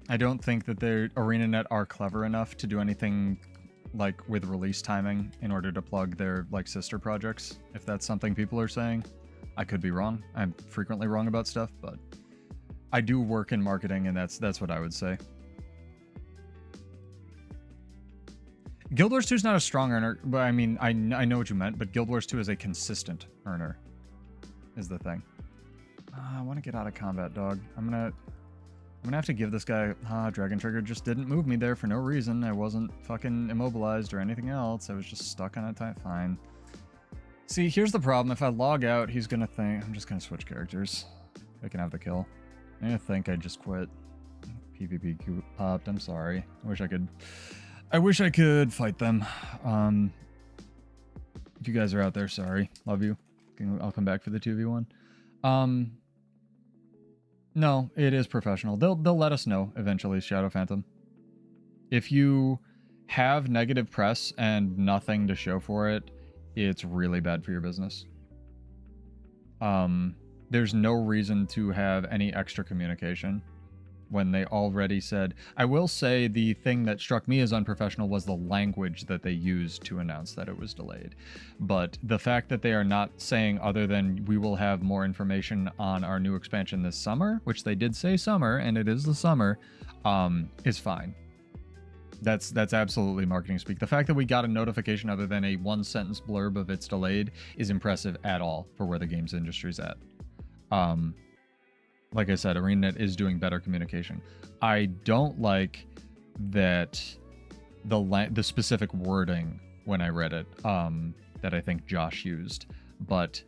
I don't think that their ArenaNet are clever enough to do anything like with release timing in order to plug their like sister projects, if that's something people are saying. I could be wrong. I'm frequently wrong about stuff, but I do work in marketing, and that's what I would say. Guild Wars 2 is not a strong earner, but I mean, I know what you meant, but Guild Wars 2 is a consistent earner, is the thing. I want to get out of combat, dog. I'm gonna have to give this guy... Dragon Trigger just didn't move me there for no reason. I wasn't fucking immobilized or anything else. I was just stuck on a time. Fine. See, here's the problem. If I log out, he's gonna think... I'm just gonna switch characters. I can have the kill. I'm gonna think I just quit. PvP popped. I'm sorry. I wish I could... I wish I could fight them. If you guys are out there, sorry. Love you. I'll come back for the 2v1. No, it is professional. They'll let us know eventually, Shadow Phantom. If you have negative press and nothing to show for it, it's really bad for your business. There's no reason to have any extra communication when they already said. I will say the thing that struck me as unprofessional was the language that they used to announce that it was delayed. But the fact that they are not saying other than we will have more information on our new expansion this summer, which they did say summer, and it is the summer, is fine. That's absolutely marketing speak. The fact that we got a notification other than a one-sentence blurb of it's delayed is impressive at all for where the games industry's at. Like I said, ArenaNet is doing better communication. I don't like that the specific wording when I read it that I think Josh used. But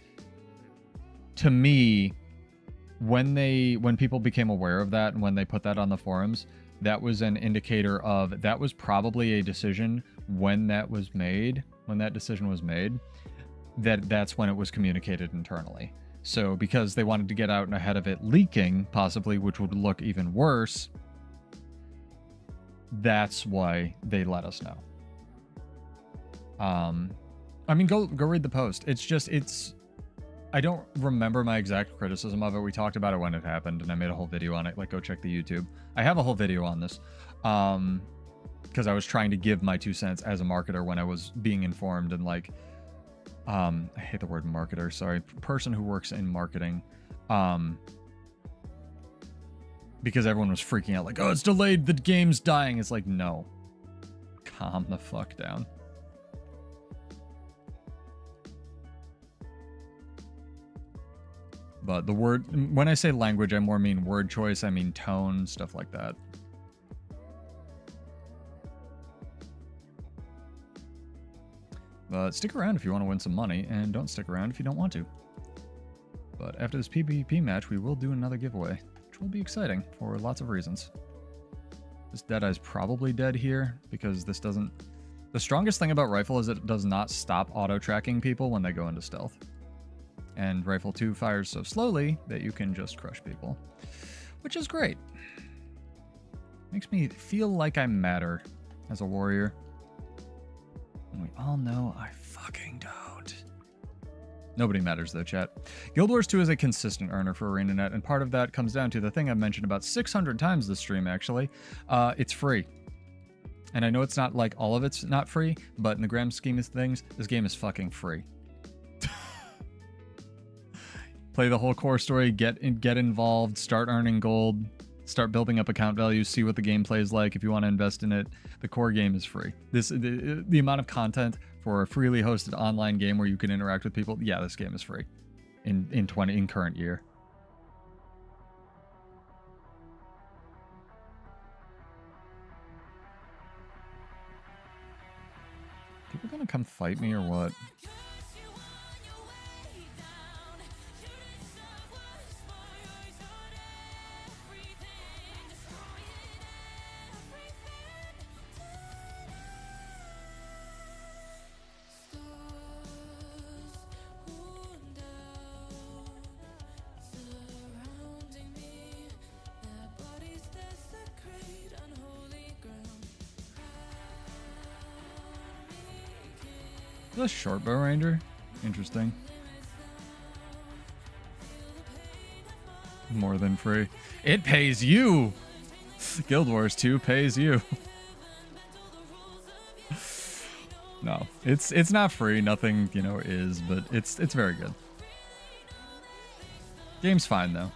to me, when people became aware of that and when they put that on the forums, that was an indicator of that was probably a decision when that decision was made, that's when it was communicated internally. So because they wanted to get out and ahead of it leaking, possibly, which would look even worse, that's why they let us know. I mean, go read the post. I don't remember my exact criticism of it. We talked about it when it happened, and I made a whole video on it. Like, go check the YouTube. I have a whole video on this because I was trying to give my 2 cents as a marketer when I was being informed and like, I hate the word marketer, sorry, person who works in marketing, because everyone was freaking out like, oh, it's delayed, the game's dying. It's like, no, calm the fuck down. But the word, when I say language, I more mean word choice, I mean tone, stuff like that. But stick around if you want to win some money, and don't stick around if you don't want to. But after this PvP match, we will do another giveaway, which will be exciting for lots of reasons. This Deadeye's probably dead here, because this doesn't... The strongest thing about Rifle is it does not stop auto-tracking people when they go into stealth. And Rifle 2 fires so slowly that you can just crush people, which is great. Makes me feel like I matter as a warrior. And we all know I fucking don't. Nobody matters though, chat. Guild Wars 2 is a consistent earner for ArenaNet, and part of that comes down to the thing I've mentioned about 600 times this stream, actually. It's free. And I know it's not like all of it's not free, but in the grand scheme of things, this game is fucking free. Play the whole core story, get involved, start earning gold, start building up account values, see what the gameplay is like if you want to invest in it. The core game is free. The amount of content for a freely hosted online game where you can interact with people, yeah, this game is free in current year. People gonna come fight me or what? The short bow ranger? Interesting. More than free. It pays you! Guild Wars 2 pays you. No, it's not free. Nothing, you know, is, but it's very good. Game's fine though.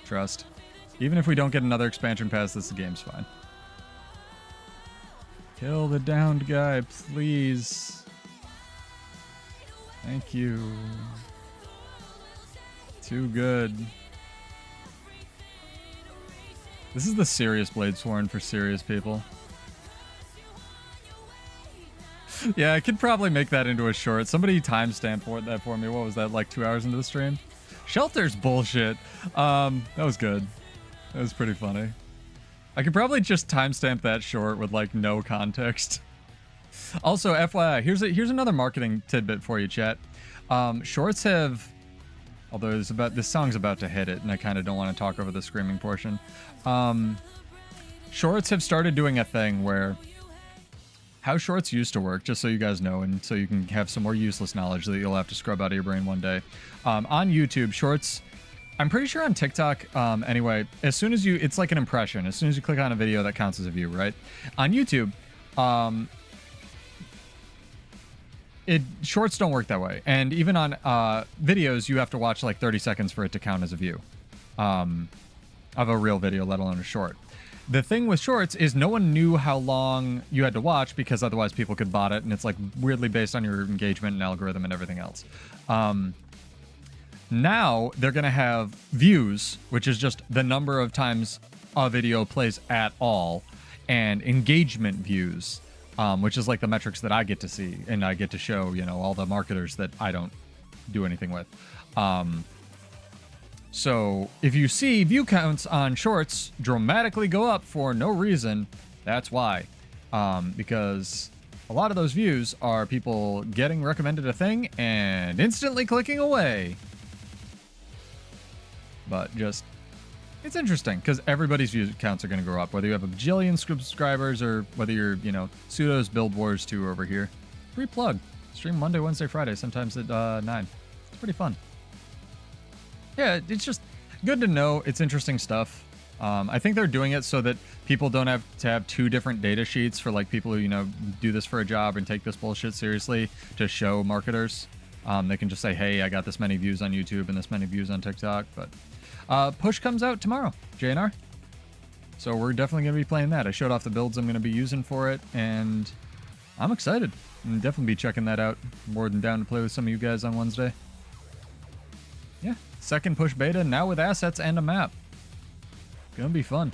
Trust. Even if we don't get another expansion pass, this game's fine. Kill the downed guy, please. Thank you. Too good. This is the serious Bladesworn for serious people. Yeah, I could probably make that into a short. Somebody timestamp that for me. What was that, like 2 hours into the stream? Shelter's bullshit. That was good. That was pretty funny. I could probably just timestamp that short with like no context. Also, FYI, here's another marketing tidbit for you, chat. Shorts have, although this song's about to hit it, and I kind of don't want to talk over the screaming portion. Shorts have started doing a thing where how shorts used to work, just so you guys know, and so you can have some more useless knowledge that you'll have to scrub out of your brain one day. On YouTube, shorts, I'm pretty sure on TikTok, anyway, as soon as it's like an impression. As soon as you click on a video, that counts as a view, right? On YouTube, shorts don't work that way. And even on videos, you have to watch like 30 seconds for it to count as a view of a real video, let alone a short. The thing with shorts is no one knew how long you had to watch because otherwise people could bot it, and it's like weirdly based on your engagement and algorithm and everything else. Now they're going to have views, which is just the number of times a video plays at all, and engagement views, which is like the metrics that I get to see and I get to show, you know, all the marketers that I don't do anything with. So if you see view counts on shorts dramatically go up for no reason, that's why. Because a lot of those views are people getting recommended a thing and instantly clicking away. But just, it's interesting because everybody's view counts are going to go up, whether you have a bajillion subscribers or whether you're, you know, Pseudo's Build Wars 2 over here. Free plug. Stream Monday, Wednesday, Friday, sometimes at 9. It's pretty fun. Yeah, it's just good to know. It's interesting stuff. I think they're doing it so that people don't have to have two different data sheets for like people who, you know, do this for a job and take this bullshit seriously to show marketers. They can just say, hey, I got this many views on YouTube and this many views on TikTok. But Push comes out tomorrow, JNR. So we're definitely going to be playing that. I showed off the builds I'm going to be using for it, and I'm excited. I'm definitely be checking that out. More than down to play with some of you guys on Wednesday. Yeah, second Push beta, now with assets and a map. Gonna be fun.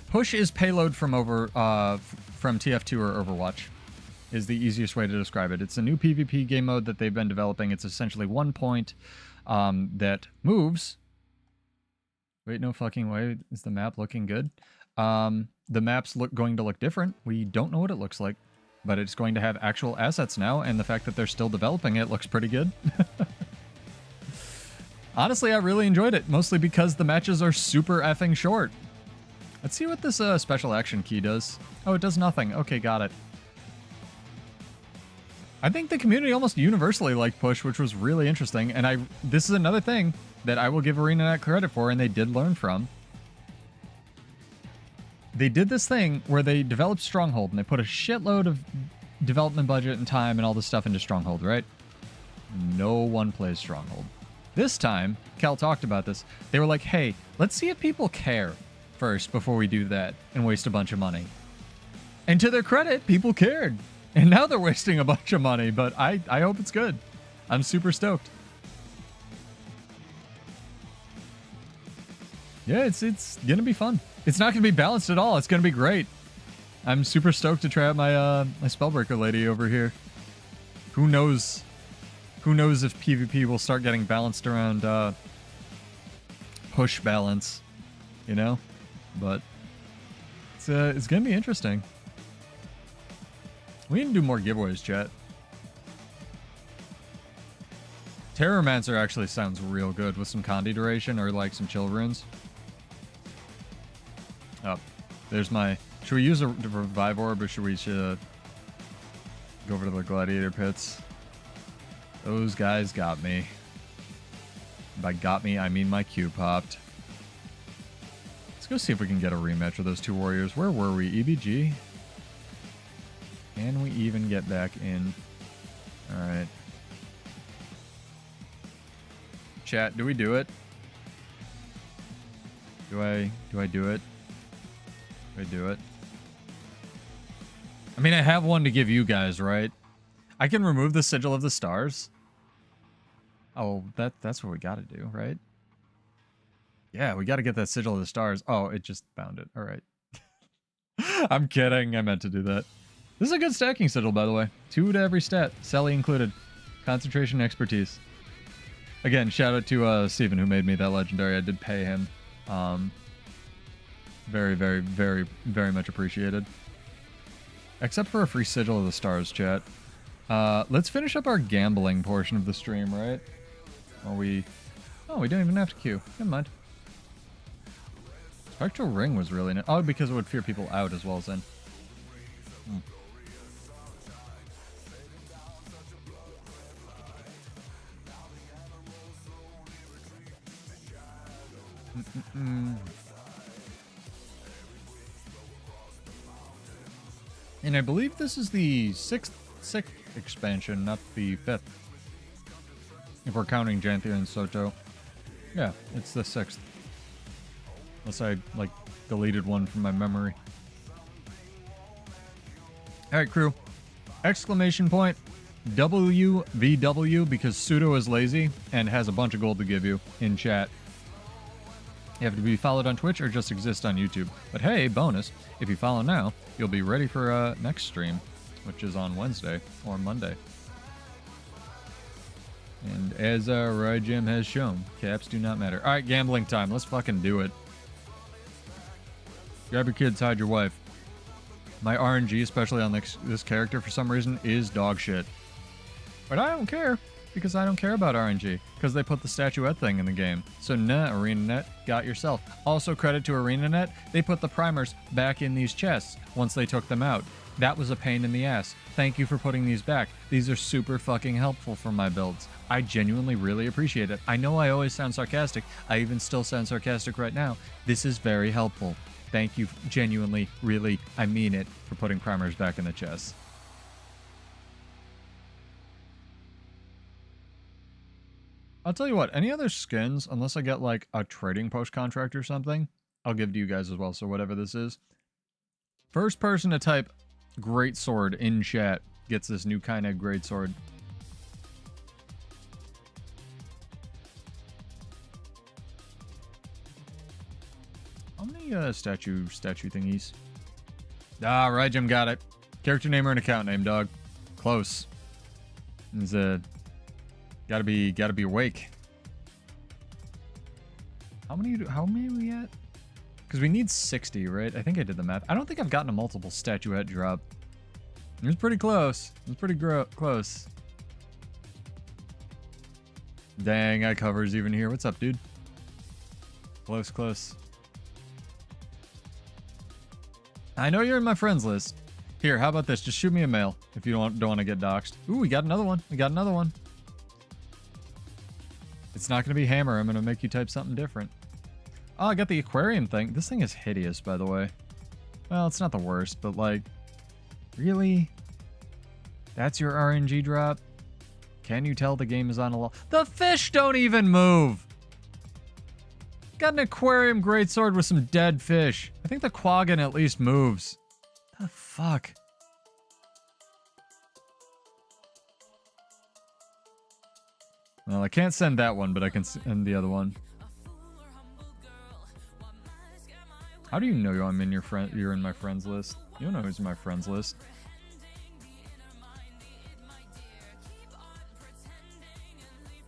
Push is payload from TF2 or Overwatch, is the easiest way to describe it. It's a new PvP game mode that they've been developing. It's essentially 1 point that moves. Wait, no fucking way. Is the map looking good? The map's going to look different. We don't know what it looks like, but it's going to have actual assets now, and the fact that they're still developing it looks pretty good. Honestly, I really enjoyed it, mostly because the matches are super effing short. Let's see what this special action key does. Oh, it does nothing. Okay, got it. I think the community almost universally liked Push, which was really interesting, and this is another thing that I will give ArenaNet credit for, and they did learn from. They did this thing where they developed Stronghold, and they put a shitload of development budget and time and all this stuff into Stronghold, right? No one plays Stronghold. This time, Cal talked about this. They were like, hey, let's see if people care first before we do that and waste a bunch of money. And to their credit, people cared. And now they're wasting a bunch of money, but I hope it's good. I'm super stoked. Yeah, it's going to be fun. It's not going to be balanced at all. It's going to be great. I'm super stoked to try out my my Spellbreaker lady over here. Who knows? Who knows if PvP will start getting balanced around Push balance, you know? But it's gonna be interesting. We need to do more giveaways, chat. Terrormancer actually sounds real good with some Condi duration or like some chill runes. Oh, there's my... Should we use a revive orb or should we go over to the gladiator pits? Those guys got me. By got me, I mean my Q popped. Let's go see if we can get a rematch of those two warriors. Where were we? EBG? Can we even get back in? Alright. Chat, do we do it? Do I do it? Do I do it? I mean, I have one to give you guys, right? I can remove the Sigil of the Stars. Oh, that's what we gotta do, right? Yeah, we gotta get that Sigil of the Stars. Oh, it just found it. All right. I'm kidding. I meant to do that. This is a good stacking Sigil, by the way. 2 to every stat. Sally included. Concentration, expertise. Again, shout out to Steven who made me that legendary. I did pay him. Very, very, very, very much appreciated. Except for a free sigil of the stars, chat. Let's finish up our gambling portion of the stream, right? Oh, we don't even have to queue. Never mind. Spectral Ring was really nice. Oh, because it would fear people out as well as in. And I believe this is the sixth expansion, not the 5th. If we're counting Janthia and Soto. Yeah, it's the 6th. Unless I, like, deleted one from my memory. Alright, crew. Exclamation point. WVW, because Pseudo is lazy and has a bunch of gold to give you in chat. You have to be followed on Twitch or just exist on YouTube. But hey, bonus, if you follow now, you'll be ready for next stream, which is on Wednesday or Monday. And as Raycon has shown, caps do not matter. Alright, gambling time. Let's fucking do it. Grab your kids, hide your wife. My RNG, especially on this character for some reason, is dog shit. But I don't care, because I don't care about RNG, because they put the statuette thing in the game. So nah, ArenaNet, got yourself. Also credit to ArenaNet, they put the primers back in these chests once they took them out. That was a pain in the ass. Thank you for putting these back. These are super fucking helpful for my builds. I genuinely really appreciate it. I know I always sound sarcastic. I even still sound sarcastic right now. This is very helpful. Thank you, genuinely, really, I mean it, for putting primers back in the chests. I'll tell you what, any other skins, unless I get like a trading post contract or something, I'll give to you guys as well, so whatever this is. First person to type great sword in chat gets this new kind of great sword. How many statue thingies? Ah, right, Jim, got it. Character name or an account name, dog. Close. It's gotta be awake. How many are we at? Because we need 60, right? I think I did the math. I don't think I've gotten a multiple statuette drop. It was pretty close. It was pretty close. Dang, I covers even here. What's up, dude? Close. I know you're in my friends list. Here, how about this? Just shoot me a mail if you don't want to get doxxed. Ooh, we got another one. It's not going to be Hammer. I'm going to make you type something different. Oh, I got the aquarium thing. This thing is hideous, by the way. Well, it's not the worst, but like, really? That's your RNG drop? Can you tell the game is on a lull? The fish don't even move! Got an aquarium greatsword with some dead fish. I think the quaggan at least moves. The fuck? Well, I can't send that one, but I can send the other one. How do you know I'm in you're in my friends list? You don't know who's in my friends list.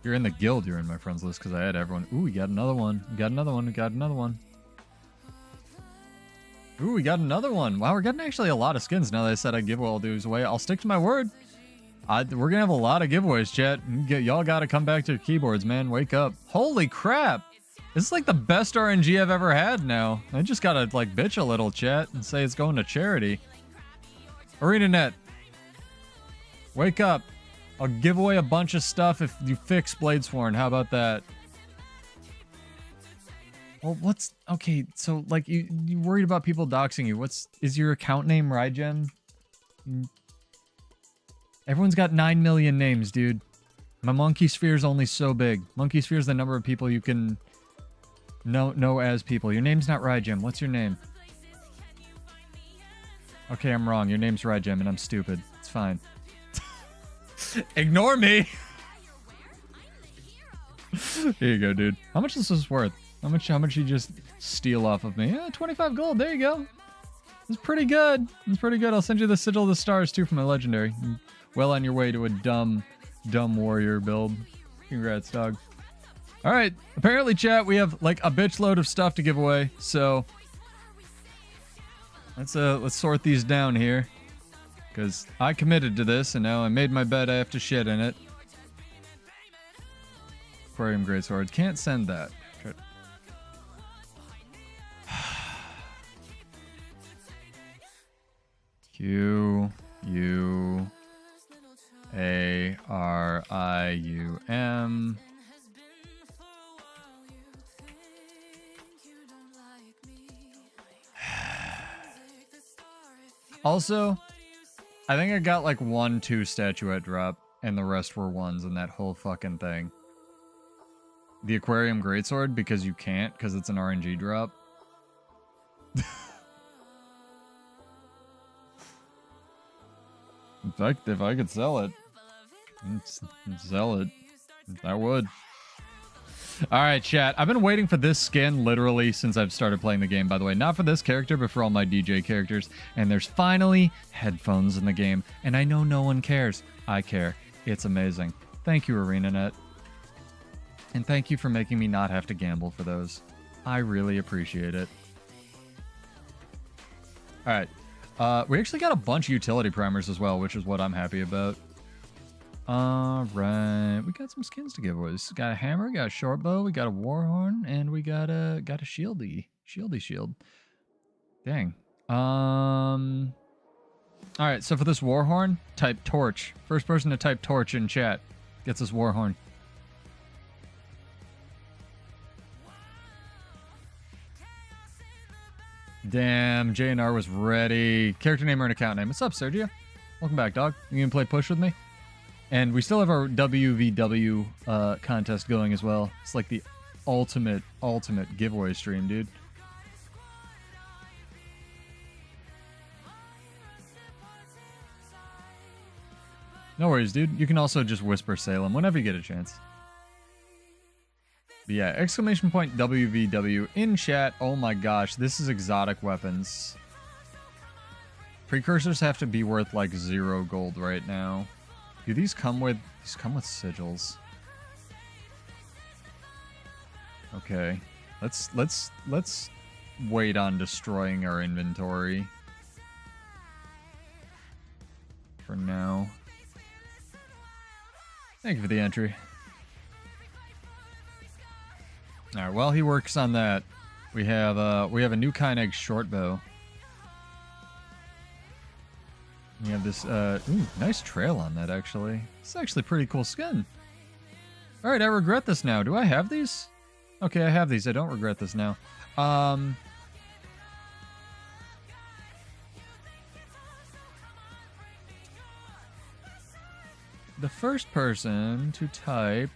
You're in the guild, you're in my friends list because I had everyone. Ooh, we got another one. We got another one. Ooh, we got another one. Wow, we're getting actually a lot of skins now that I said I'd give all these away. I'll stick to my word. We're going to have a lot of giveaways, chat. Y'all got to come back to your keyboards, man. Wake up. Holy crap. This is like the best RNG I've ever had now. I just got to like bitch a little, chat, and say it's going to charity. ArenaNet. Wake up. I'll give away a bunch of stuff if you fix Bladesworn. How about that? Well, what's... Okay, so, like, you worried about people doxing you. Is your account name Raycon? Everyone's got 9 million names, dude. My monkey sphere is only so big. Monkey sphere is the number of people you can know as people. Your name's not Raycon. What's your name? Okay, I'm wrong. Your name's Raycon, and I'm stupid. It's fine. Ignore me. Here you go, dude. How much this is worth? How much you just steal off of me? 25 gold. There you go. It's pretty good. I'll send you the sigil of the stars too from my legendary. You're well on your way to a dumb warrior build. Congrats, dog. All right. Apparently, chat, we have like a bitch load of stuff to give away. So Let's sort these down here. Because I committed to this, and now I made my bed, I have to shit in it. Aquarium Greatsword. Can't send that. Q U A R I U M. Also, I think I got like 1-2 statuette drop, and the rest were ones in that whole fucking thing. The Aquarium Greatsword, because you can't, because it's an RNG drop. In fact, if I could sell it, I would. Alright, chat. I've been waiting for this skin literally since I've started playing the game, by the way. Not for this character, but for all my DJ characters. And there's finally headphones in the game. And I know no one cares. I care. It's amazing. Thank you, ArenaNet. And thank you for making me not have to gamble for those. I really appreciate it. Alright. We actually got a bunch of utility primers as well, which is what I'm happy about. Alright. We got some skins to give away. We got a hammer, we got a short bow, we got a warhorn, and we got a shield. Dang. Alright, so for this warhorn, type torch. First person to type torch in chat gets this warhorn. Damn, JNR was ready. Character name or an account name. What's up, Sergio? Welcome back, dog. You gonna play push with me? And we still have our WVW contest going as well. It's like the ultimate giveaway stream, dude. No worries, dude. You can also just whisper Salem whenever you get a chance. But yeah, exclamation point WVW in chat. Oh my gosh, this is exotic weapons. Precursors have to be worth like 0 gold right now. Do these come with sigils? Okay. Let's wait on destroying our inventory for now. Thank you for the entry. Alright, while he works on that, we have a new Kyneg short bow. We have this ooh, nice trail on that actually. It's actually a pretty cool skin. Alright, I regret this now. Do I have these? Okay, I have these. I don't regret this now. The first person to type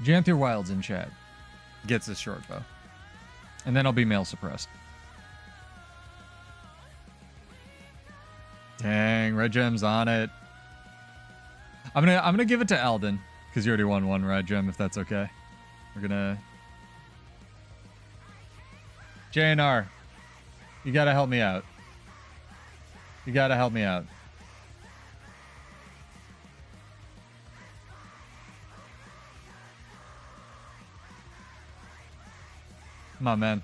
Janthier Wilds in chat gets this short bow. And then I'll be male suppressed. Dang, red gem's on it. I'm gonna give it to Alden, because you already won 1 red gem, if that's okay. We're gonna JNR, you gotta help me out. You gotta help me out. Come on, man.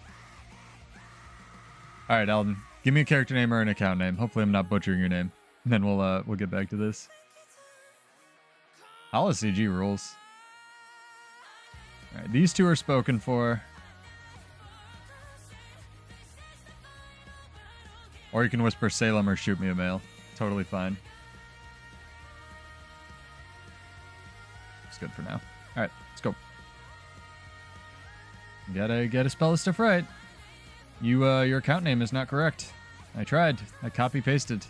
All right, Alden. Give me a character name or an account name. Hopefully, I'm not butchering your name. And then we'll get back to this. Hala CG rules. All right, these 2 are spoken for. Or you can whisper Salem or shoot me a mail. Totally fine. It's good for now. All right, let's go. Gotta spell this stuff right. Your account name is not correct. I tried. I copy pasted.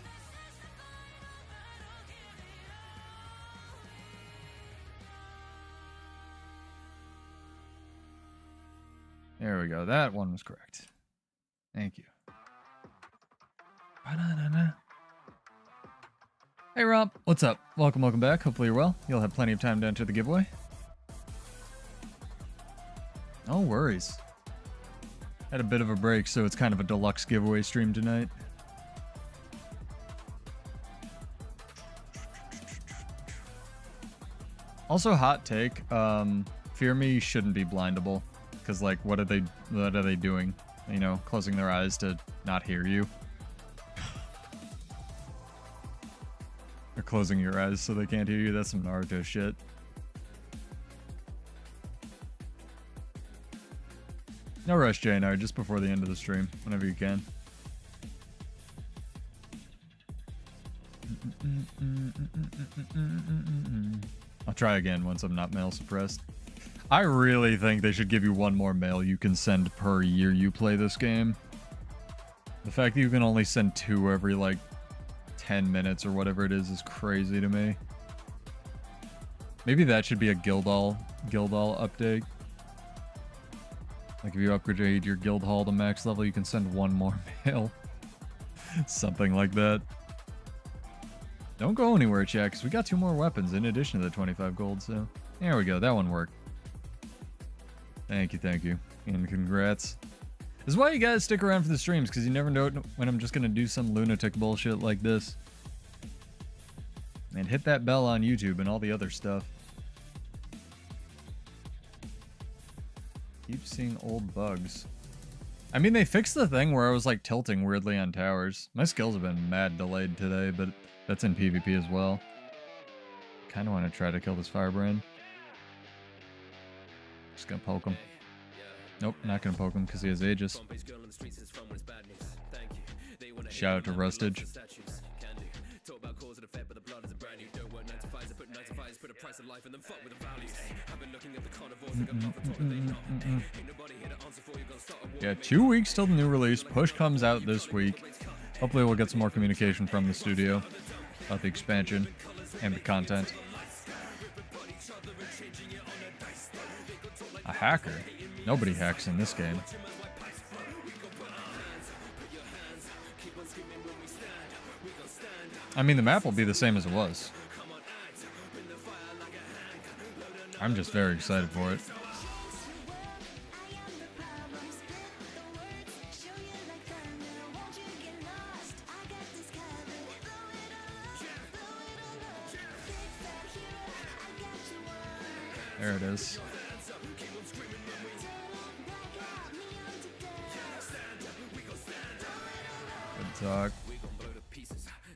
There we go. That one was correct. Thank you. Ba-da-da-da. Hey Rob, what's up? Welcome back. Hopefully you're well. You'll have plenty of time to enter the giveaway. No worries. Had a bit of a break, so it's kind of a deluxe giveaway stream tonight. Also, hot take. Fear Me shouldn't be blindable, because like, what are they doing? You know, closing their eyes to not hear you. Or closing your eyes so they can't hear you. That's some Naruto shit. No rush, JNR, just before the end of the stream, whenever you can. I'll try again once I'm not mail suppressed. I really think they should give you one more mail you can send per year you play this game. The fact that you can only send 2 every like 10 minutes or whatever it is crazy to me. Maybe that should be a Guildhall update. Like if you upgrade your Guildhall to max level, you can send 1 more mail. Something like that. Don't go anywhere, chat, because we got 2 more weapons in addition to the 25 gold, so... There we go, that one worked. Thank you. And congrats. This is why you guys stick around for the streams, because you never know when I'm just going to do some lunatic bullshit like this. And hit that bell on YouTube and all the other stuff. Keep seeing old bugs. I mean, they fixed the thing where I was like tilting weirdly on towers. My skills have been mad delayed today, but that's in PvP as well. Kind of want to try to kill this firebrand. Just gonna poke him. Nope, not gonna poke him because he has Aegis. Shout out to Rustage. Yeah, 2 weeks till the new release. Push comes out this week. Hopefully we'll get some more communication from the studio about the expansion and the content. A hacker? Nobody hacks in this game. I mean, the map will be the same as it was. I'm just very excited for it. There it is. Good talk.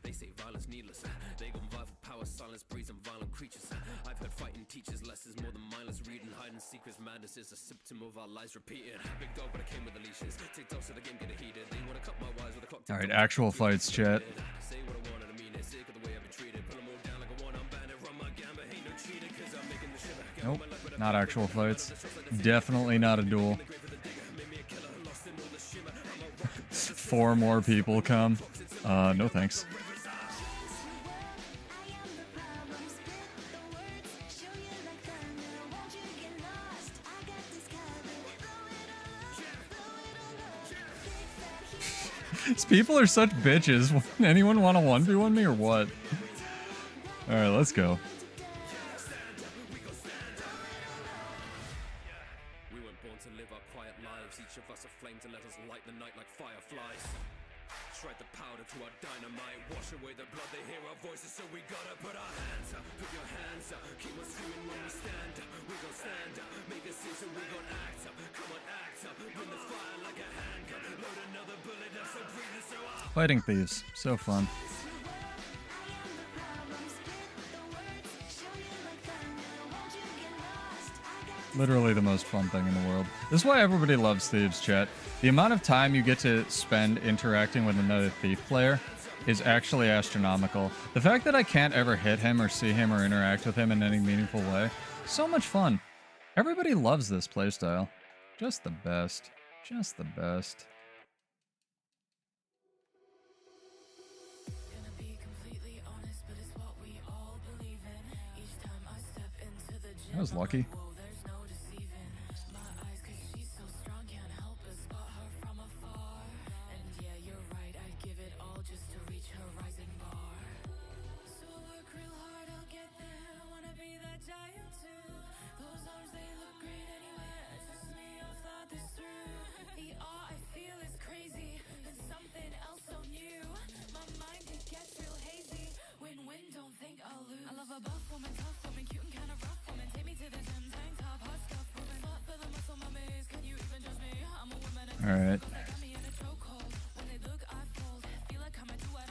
They say violence needless. They gon' vie for power, silence breeds and violent creatures. I've heard fighting teaches lessons more than mindless reading. Hiding secrets, madness is a symptom of our lies repeated. Big dog, but I came with the leashes. Take dogs so the game get heated. They wanna cut my wires with a clock. All right, actual fights, chat. Say what I wanted, I mean it. Sick of the way I've been treated. Pull them all down like a one-armed bandit. Run my gambit, ain't no cheater, 'cause I'm making the shiver. Nope, not actual fights. Definitely not a duel. 4 more people come. No thanks. These people are such bitches. Anyone want to 1v1 me or what? Alright, let's go. We weren't born to live our quiet lives. Each of us a flame to let us light the night like fireflies. Strike the powder to our dynamite. Wash away the blood, they hear our voices, so we gotta put our hands up. Put your hands up. Keep on screaming when we stand up. We gon' stand up. Make a scene so we gon' act up. Come on, act up. Bring the fire like a handgun. Load another bullet up, so breathe it so up. Fighting thieves. So fun. Literally the most fun thing in the world. This is why everybody loves thieves, chat. The amount of time you get to spend interacting with another thief player is actually astronomical. The fact that I can't ever hit him or see him or interact with him in any meaningful way, so much fun. Everybody loves this playstyle. Just the best. Just the best. That was lucky. I love a buff woman, tough woman, cute and kind of rough. Alright.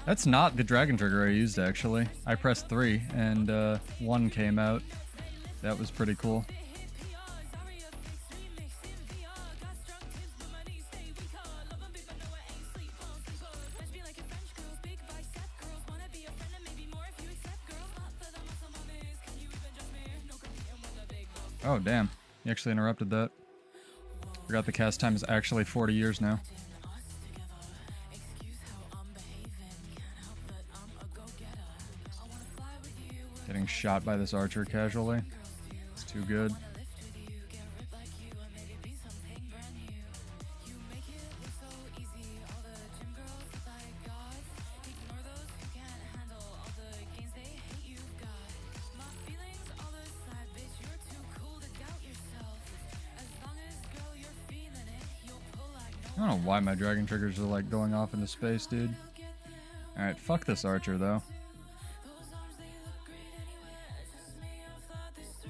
That's not the dragon trigger I used, actually. I pressed 3, and 1 came out. That was pretty cool. Oh, damn. You actually interrupted that. Forgot the cast time is actually 40 years now. Getting shot by this archer casually. It's too good. I don't know why my dragon triggers are like going off into space, dude. Alright, fuck this archer though.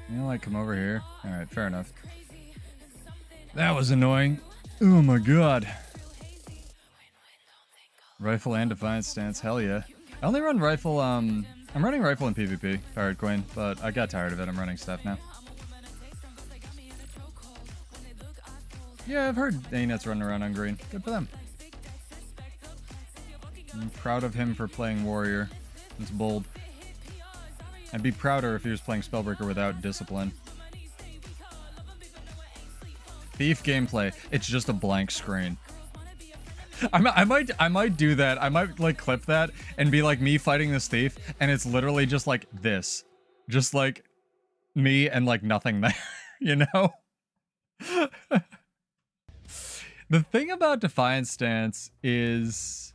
You know, like, come over here. Alright, fair enough. That was annoying. Oh my god. Rifle and Defiance stance, hell yeah. I only run rifle, I'm running rifle in PvP, Pirate Queen, but I got tired of it, I'm running stuff now. Yeah, I've heard Anet's running around on green. Good for them. I'm proud of him for playing warrior. It's bold. I'd be prouder if he was playing Spellbreaker without discipline. Thief gameplay. It's just a blank screen. I might do that. I might like clip that and be like me fighting this thief, and it's literally just like this, just like me and like nothing there, you know. The thing about Defiance stance is,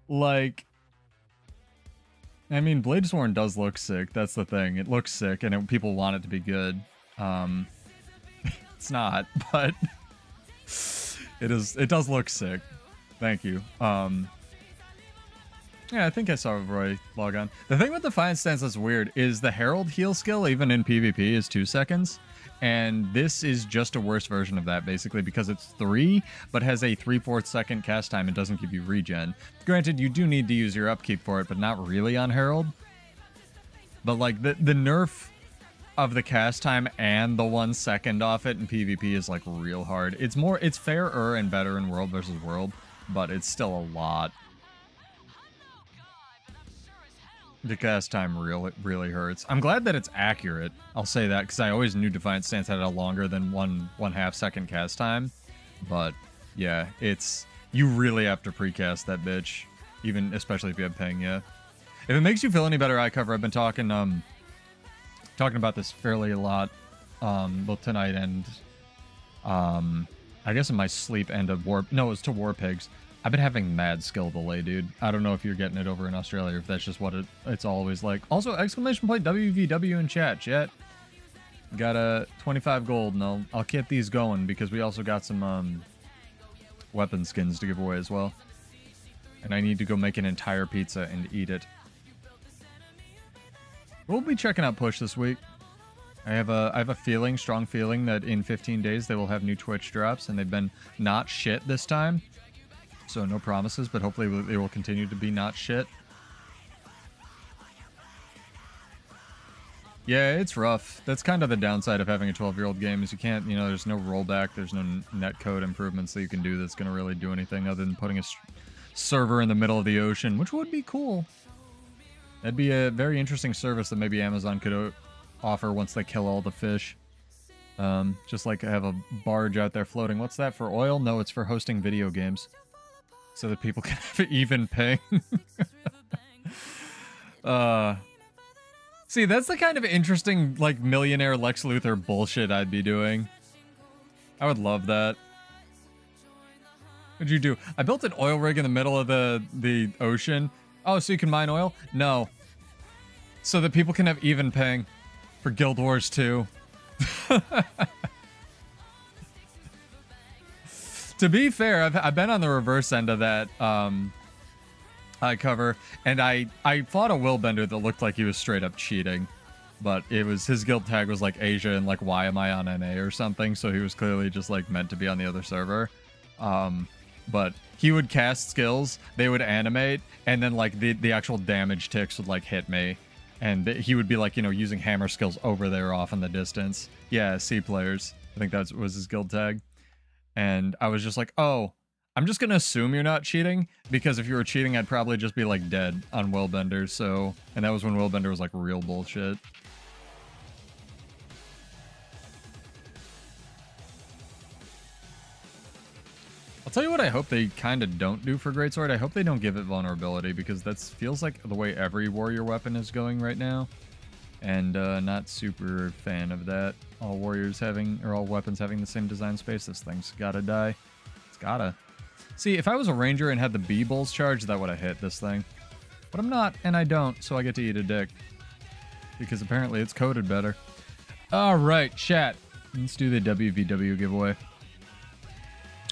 like, I mean, Bladesworn does look sick. That's the thing. It looks sick, and people want it to be good. It's not, but it is. It does look sick. Thank you. Yeah, I think I saw Roy log on. The thing with Defiance stance that's weird is the Herald heal skill, even in PvP, is 2 seconds. And this is just a worse version of that, basically, because it's 3, but has a 3/4 second cast time and doesn't give you regen. Granted, you do need to use your upkeep for it, but not really on Herald. But, like, the nerf of the cast time and the 1 second off it in PvP is, like, real hard. It's fairer and better in World versus World, but it's still a lot. The cast time really hurts. I'm glad that it's accurate. I'll say that, because I always knew Defiance stance had a longer than 1/2 second cast time. But yeah, you really have to precast that bitch, even especially if you have ping. Yeah, if it makes you feel any better, eye cover. I've been talking about this fairly a lot, both tonight and I guess in my sleep and it was to War Pigs. I've been having mad skill delay, dude. I don't know if you're getting it over in Australia or if that's just what it's always like. Also, exclamation point WVW in chat. Got a 25 gold, and I'll keep these going because we also got some weapon skins to give away as well. And I need to go make an entire pizza and eat it. We'll be checking out Push this week. I have a strong feeling that in 15 days they will have new Twitch drops, and they've been not shit this time. So no promises, but hopefully they will continue to be not shit. Yeah, it's rough. That's kind of the downside of having a 12-year-old game is you can't, there's no rollback, there's no netcode improvements that you can do that's going to really do anything other than putting a server in the middle of the ocean, which would be cool. That'd be a very interesting service that maybe Amazon could offer once they kill all the fish. Just like have a barge out there floating. What's that, for oil? No, it's for hosting video games. So that people can have even ping. See, that's the kind of interesting, like, millionaire Lex Luthor bullshit I'd be doing. I would love that. What'd you do? I built an oil rig in the middle of the ocean. Oh, so you can mine oil? No. So that people can have even ping for Guild Wars 2. To be fair, I've been on the reverse end of that eye cover, and I fought a Willbender that looked like he was straight up cheating, but his guild tag was like Asia and like why am I on NA or something, so he was clearly just like meant to be on the other server. But he would cast skills, they would animate, and then like the actual damage ticks would like hit me. And he would be like, you know, using hammer skills over there off in the distance. Yeah, C players. I think that was his guild tag. And I was just like, oh, I'm just going to assume you're not cheating, because if you were cheating, I'd probably just be like dead on Willbender. So, and that was when Willbender was like real bullshit. I'll tell you what I hope they kind of don't do for Greatsword. I hope they don't give it vulnerability, because that feels like the way every warrior weapon is going right now. And not super fan of that. All warriors having, or all weapons having the same design space. This thing's gotta die. It's gotta. See, if I was a ranger and had the B-Bulls charge, that would have hit this thing. But I'm not, and I don't, so I get to eat a dick. Because apparently it's coded better. Alright, chat. Let's do the WVW giveaway.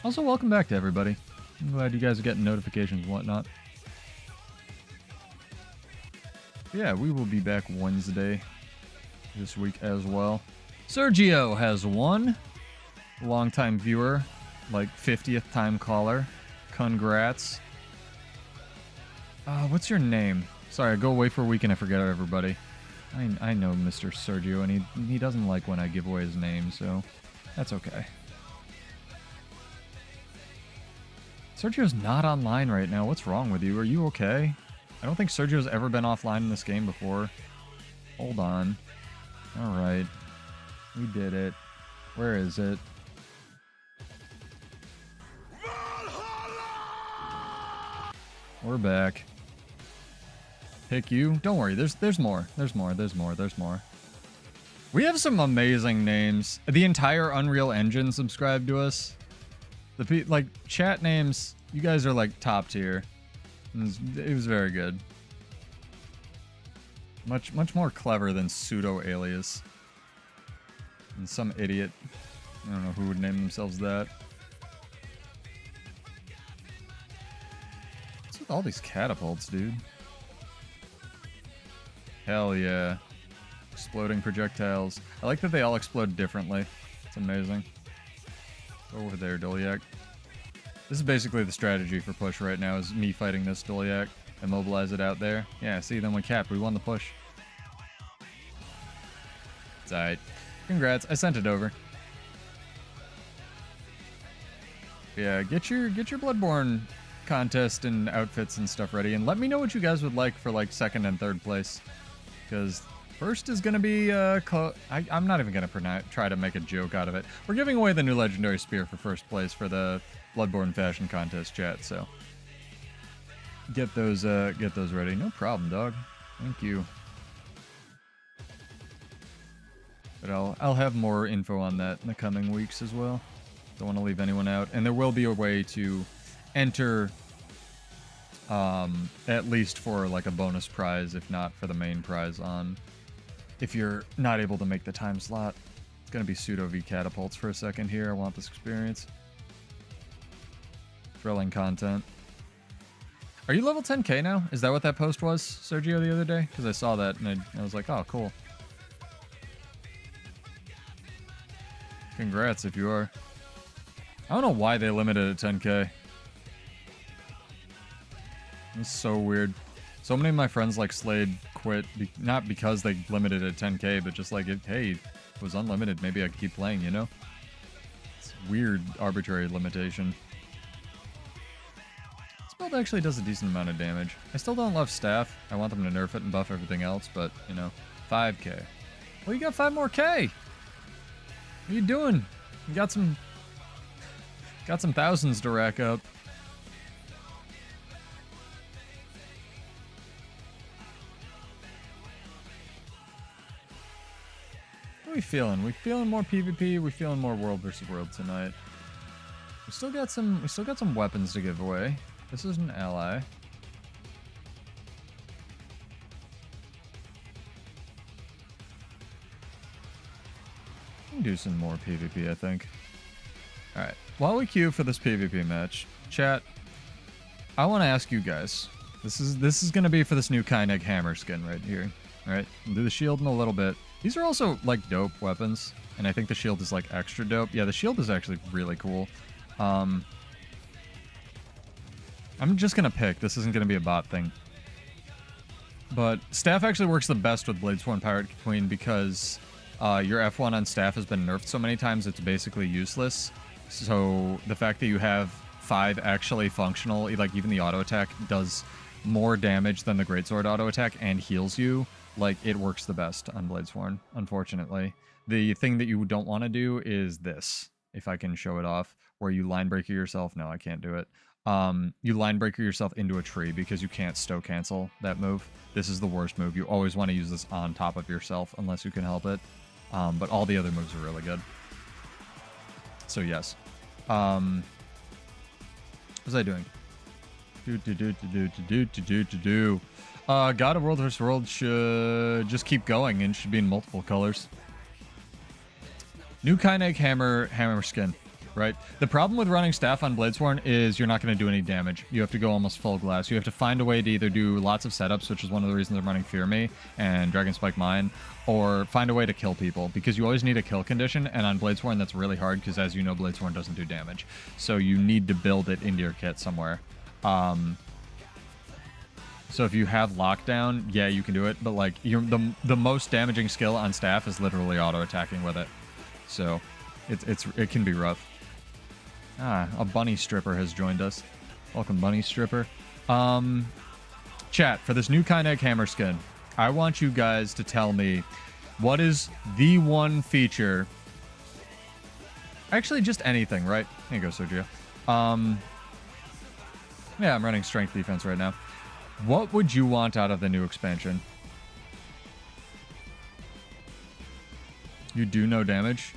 Also, welcome back to everybody. I'm glad you guys are getting notifications and whatnot. Yeah, we will be back Wednesday this week as well. Sergio has won. Longtime viewer, like 50th time caller. Congrats. What's your name? Sorry, I go away for a week and I forget everybody. I know Mr. Sergio, and he doesn't like when I give away his name, so that's okay. Sergio's not online right now. What's wrong with you? Are you okay? I don't think Sergio's ever been offline in this game before. Hold on. Alright. We did it. Where is it? We're back. Pick you? Don't worry, there's more. There's more. We have some amazing names. The entire Unreal Engine subscribed to us. Like, chat names, you guys are like top tier. It was very good. Much more clever than pseudo alias. And some idiot. I don't know who would name themselves that. What's with all these catapults, dude? Hell yeah. Exploding projectiles. I like that they all explode differently. It's amazing. Go over there, Dolyak. This is basically the strategy for push right now, is me fighting this Dolyak. Immobilize it out there. Yeah, see, then we capped. We won the push. It's alright. Congrats. I sent it over. Yeah, get your Bloodborne contest and outfits and stuff ready, and let me know what you guys would like for like second and third place, because first is gonna be I'm not even gonna try to make a joke out of it. We're giving away the new legendary spear for first place for the Bloodborne fashion contest, chat. So get those ready. No problem, dog. Thank you. But I'll have more info on that in the coming weeks as well. Don't want to leave anyone out, and there will be a way to enter at least for like a bonus prize, if not for the main prize, on if you're not able to make the time slot. It's gonna be pseudo V catapults for a second here. I want this experience. Thrilling content. Are you level 10k now? Is that what that post was, Sergio, the other day? Because I saw that and I was like, oh, cool. Congrats if you are. I don't know why they limited it at 10k. It's so weird. So many of my friends like Slade quit, not because they limited it at 10k, but just like, hey, it was unlimited, maybe I could keep playing, you know? It's a weird, arbitrary limitation. This build actually does a decent amount of damage. I still don't love staff. I want them to nerf it and buff everything else, but, you know, 5k. Well, you got 5 more k! What are you doing? You got some thousands to rack up. What are we feeling? We feeling more PvP? We feeling more world versus world tonight? We still got some weapons to give away. This is an ally. We can do some more PvP, I think. Alright, while we queue for this PvP match, chat, I want to ask you guys. This is going to be for this new Kynek hammer skin right here. Alright, we'll do the shield in a little bit. These are also, like, dope weapons, and I think the shield is, like, extra dope. Yeah, the shield is actually really cool. I'm just going to pick. This isn't going to be a bot thing. But staff actually works the best with Bladesworn Pirate Queen because your F1 on staff has been nerfed so many times it's basically useless. So the fact that you have 5 actually functional, like even the auto attack does more damage than the Greatsword auto attack and heals you, like it works the best on Bladesworn, unfortunately. The thing that you don't want to do is this, if I can show it off, where you line breaker yourself. No, I can't do it. You line breaker yourself into a tree because you can't stow cancel that move. This is the worst move. You always want to use this on top of yourself unless you can help it. But all the other moves are really good. So yes. What was I doing? God of World vs. World should just keep going and should be in multiple colors. New Kinetic hammer skin, right? The problem with running staff on Bladesworn is you're not going to do any damage. You have to go almost full glass. You have to find a way to either do lots of setups, which is one of the reasons I'm running Fear Me and Dragon Spike Mine, or find a way to kill people, because you always need a kill condition, and on Bladesworn that's really hard because, as you know, Bladesworn doesn't do damage. So you need to build it into your kit somewhere. So if you have lockdown, yeah, you can do it, but like the most damaging skill on staff is literally auto attacking with it. So it can be rough. Ah, a bunny stripper has joined us. Welcome, bunny stripper. Chat, for this new Kinetic hammer skin, I want you guys to tell me what is the one feature. Actually, just anything, right? Here you go, Sergio. Yeah, I'm running strength defense right now. What would you want out of the new expansion? You do no damage.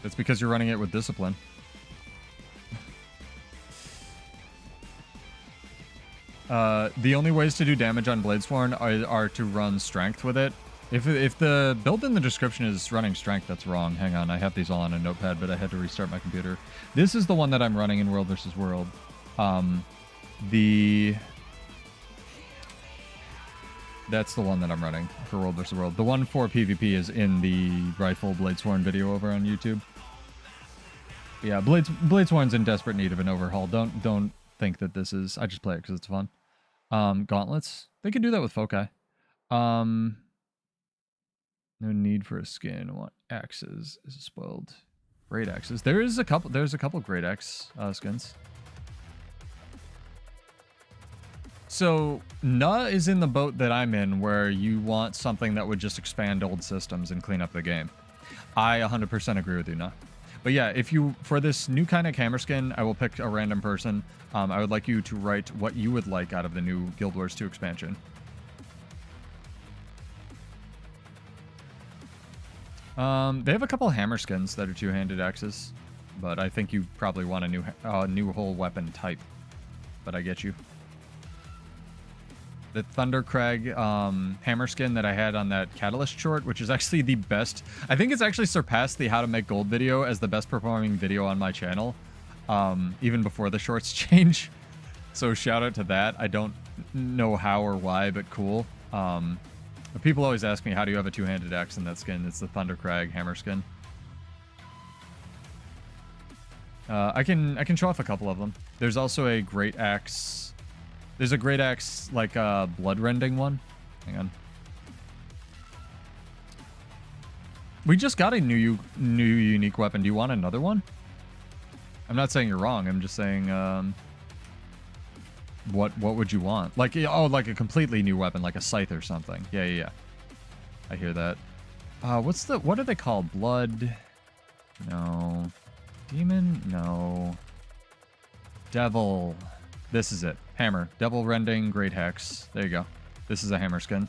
That's because you're running it with discipline. The only ways to do damage on Bladesworn are to run strength with it. If the build in the description is running strength, that's wrong. Hang on, I have these all on a notepad, but I had to restart my computer. This is the one that I'm running in World vs. World. That's the one that I'm running for World vs. World. The one for PvP is in the Rifle Bladesworn video over on YouTube. But yeah, Bladesworn's in desperate need of an overhaul. Don't think that this is... I just play it because it's fun. Gauntlets. They could do that with Foci. No need for a skin. What axes is spoiled? Great axes. There's a couple great axe skins. So, Nuh is in the boat that I'm in, where you want something that would just expand old systems and clean up the game. I 100% agree with you, Nuh. But yeah, for this new Kinetic hammer skin, I will pick a random person. I would like you to write what you would like out of the new Guild Wars 2 expansion. They have a couple hammer skins that are two-handed axes, but I think you probably want a new whole weapon type. But I get you. The Thundercrag hammer skin that I had on that Catalyst short, which is actually the best. I think it's actually surpassed the How to Make Gold video as the best performing video on my channel, even before the shorts change. So shout out to that. I don't know how or why, but cool. But people always ask me, how do you have a two-handed axe in that skin? It's the Thundercrag hammer skin. I can show off a couple of them. There's also a great axe. There's a great axe, like a blood-rending one. Hang on. We just got a new unique weapon. Do you want another one? I'm not saying you're wrong. I'm just saying, what would you want? Like, oh, like a completely new weapon, like a scythe or something. Yeah. I hear that. What are they called? Blood? No. Demon? No. Devil. This is it. Hammer. Devil Rending, Great Hex. There you go. This is a hammer skin.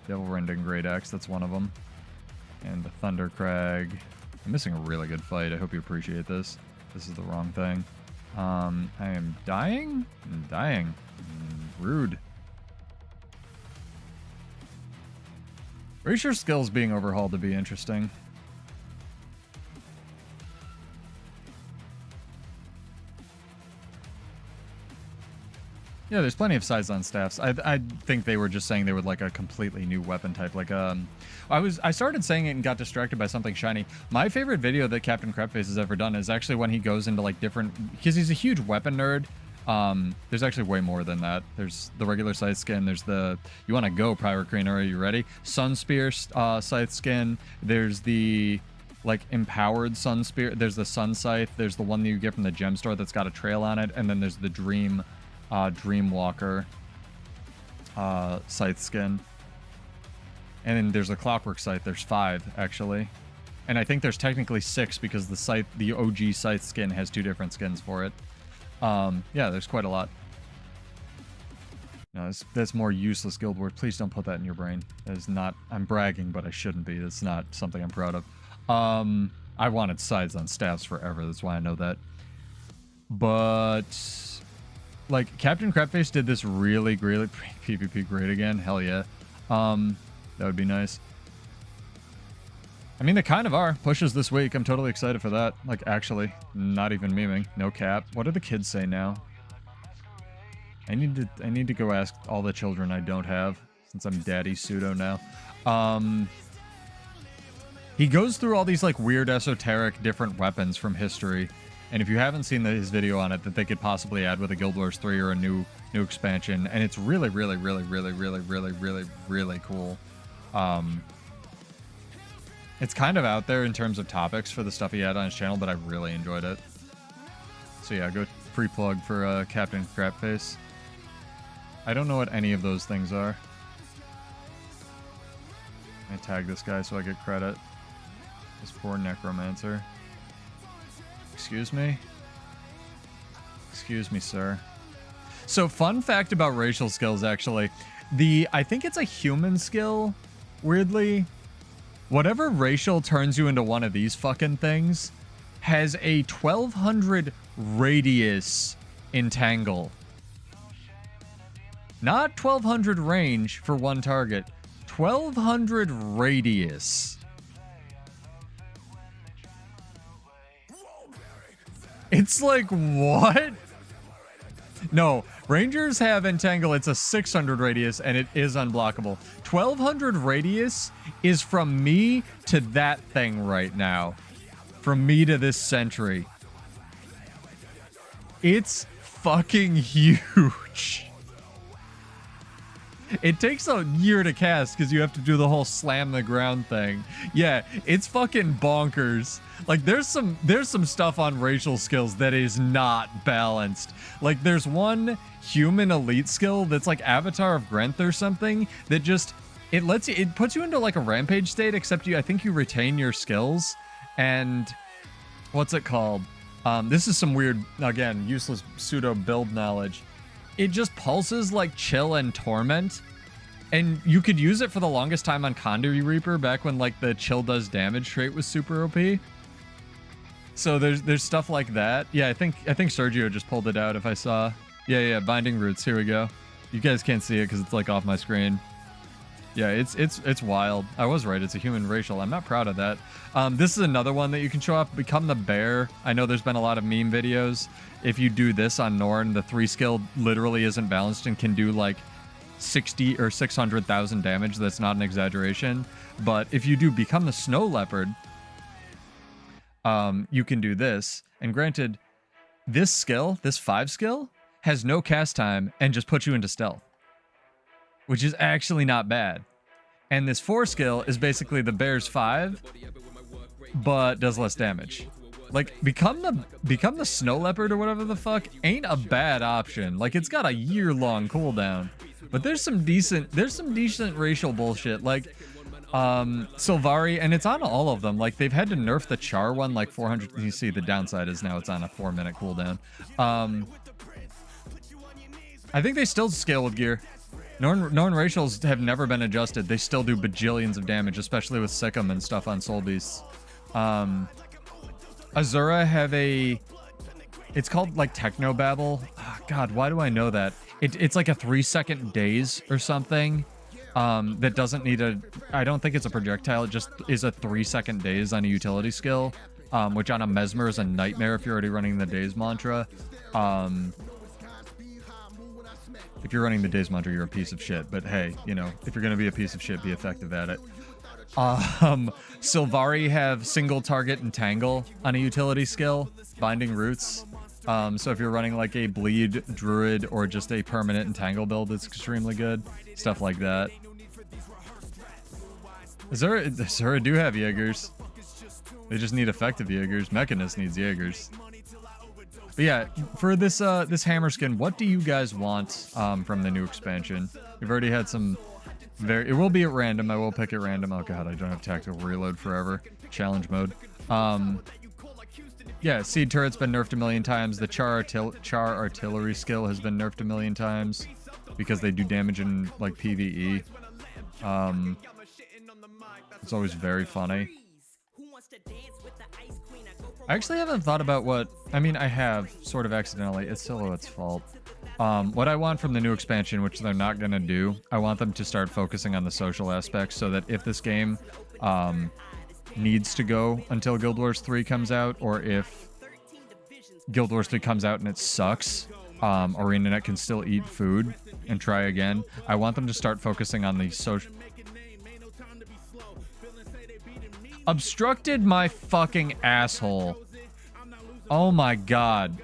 Devil Rending, Great Axe. That's one of them. And the Thundercrag. I'm missing a really good fight. I hope you appreciate this. This is the wrong thing. I am dying? I'm dying. Rude. Racial skills being overhauled to be interesting. Yeah, there's plenty of size on staffs. I think they were just saying they were like a completely new weapon type. Like I started saying it and got distracted by something shiny. My favorite video that Captain Crepface has ever done is actually when he goes into like different, because he's a huge weapon nerd. There's actually way more than that. There's the regular scythe skin. There's the, you want to go, Pirate Crane, are you ready? Sun Spear scythe skin. There's the like empowered Sun Spear. There's the Sun Scythe. There's the one that you get from the gem store that's got a trail on it. And then there's the Dreamwalker scythe skin. And then there's a Clockwork Scythe. There's 5 actually. And I think there's technically 6 because the OG scythe skin has 2 different skins for it. Yeah, there's quite a lot. No, that's more useless guild word. Please don't put that in your brain. That is not, I'm bragging, but I shouldn't be. That's not something I'm proud of. I wanted sides on staffs forever. That's why I know that. But like Captain Crepface did this really PvP great again. Hell yeah. That would be nice. I mean, they kind of are. Pushes this week. I'm totally excited for that. Like, actually, not even memeing. No cap. What do the kids say now? I need to go ask all the children I don't have, since I'm daddy pseudo now. He goes through all these, like, weird, esoteric, different weapons from history. And if you haven't seen his video on it, that they could possibly add with a Guild Wars 3 or a new expansion. And it's really cool. It's kind of out there in terms of topics for the stuff he had on his channel, but I really enjoyed it. So yeah, go free plug for Captain Crapface. I don't know what any of those things are. I tag this guy so I get credit. This poor necromancer. Excuse me? Excuse me, sir. So fun fact about racial skills, actually. I think it's a human skill, weirdly. Whatever racial turns you into one of these fucking things has a 1200 radius entangle. Not 1200 range for one target. 1200 radius. It's like, what? No, Rangers have entangle. It's a 600 radius, and it is unblockable. 1200 radius is from me to that thing right now. From me to this sentry. It's fucking huge. It takes a year to cast because you have to do the whole slam the ground thing. Yeah, it's fucking bonkers. Like, there's some stuff on racial skills that is not balanced. Like, there's one human elite skill that's like Avatar of Grenth or something that just, it puts you into like a rampage state, except I think you retain your skills. And what's it called? This is some weird, again, useless pseudo build knowledge. It just pulses like Chill and Torment, and you could use it for the longest time on Conduit Reaper back when like the Chill does damage trait was super OP. So there's stuff like that. Yeah, I think Sergio just pulled it out. If I saw, yeah, Binding Roots. Here we go. You guys can't see it because it's like off my screen. Yeah, it's wild. I was right. It's a human racial. I'm not proud of that. This is another one that you can show off. Become the Bear. I know there's been a lot of meme videos. If you do this on Norn, the 3 skill literally isn't balanced and can do like 60 or 600,000 damage. That's not an exaggeration. But if you do Become the Snow Leopard, you can do this. And granted, this skill, this 5 skill, has no cast time and just puts you into stealth, which is actually not bad. And this 4 skill is basically the Bear's 5, but does less damage. Like, become the Snow Leopard or whatever the fuck ain't a bad option. Like, it's got a year-long cooldown. But there's some decent racial bullshit. Like, Sylvari, and it's on all of them. Like, they've had to nerf the Char one like 400. You see, the downside is now it's on a 4-minute cooldown. I think they still scale with gear. Norn racials have never been adjusted. They still do bajillions of damage, especially with Sikkim and stuff on Soul Beasts. Azura have it's called like Technobabble. Oh, God, why do I know that? It's like a 3-second daze or something. That doesn't need I don't think it's a projectile. It just is a 3-second daze on a utility skill. Which on a Mesmer is a nightmare if you're already running the daze mantra. If you're running the Days Munter, you're a piece of shit. But hey, you know, if you're gonna be a piece of shit, be effective at it. Sylvari have single target and tangle on a utility skill, binding roots. So if you're running like a bleed druid or just a permanent entangle build, it's extremely good. Stuff like that. Zura do have Jaegers. They just need effective Jaegers. Mechanist needs Jaegers. But yeah, for this this hammer skin, what do you guys want from the new expansion? We've already had some it will be at random. I will pick at random. Oh god, I don't have tactical reload forever. Challenge mode. Yeah, seed turret's been nerfed a million times. The char artillery skill has been nerfed a million times because they do damage in like PvE. It's always very funny. I actually haven't thought about what... I mean, I have, sort of accidentally. It's Silhouette's fault. What I want from the new expansion, which they're not going to do, I want them to start focusing on the social aspects so that if this game needs to go until Guild Wars 3 comes out, or if Guild Wars 3 comes out and it sucks, ArenaNet can still eat food and try again. I want them to start focusing on the social... Obstructed my fucking asshole. Oh my god.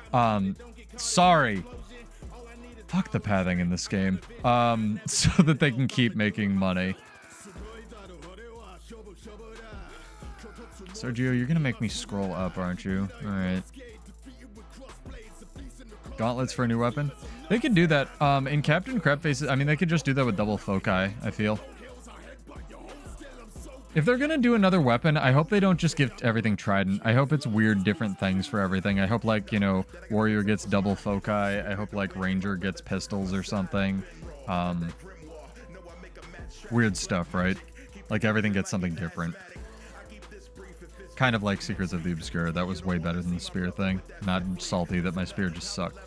Sorry. Fuck the pathing in this game. So that they can keep making money. Sergio, you're gonna make me scroll up, aren't you? Alright. Gauntlets for a new weapon? They could do that. In Captain Crep faces, I mean, they could just do that with double foci, I feel. If they're gonna do another weapon, I hope they don't just give everything Trident. I hope it's weird, different things for everything. I hope, like, you know, Warrior gets double foci. I hope, like, Ranger gets pistols or something. Weird stuff, right? Like, everything gets something different. Kind of like Secrets of the Obscure. That was way better than the Spear thing. Not salty that my Spear just sucked.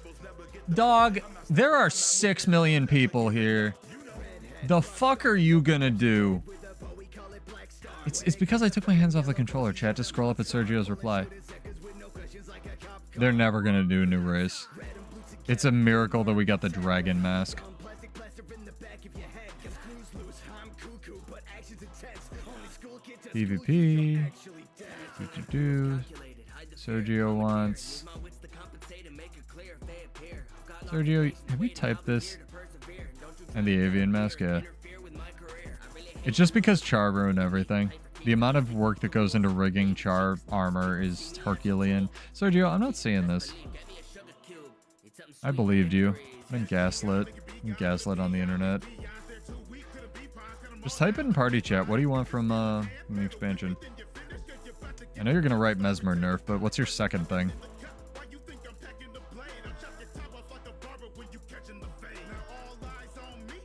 Dog, there are 6 million people here. The fuck are you gonna do? It's because I took my hands off the controller, chat, to scroll up at Sergio's reply. They're never gonna do a new race. It's a miracle that we got the dragon mask. PvP. Sergio wants... Sergio, have we typed this? And the avian mask, yeah. It's just because Char ruined everything. The amount of work that goes into rigging Char armor is Herculean. Sergio, I'm not seeing this. I believed you. I've been gaslit. I'm gaslit on the internet. Just type it in party chat. What do you want from the expansion? I know you're gonna write Mesmer nerf, but what's your second thing?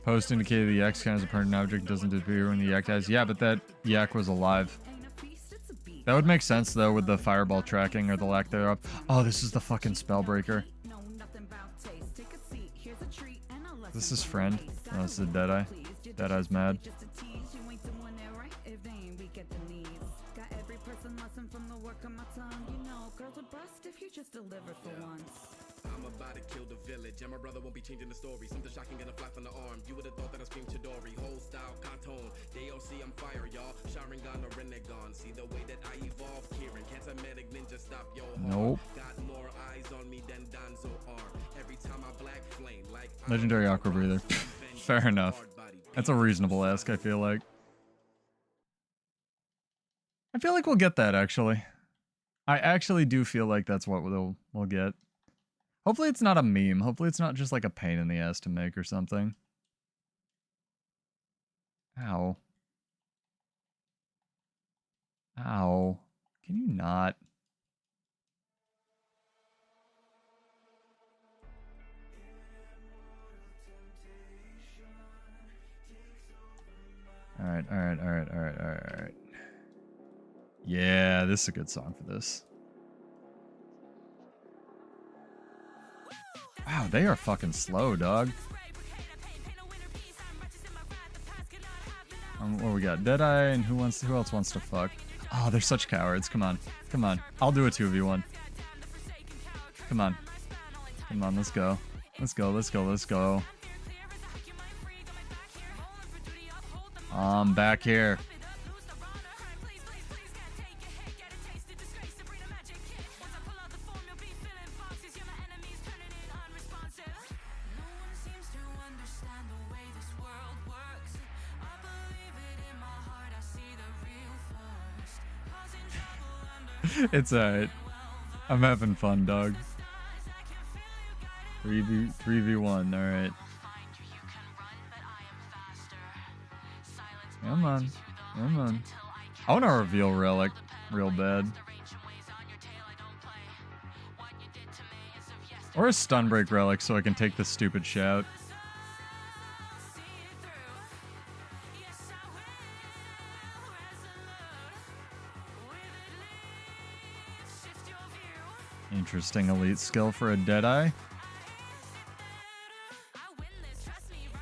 Post indicated the yak count as a permanent object doesn't disappear when the yak dies. Yeah, but that yak was alive. That would make sense, though, with the fireball tracking or the lack thereof. Oh, this is the fucking Spellbreaker. This is friend. Oh, this is Deadeye. Deadeye's mad.
I'm about to kill the village, and my brother won't be changing the story. Something shocking gonna fly from the arm. You would have thought that I screamed Chidori. Whole style, Canton. DOC, I'm fire, y'all. Sharingan or Renegon. See the way that I evolve, Kieran. Can't a medic ninja stop yo?
Nope.
Got more eyes on me than Danzo arm. Every time I black flame, like
Legendary Aqua Breather. Fair enough. That's a reasonable ask, I feel like. I feel like we'll get that, actually. I actually do feel like that's what we'll get. Hopefully it's not a meme. Hopefully it's not just like a pain in the ass to make or something. Ow. Ow. Can you not? Alright, alright, alright, alright, alright, alright. Yeah, this is a good song for this. Wow, they are fucking slow, dog. What we got? Deadeye and who else wants to fuck? Oh, they're such cowards. Come on. Come on. I'll do a 2v1. Come on. Come on, let's go. Let's go, let's go, let's go. I'm back here. It's alright. I'm having fun, dog. 3v1, alright. Come on. Come on. I want to reveal Relic real bad. Or a stun break Relic so I can take the stupid shout. Interesting elite skill for a Deadeye.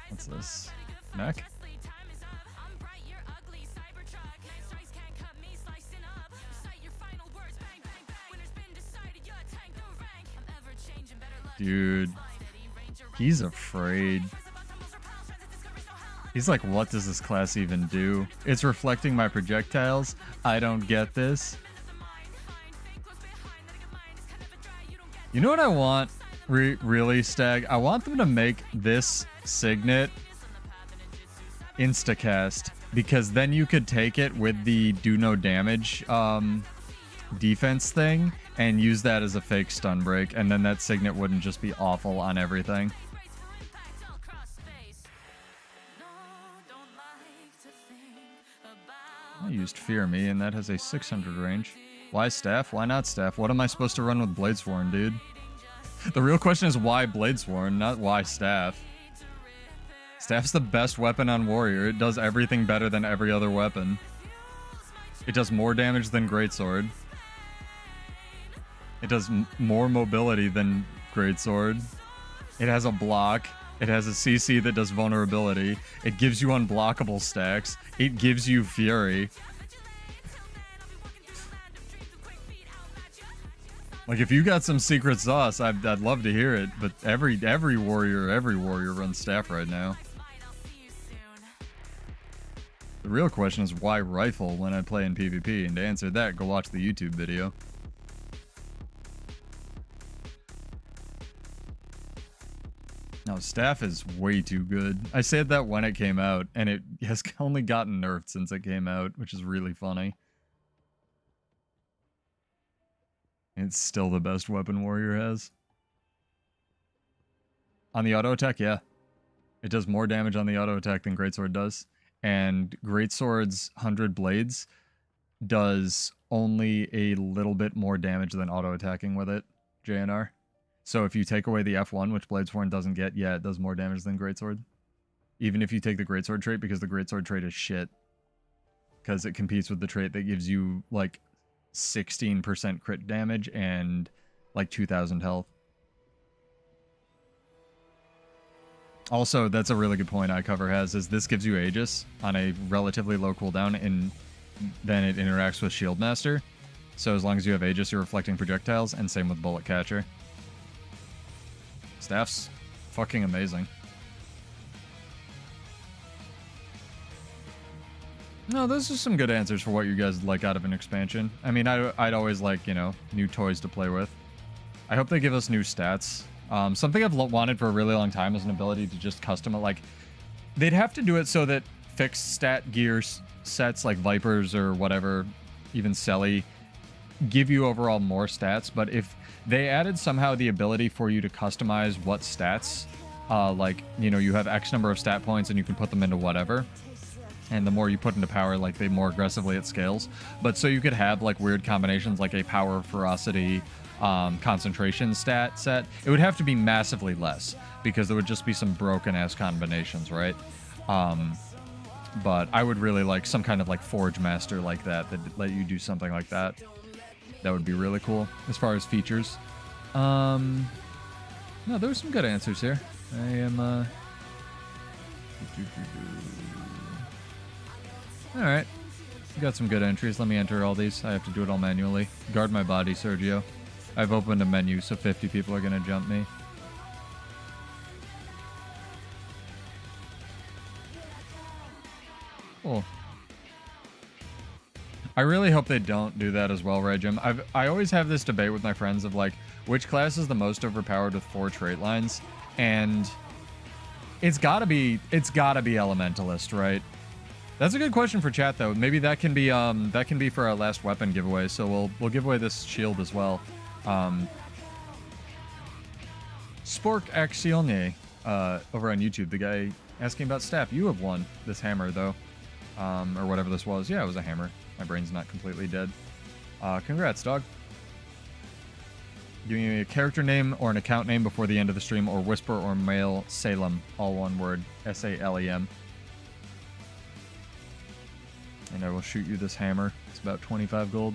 What's this? Mech? Dude, he's afraid. He's like, what does this class even do? It's reflecting my projectiles. I don't get this. You know what I want, really, Stag? I want them to make this Signet instacast, because then you could take it with the do no damage defense thing and use that as a fake stun break, and then that Signet wouldn't just be awful on everything. I used Fear Me, and that has a 600 range. Why Staff? Why not Staff? What am I supposed to run with Bladesworn, dude? The real question is why Bladesworn, not why Staff. Staff's the best weapon on Warrior. It does everything better than every other weapon. It does more damage than Greatsword. It does more mobility than Greatsword. It has a block. It has a CC that does vulnerability. It gives you unblockable stacks. It gives you Fury. Like, if you got some secret sauce, I'd love to hear it. But every warrior runs Staff right now. The real question is why Rifle when I play in PvP, and to answer that, go watch the YouTube video. No, Staff is way too good. I said that when it came out, and it has only gotten nerfed since it came out, which is really funny. It's still the best weapon Warrior has. On the auto attack, yeah. It does more damage on the auto attack than Greatsword does. And Greatsword's 100 blades does only a little bit more damage than auto attacking with it, JNR. So if you take away the F1, which Bladesworn doesn't get, yeah, it does more damage than Greatsword. Even if you take the Greatsword trait, because the Greatsword trait is shit. Because it competes with the trait that gives you, like, 16% crit damage and, like, 2,000 health. Also, that's a really good point iCover has, is this gives you Aegis on a relatively low cooldown, and then it interacts with Shield Master. So as long as you have Aegis, you're reflecting projectiles, and same with Bullet Catcher. Staff's fucking amazing. No, those are some good answers for what you guys like out of an expansion. I mean, I'd always like, you know, new toys to play with. I hope they give us new stats. Something I've wanted for a really long time is an ability to just custom it. Like, they'd have to do it so that fixed stat gear sets like Vipers or whatever, even Selly, give you overall more stats. But if they added somehow the ability for you to customize what stats, like, you know, you have X number of stat points and you can put them into whatever. And the more you put into power, like, they more aggressively it scales. But so you could have, like, weird combinations, like a power, ferocity, concentration stat set. It would have to be massively less, because there would just be some broken-ass combinations, right? But I would really like some kind of, like, Forge Master like that let you do something like that. That would be really cool, as far as features. No, there were some good answers here. I am, Alright. Got some good entries. Let me enter all these. I have to do it all manually. Guard my body, Sergio. I've opened a menu, so 50 people are going to jump me. Cool. I really hope they don't do that as well, right, Jim? I always have this debate with my friends of like, which class is the most overpowered with 4 trait lines, and it's gotta be Elementalist, right? That's a good question for chat though. Maybe that can be for our last weapon giveaway. So we'll give away this shield as well. Spork Axione over on YouTube, the guy asking about staff. You have won this hammer though, or whatever this was. Yeah, it was a hammer. My brain's not completely dead. Congrats, dog. Give me a character name or an account name before the end of the stream, or whisper or mail Salem, all one word, S-A-L-E-M. And I will shoot you this hammer. It's about 25 gold.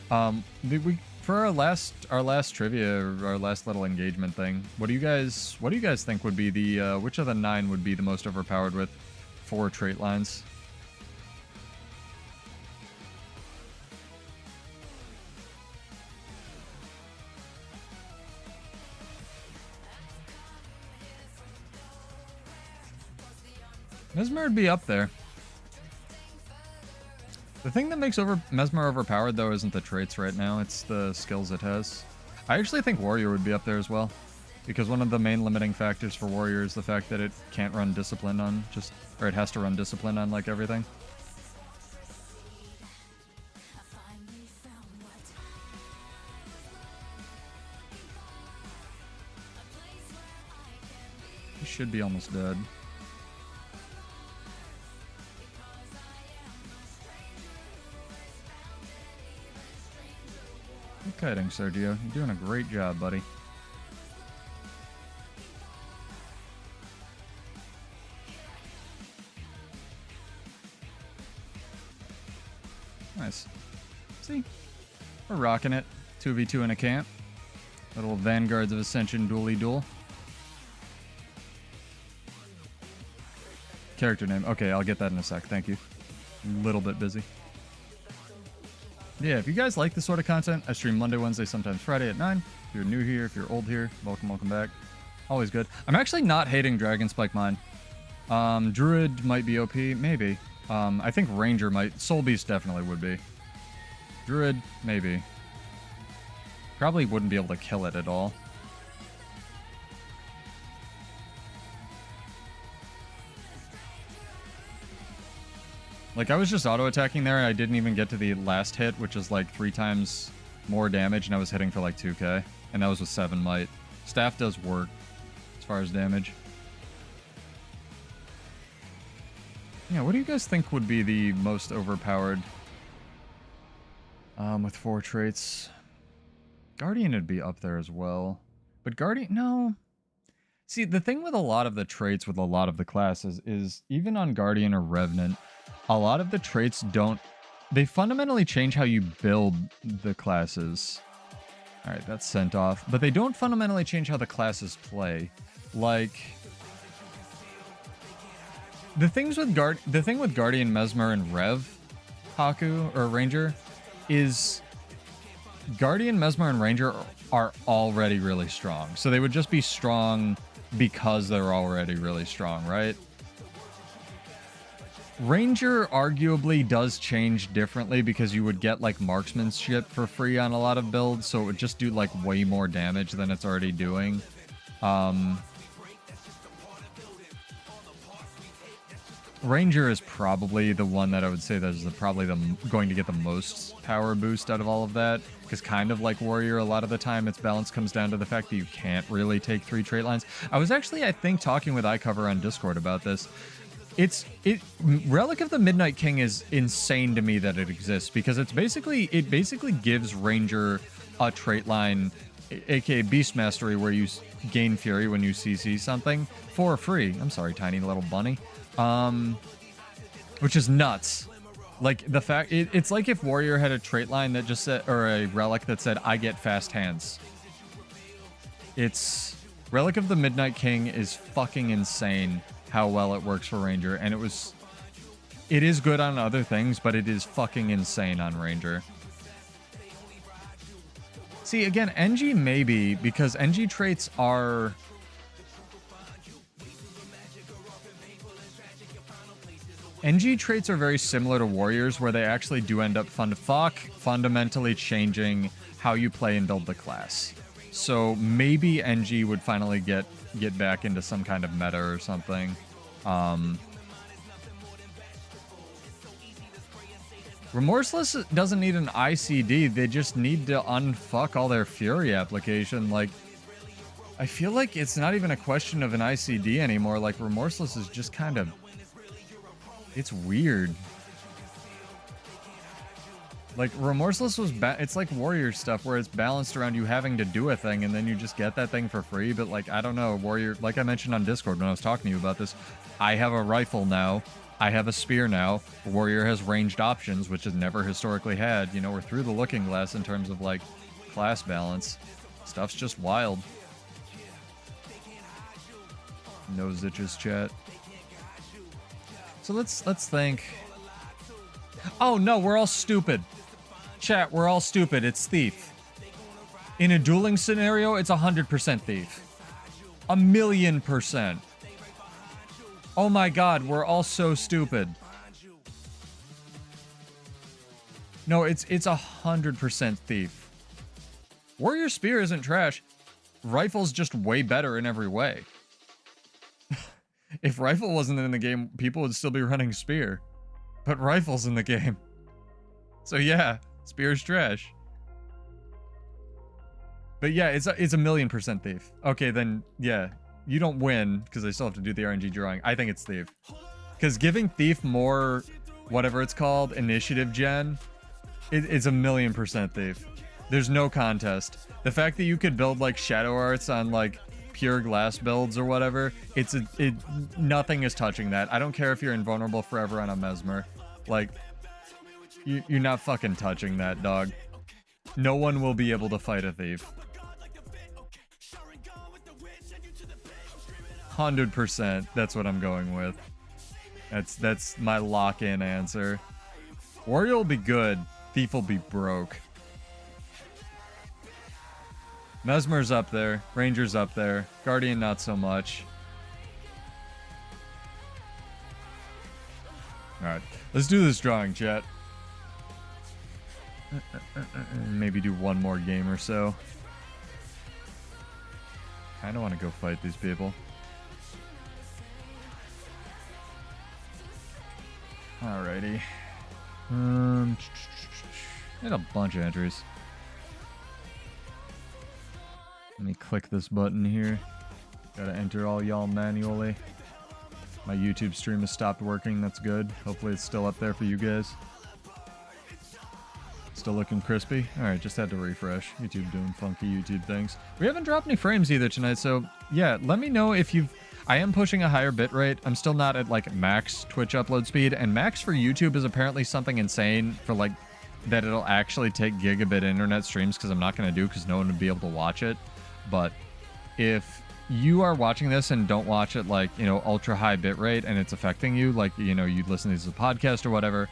For our last trivia, our last little engagement thing, what do you guys think would be the which of the 9 would be the most overpowered with 4 trait lines? Mesmer would be up there. The thing that makes Mesmer overpowered, though, isn't the traits right now. It's the skills it has. I actually think Warrior would be up there as well, because one of the main limiting factors for Warrior is the fact that it can't run Discipline on or it has to run Discipline on, like, everything. He should be almost dead. Good kiting, Sergio. You're doing a great job, buddy. Nice. See? We're rocking it. 2v2 in a camp. Little Vanguards of Ascension dually duel. Character name. Okay, I'll get that in a sec. Thank you. A little bit busy. Yeah, if you guys like this sort of content, I stream Monday, Wednesday, sometimes Friday at 9. If you're new here, if you're old here, welcome back. Always good. I'm actually not hating Dragon Spike Mine. Druid might be OP, maybe. I think Ranger might. Soul Beast definitely would be. Druid, maybe. Probably wouldn't be able to kill it at all. Like, I was just auto-attacking there, and I didn't even get to the last hit, which is like 3 times more damage, and I was hitting for like 2k. And that was with 7 might. Staff does work, as far as damage. Yeah, what do you guys think would be the most overpowered with 4 traits? Guardian would be up there as well. But Guardian, no. See, the thing with a lot of the traits with a lot of the classes is even on Guardian or Revenant, a lot of the traits don't... They fundamentally change how you build the classes. Alright, that's sent off. But they don't fundamentally change how the classes play. Like... The thing with Guardian, Mesmer, and Rev, Haku, or Ranger, is... Guardian, Mesmer, and Ranger are already really strong. So they would just be strong because they're already really strong, right? Ranger arguably does change differently because you would get like marksmanship for free on a lot of builds, so it would just do like way more damage than it's already doing. Ranger is probably the one that I would say that is probably going to get the most power boost out of all of that, because kind of like Warrior, a lot of the time its balance comes down to the fact that you can't really take 3 trait lines. I was actually, I think, talking with iCover on Discord about this. Relic of the Midnight King is insane to me that it exists, because it basically gives Ranger a trait line, aka Beast Mastery, where you gain Fury when you CC something for free. I'm sorry, tiny little bunny. Which is nuts. Like, the fact it's like if Warrior had a trait line that just said, or a relic that said, I get fast hands. It's Relic of the Midnight King is fucking insane how well it works for Ranger, and it is good on other things, but it is fucking insane on Ranger. See, again, NG maybe, because NG traits are... NG traits are very similar to warriors, where they actually do end up fundamentally changing how you play and build the class. So maybe NG would finally get back into some kind of meta or something. Remorseless doesn't need an ICD. They just need to unfuck all their Fury application. Like, I feel like it's not even a question of an ICD anymore. Like, Remorseless is just kind of... It's weird. Like, Remorseless was... It's like Warrior stuff where it's balanced around you having to do a thing and then you just get that thing for free. But, like, I don't know. Warrior... Like I mentioned on Discord when I was talking to you about this, I have a rifle now. I have a spear now. Warrior has ranged options, which has never historically had. You know, we're through the looking glass in terms of, like, class balance. Stuff's just wild. No zitches, chat. So let's think. Oh no, we're all stupid. Chat, we're all stupid. It's Thief. In a dueling scenario, it's 100% Thief. 1,000,000%. Oh my god, we're all so stupid. No, it's 100% Thief. Warrior Spear isn't trash. Rifle's just way better in every way. If Rifle wasn't in the game, people would still be running Spear. But Rifle's in the game. So yeah, Spear's trash. But yeah, it's 1,000,000% Thief. Okay, then yeah, you don't win because I still have to do the RNG drawing. I think it's Thief. Because giving Thief more, whatever it's called, initiative gen, it's 1,000,000% Thief. There's no contest. The fact that you could build like Shadow Arts on like pure glass builds or whatever, nothing is touching that. I don't care if you're invulnerable forever on a Mesmer. Like, you're not fucking touching that, dog. No one will be able to fight a Thief. 100%. That's what I'm going with. That's my lock-in answer. Warrior will be good. Thief will be broke. Mesmer's up there. Ranger's up there. Guardian not so much. Alright. Let's do this drawing, chat. Maybe do one more game or so. Kinda wanna go fight these people. Alrighty. Had a bunch of entries. Let me click this button here. Gotta enter all y'all manually. My YouTube stream has stopped working. That's good. Hopefully it's still up there for you guys. Still looking crispy? Alright, just had to refresh. YouTube doing funky YouTube things. We haven't dropped any frames either tonight, so yeah, let me know if you've... I am pushing a higher bitrate. I'm still not at like max Twitch upload speed, and max for YouTube is apparently something insane for like that it'll actually take gigabit internet streams, because I'm not going to do because no one would be able to watch it. But if you are watching this and don't watch it like, you know, ultra high bitrate and it's affecting you, like, you know, you listen to this as a podcast or whatever,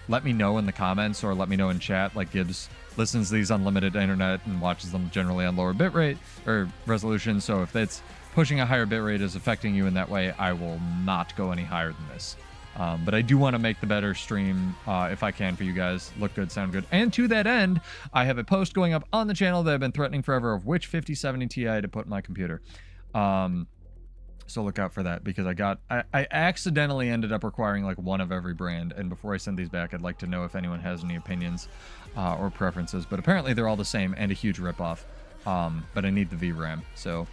let me know in the comments or let me know in chat. Like, Gibbs listens to these unlimited internet and watches them generally on lower bitrate or resolution. So if it's pushing a higher bitrate is affecting you in that way, I will not go any higher than this. But I do want to make the better stream, if I can, for you guys. Look good, sound good. And to that end, I have a post going up on the channel that I've been threatening forever of which 5070 Ti to put in my computer. So look out for that, because I accidentally ended up requiring like one of every brand. And before I send these back, I'd like to know if anyone has any opinions or preferences. But apparently they're all the same and a huge ripoff. But I need the VRAM, so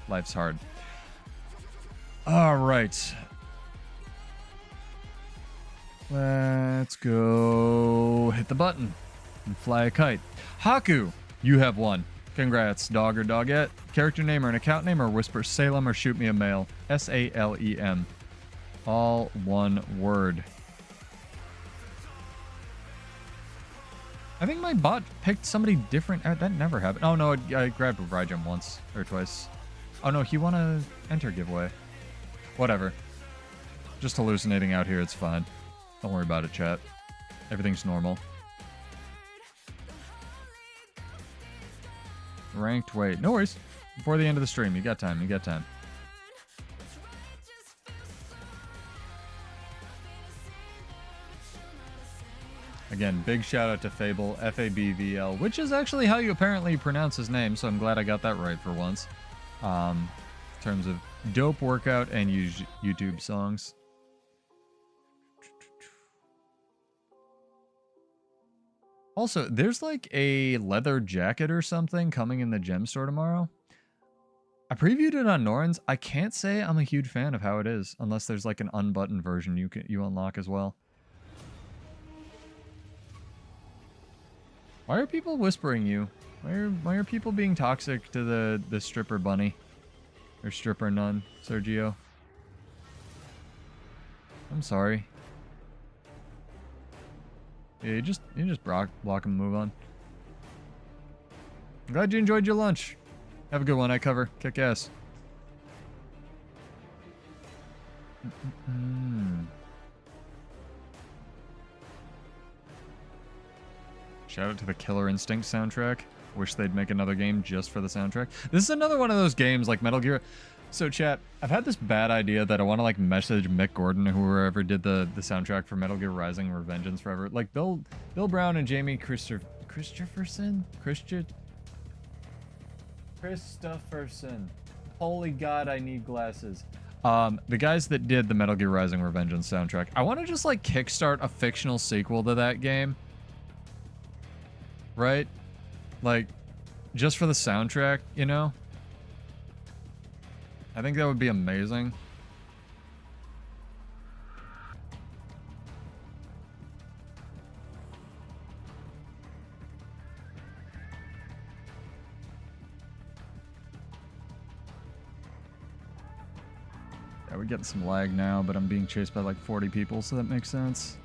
life's hard. All right. Let's go hit the button and fly a kite. Haku, you have won. Congrats, dog or dogette. Character name or an account name, or whisper Salem or shoot me a mail. SALEM. All one word. I think my bot picked somebody different. That never happened. Oh no, I grabbed Rygem once or twice. Oh no, he won a enter giveaway. Whatever. Just hallucinating out here, it's fine. Don't worry about it, chat. Everything's normal. Ranked, wait. No worries. Before the end of the stream, you got time, you got time. Again, big shout out to Fable, F-A-B-V-L, which is actually how you apparently pronounce his name, so I'm glad I got that right for once. In terms of dope workout and YouTube songs. Also, there's like a leather jacket or something coming in the gem store tomorrow. I previewed it on Norns. I can't say I'm a huge fan of how it is, unless there's like an unbuttoned version you unlock as well. Why are people whispering you? Why are people being toxic to the stripper bunny? Or stripper nun, Sergio? I'm sorry. Yeah, you just block them and move on. I'm glad you enjoyed your lunch. Have a good one, I cover. Kick ass. Shout out to the Killer Instinct soundtrack. Wish they'd make another game just for the soundtrack. This is another one of those games like Metal Gear. So chat, I've had this bad idea that I want to like message Mick Gordon, whoever did the soundtrack for Metal Gear Rising Revengeance Forever. Like Bill Brown and Jamie Christopherson? Christopherson. Holy God, I need glasses. The guys that did the Metal Gear Rising Revengeance soundtrack. I want to just like kickstart a fictional sequel to that game. Right? Like, just for the soundtrack, you know? I think that would be amazing. Yeah, we're getting some lag now, but I'm being chased by like 40 people, so that makes sense.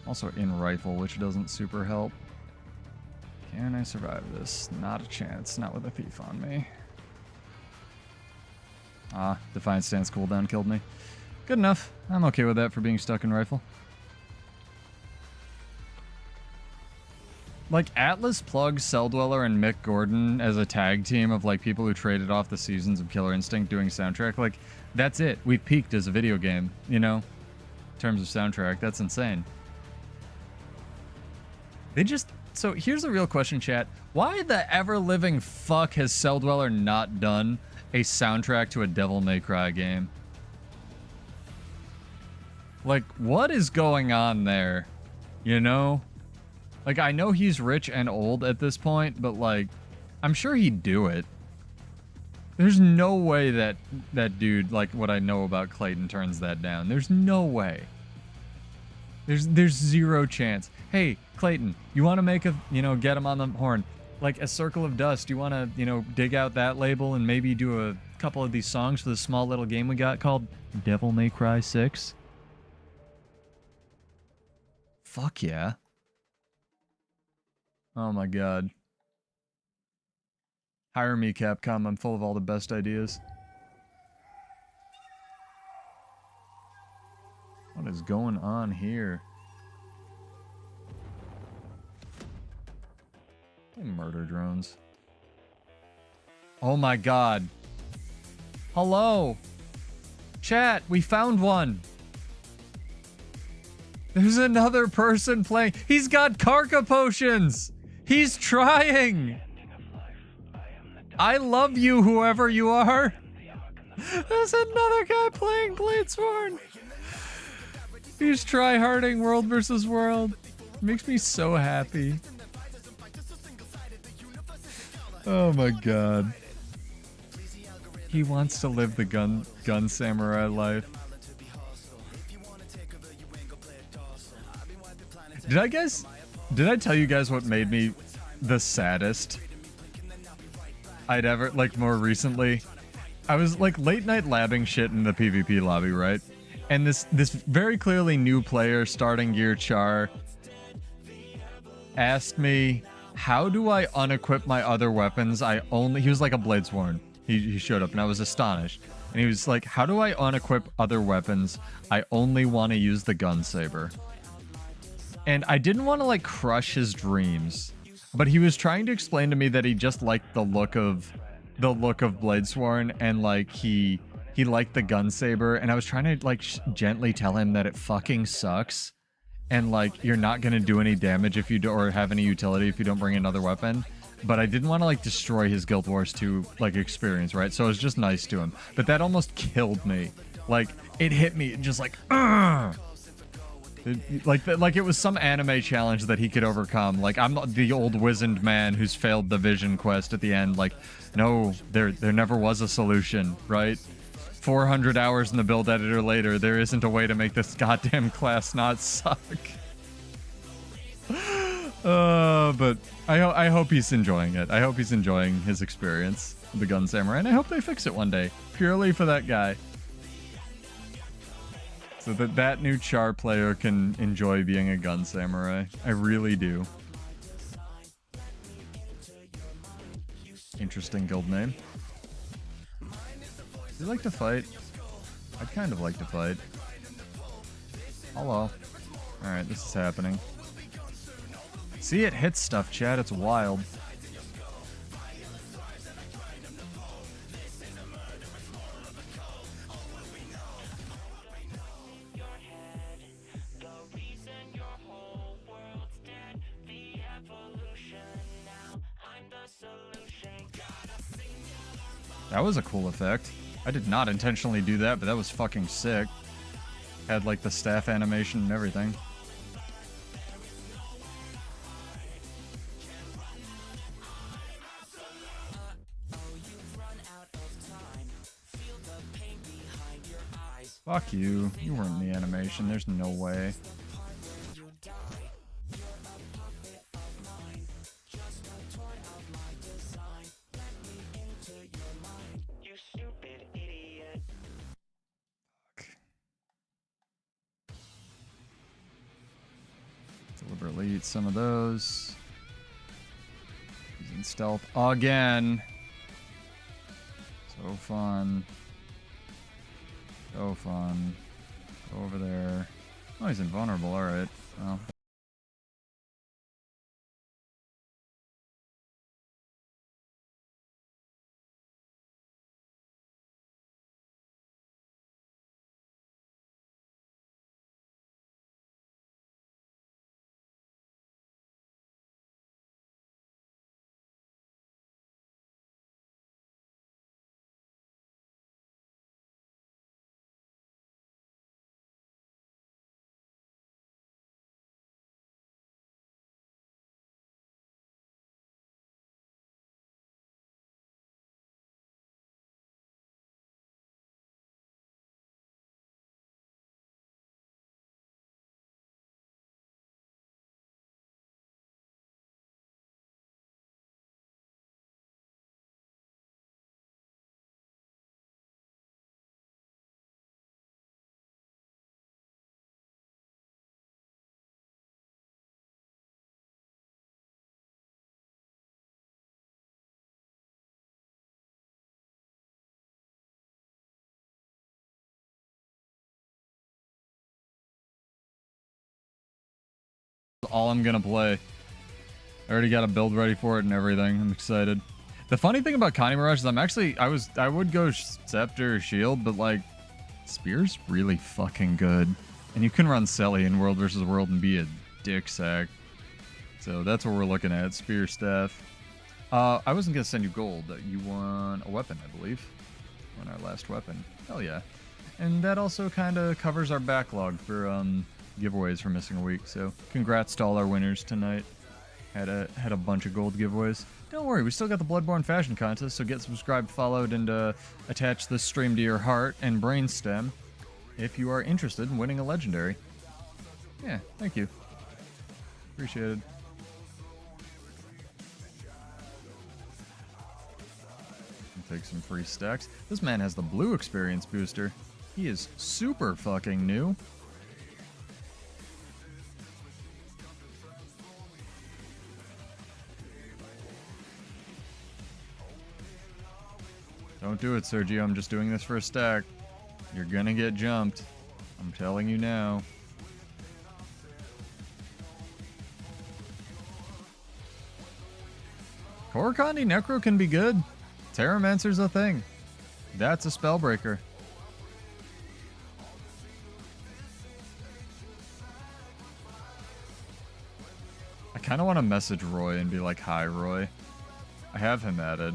Also in rifle, which doesn't super help. Can I survive this? Not a chance. Not with a thief on me. Ah, Defiant Stance cooldown killed me. Good enough. I'm okay with that for being stuck in rifle. Like, Atlas plugs Cell Dweller and Mick Gordon as a tag team of, like, people who traded off the seasons of Killer Instinct doing soundtrack. Like, that's it. We've peaked as a video game, you know? In terms of soundtrack. That's insane. They just... So, here's the real question, chat. Why the ever-living fuck has Cell Dweller not done a soundtrack to a Devil May Cry game? Like, what is going on there? You know? Like, I know he's rich and old at this point, but, like, I'm sure he'd do it. There's no way that that dude, like, what I know about Clayton turns that down. There's no way. There's zero chance. Hey, Clayton, you want to make a, you know, get him on the horn. Like, a Circle of Dust, you want to, you know, dig out that label and maybe do a couple of these songs for this small little game we got called Devil May Cry 6? Fuck yeah. Oh my god. Hire me, Capcom. I'm full of all the best ideas. What is going on here? Murder drones. Oh my god. Hello. Chat, we found one. There's another person playing. He's got Karka potions. He's trying. I love you, whoever you are. There's another guy playing Bladesworn. He's tryharding World versus World. Makes me so happy. Oh my god. He wants to live the gun samurai life. Did I tell you guys what made me the saddest I'd ever, like, more recently? I was like late night labbing shit in the PvP lobby, right? And this very clearly new player starting gear Char asked me, how do I unequip my other weapons? He was like a Bladesworn. He showed up and I was astonished. And he was like, how do I unequip other weapons? I only want to use the gun saber. And I didn't want to like crush his dreams, but he was trying to explain to me that he just liked the look of Bladesworn, and like he he liked the gun saber, and I was trying to like gently tell him that it fucking sucks, and like you're not gonna do any damage if you do, or have any utility if you don't bring another weapon. But I didn't want to like destroy his Guild Wars 2 like experience, right? So I was just nice to him. But that almost killed me. Like it hit me just like, like it was some anime challenge that he could overcome. Like I'm the old wizened man who's failed the vision quest at the end. Like, no, there never was a solution, right? 400 hours in the build editor later, there isn't a way to make this goddamn class not suck. But I hope he's enjoying it. I hope he's enjoying his experience with the Gun Samurai, and I hope they fix it one day, purely for that guy. So that new Char player can enjoy being a Gun Samurai. I really do. Interesting guild name. Do you like to fight? I'd kind of like to fight. Hello. Alright, this is happening. See, it hits stuff, chat. It's wild. That was a cool effect. I did not intentionally do that, but that was fucking sick. Had like the staff animation and everything. Fuck you. You weren't in the animation. There's no way. Deliberately eat some of those. He's in stealth again. So fun. So fun. Go over there. Oh, he's invulnerable. Alright. Well. All I'm gonna play. I already got a build ready for it and everything. I'm excited. The funny thing about Connie Mirage is I would go Scepter or Shield, but like Spear's really fucking good. And you can run Selly in World vs. World and be a dick sack. So that's what we're looking at. Spear Staff. I wasn't gonna send you gold. You won a weapon, I believe. Won our last weapon. Hell yeah. And that also kind of covers our backlog for giveaways for missing a week. So congrats to all our winners tonight. Had a bunch of gold giveaways. Don't worry, we still got the Bloodborne Fashion Contest, so get subscribed, followed, and attach this stream to your heart and brainstem if you are interested in winning a legendary. Yeah, thank you. Appreciate it. Take some free stacks. This man has the blue experience booster. He is super fucking new. Don't do it, Sergio. I'm just doing this for a stack. You're gonna get jumped. I'm telling you now. Korokandi Necro can be good. Terramancer's a thing. That's a Spellbreaker. want to message Roy and be like, hi, Roy. I have him added.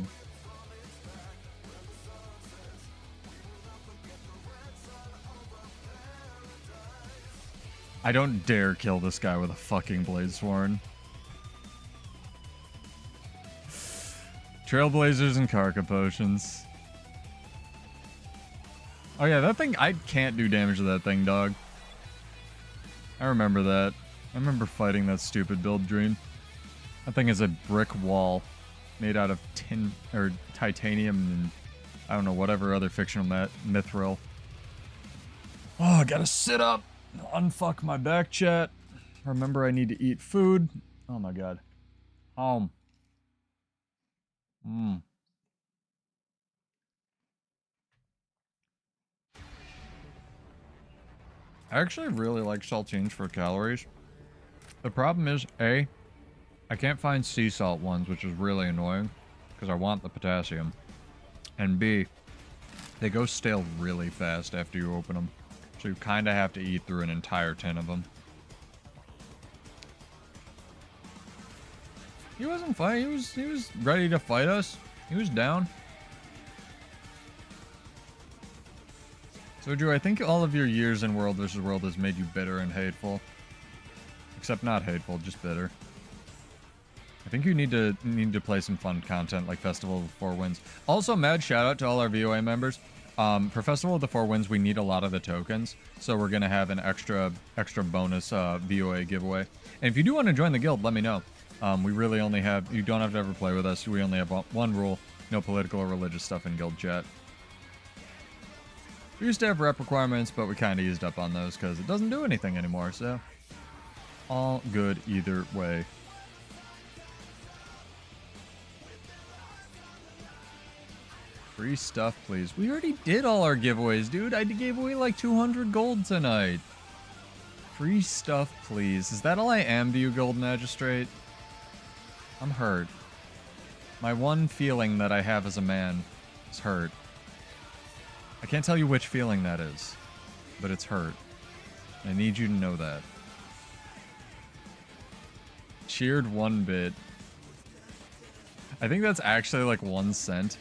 I don't dare kill this guy with a fucking Bladesworn. Trailblazers and Karka potions. Oh yeah, that thing, I can't do damage to that thing, dog. I remember that. I remember fighting that stupid build dream. That thing is a brick wall made out of tin or titanium and I don't know, whatever other fictional mithril. Oh, I gotta sit up. Unfuck my back chat. Remember I need to eat food. Oh my god. Home. I actually really like saltines for calories. The problem is, A, I can't find sea salt ones, which is really annoying, because I want the potassium. And B, they go stale really fast after you open them. So you kind of have to eat through an entire tin of them. He wasn't fighting. He was ready to fight us. He was down. So Drew, I think all of your years in World vs. World has made you bitter and hateful. Except not hateful, just bitter. I think you need to play some fun content like Festival of the Four Winds. Also, mad shout out to all our VOA members. For Festival of the Four Winds, we need a lot of the tokens, so we're gonna have an extra bonus VOA giveaway. And if you do want to join the guild, let me know. We really only have, you don't have to ever play with us. We only have one rule: no political or religious stuff in guild chat. We used to have rep requirements, but we kind of eased up on those because it doesn't do anything anymore. So all good either way. Free stuff, please. We already did all our giveaways, dude. I gave away like 200 gold tonight. Free stuff, please. Is that all I am to you, Gold Magistrate? I'm hurt. My one feeling that I have as a man is hurt. I can't tell you which feeling that is, but it's hurt. I need you to know that. Cheered 1 bit. I think that's actually like 1 cent.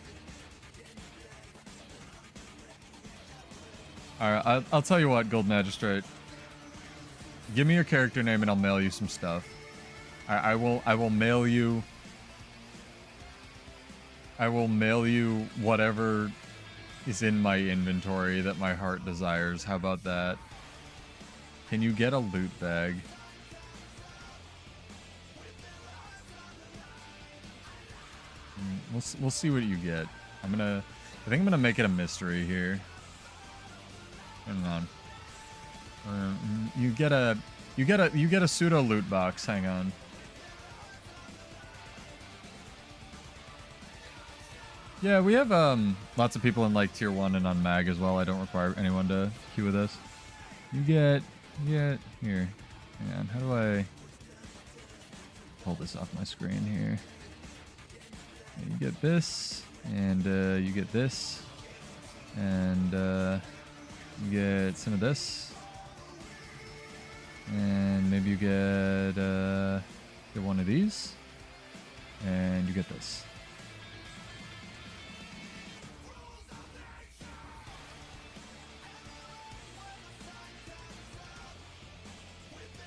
Alright, I'll tell you what, Gold Magistrate. Give me your character name and I'll mail you some stuff. I will mail you... I will mail you whatever is in my inventory that my heart desires. How about that? Can you get a loot bag? We'll see what you get. I think I'm gonna make it a mystery here. Hang on. You get a pseudo loot box. Hang on. Yeah, we have lots of people in like tier 1 and on mag as well. I don't require anyone to queue with us. You get here. Hang on, how do I pull this off my screen here? Yeah, you get this, and you get this, and you get some of this, and maybe you get one of these, and you get this.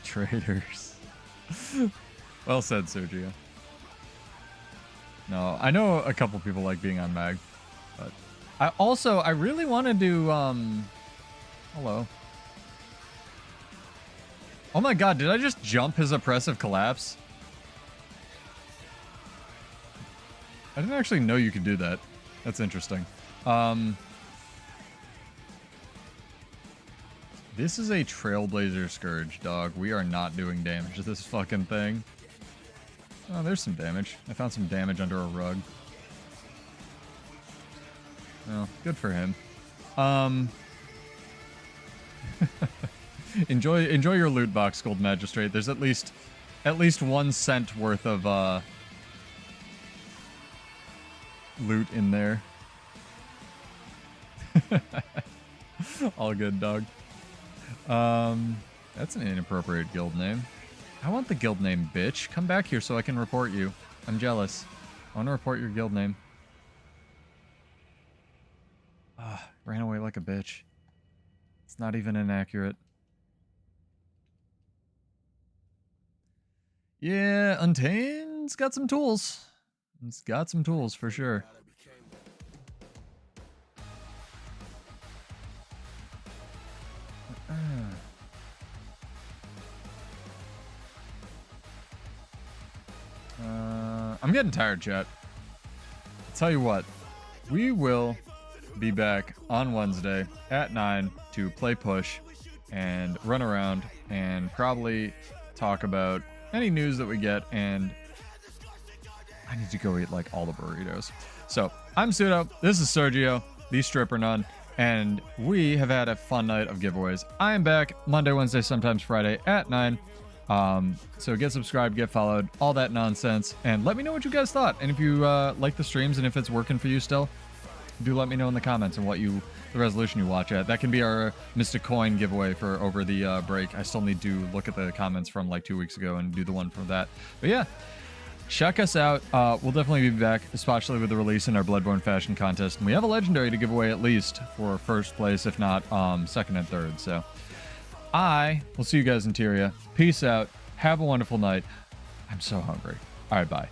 Traitors. Well said, Sergio. No, I know a couple people like being on mag, but I really want to do hello. Oh my god, did I just jump his oppressive collapse? I didn't actually know you could do that. That's interesting. This is a Trailblazer Scourge, dog. We are not doing damage to this fucking thing. Oh, there's some damage. I found some damage under a rug. Well, good for him. Enjoy your loot box, Gold Magistrate. There's at least 1 cent worth of loot in there. All good, dog. That's an inappropriate guild name. I want the guild name, bitch. Come back here so I can report you. I'm jealous. I want to report your guild name. Ran away like a bitch. It's not even inaccurate. Yeah, Untained's got some tools. It's got some tools for sure. I'm getting tired, chat. I'll tell you what, we will be back on Wednesday at 9 to play push and run around and probably talk about any news that we get, and I need to go eat like all the burritos. So I'm Pseudo, this is Sergio, the Stripper Nun, and we have had a fun night of giveaways. I am back Monday, Wednesday, sometimes Friday at 9. So get subscribed, get followed, all that nonsense, and let me know what you guys thought. And if you like the streams and if it's working for you still, do let me know in the comments and what the resolution you watch at. That can be our Mystic Coin giveaway for over the break. I still need to look at the comments from like 2 weeks ago and do the one from that. But yeah, check us out. We'll definitely be back, especially with the release in our Bloodborne Fashion Contest. And we have a legendary to give away at least for first place, if not second and third. So I will see you guys in Tyria. Peace out. Have a wonderful night. I'm so hungry. All right, bye.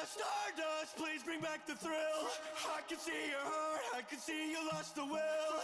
Stardust, please bring back the thrill. I can see your heart, I can see you lost the will.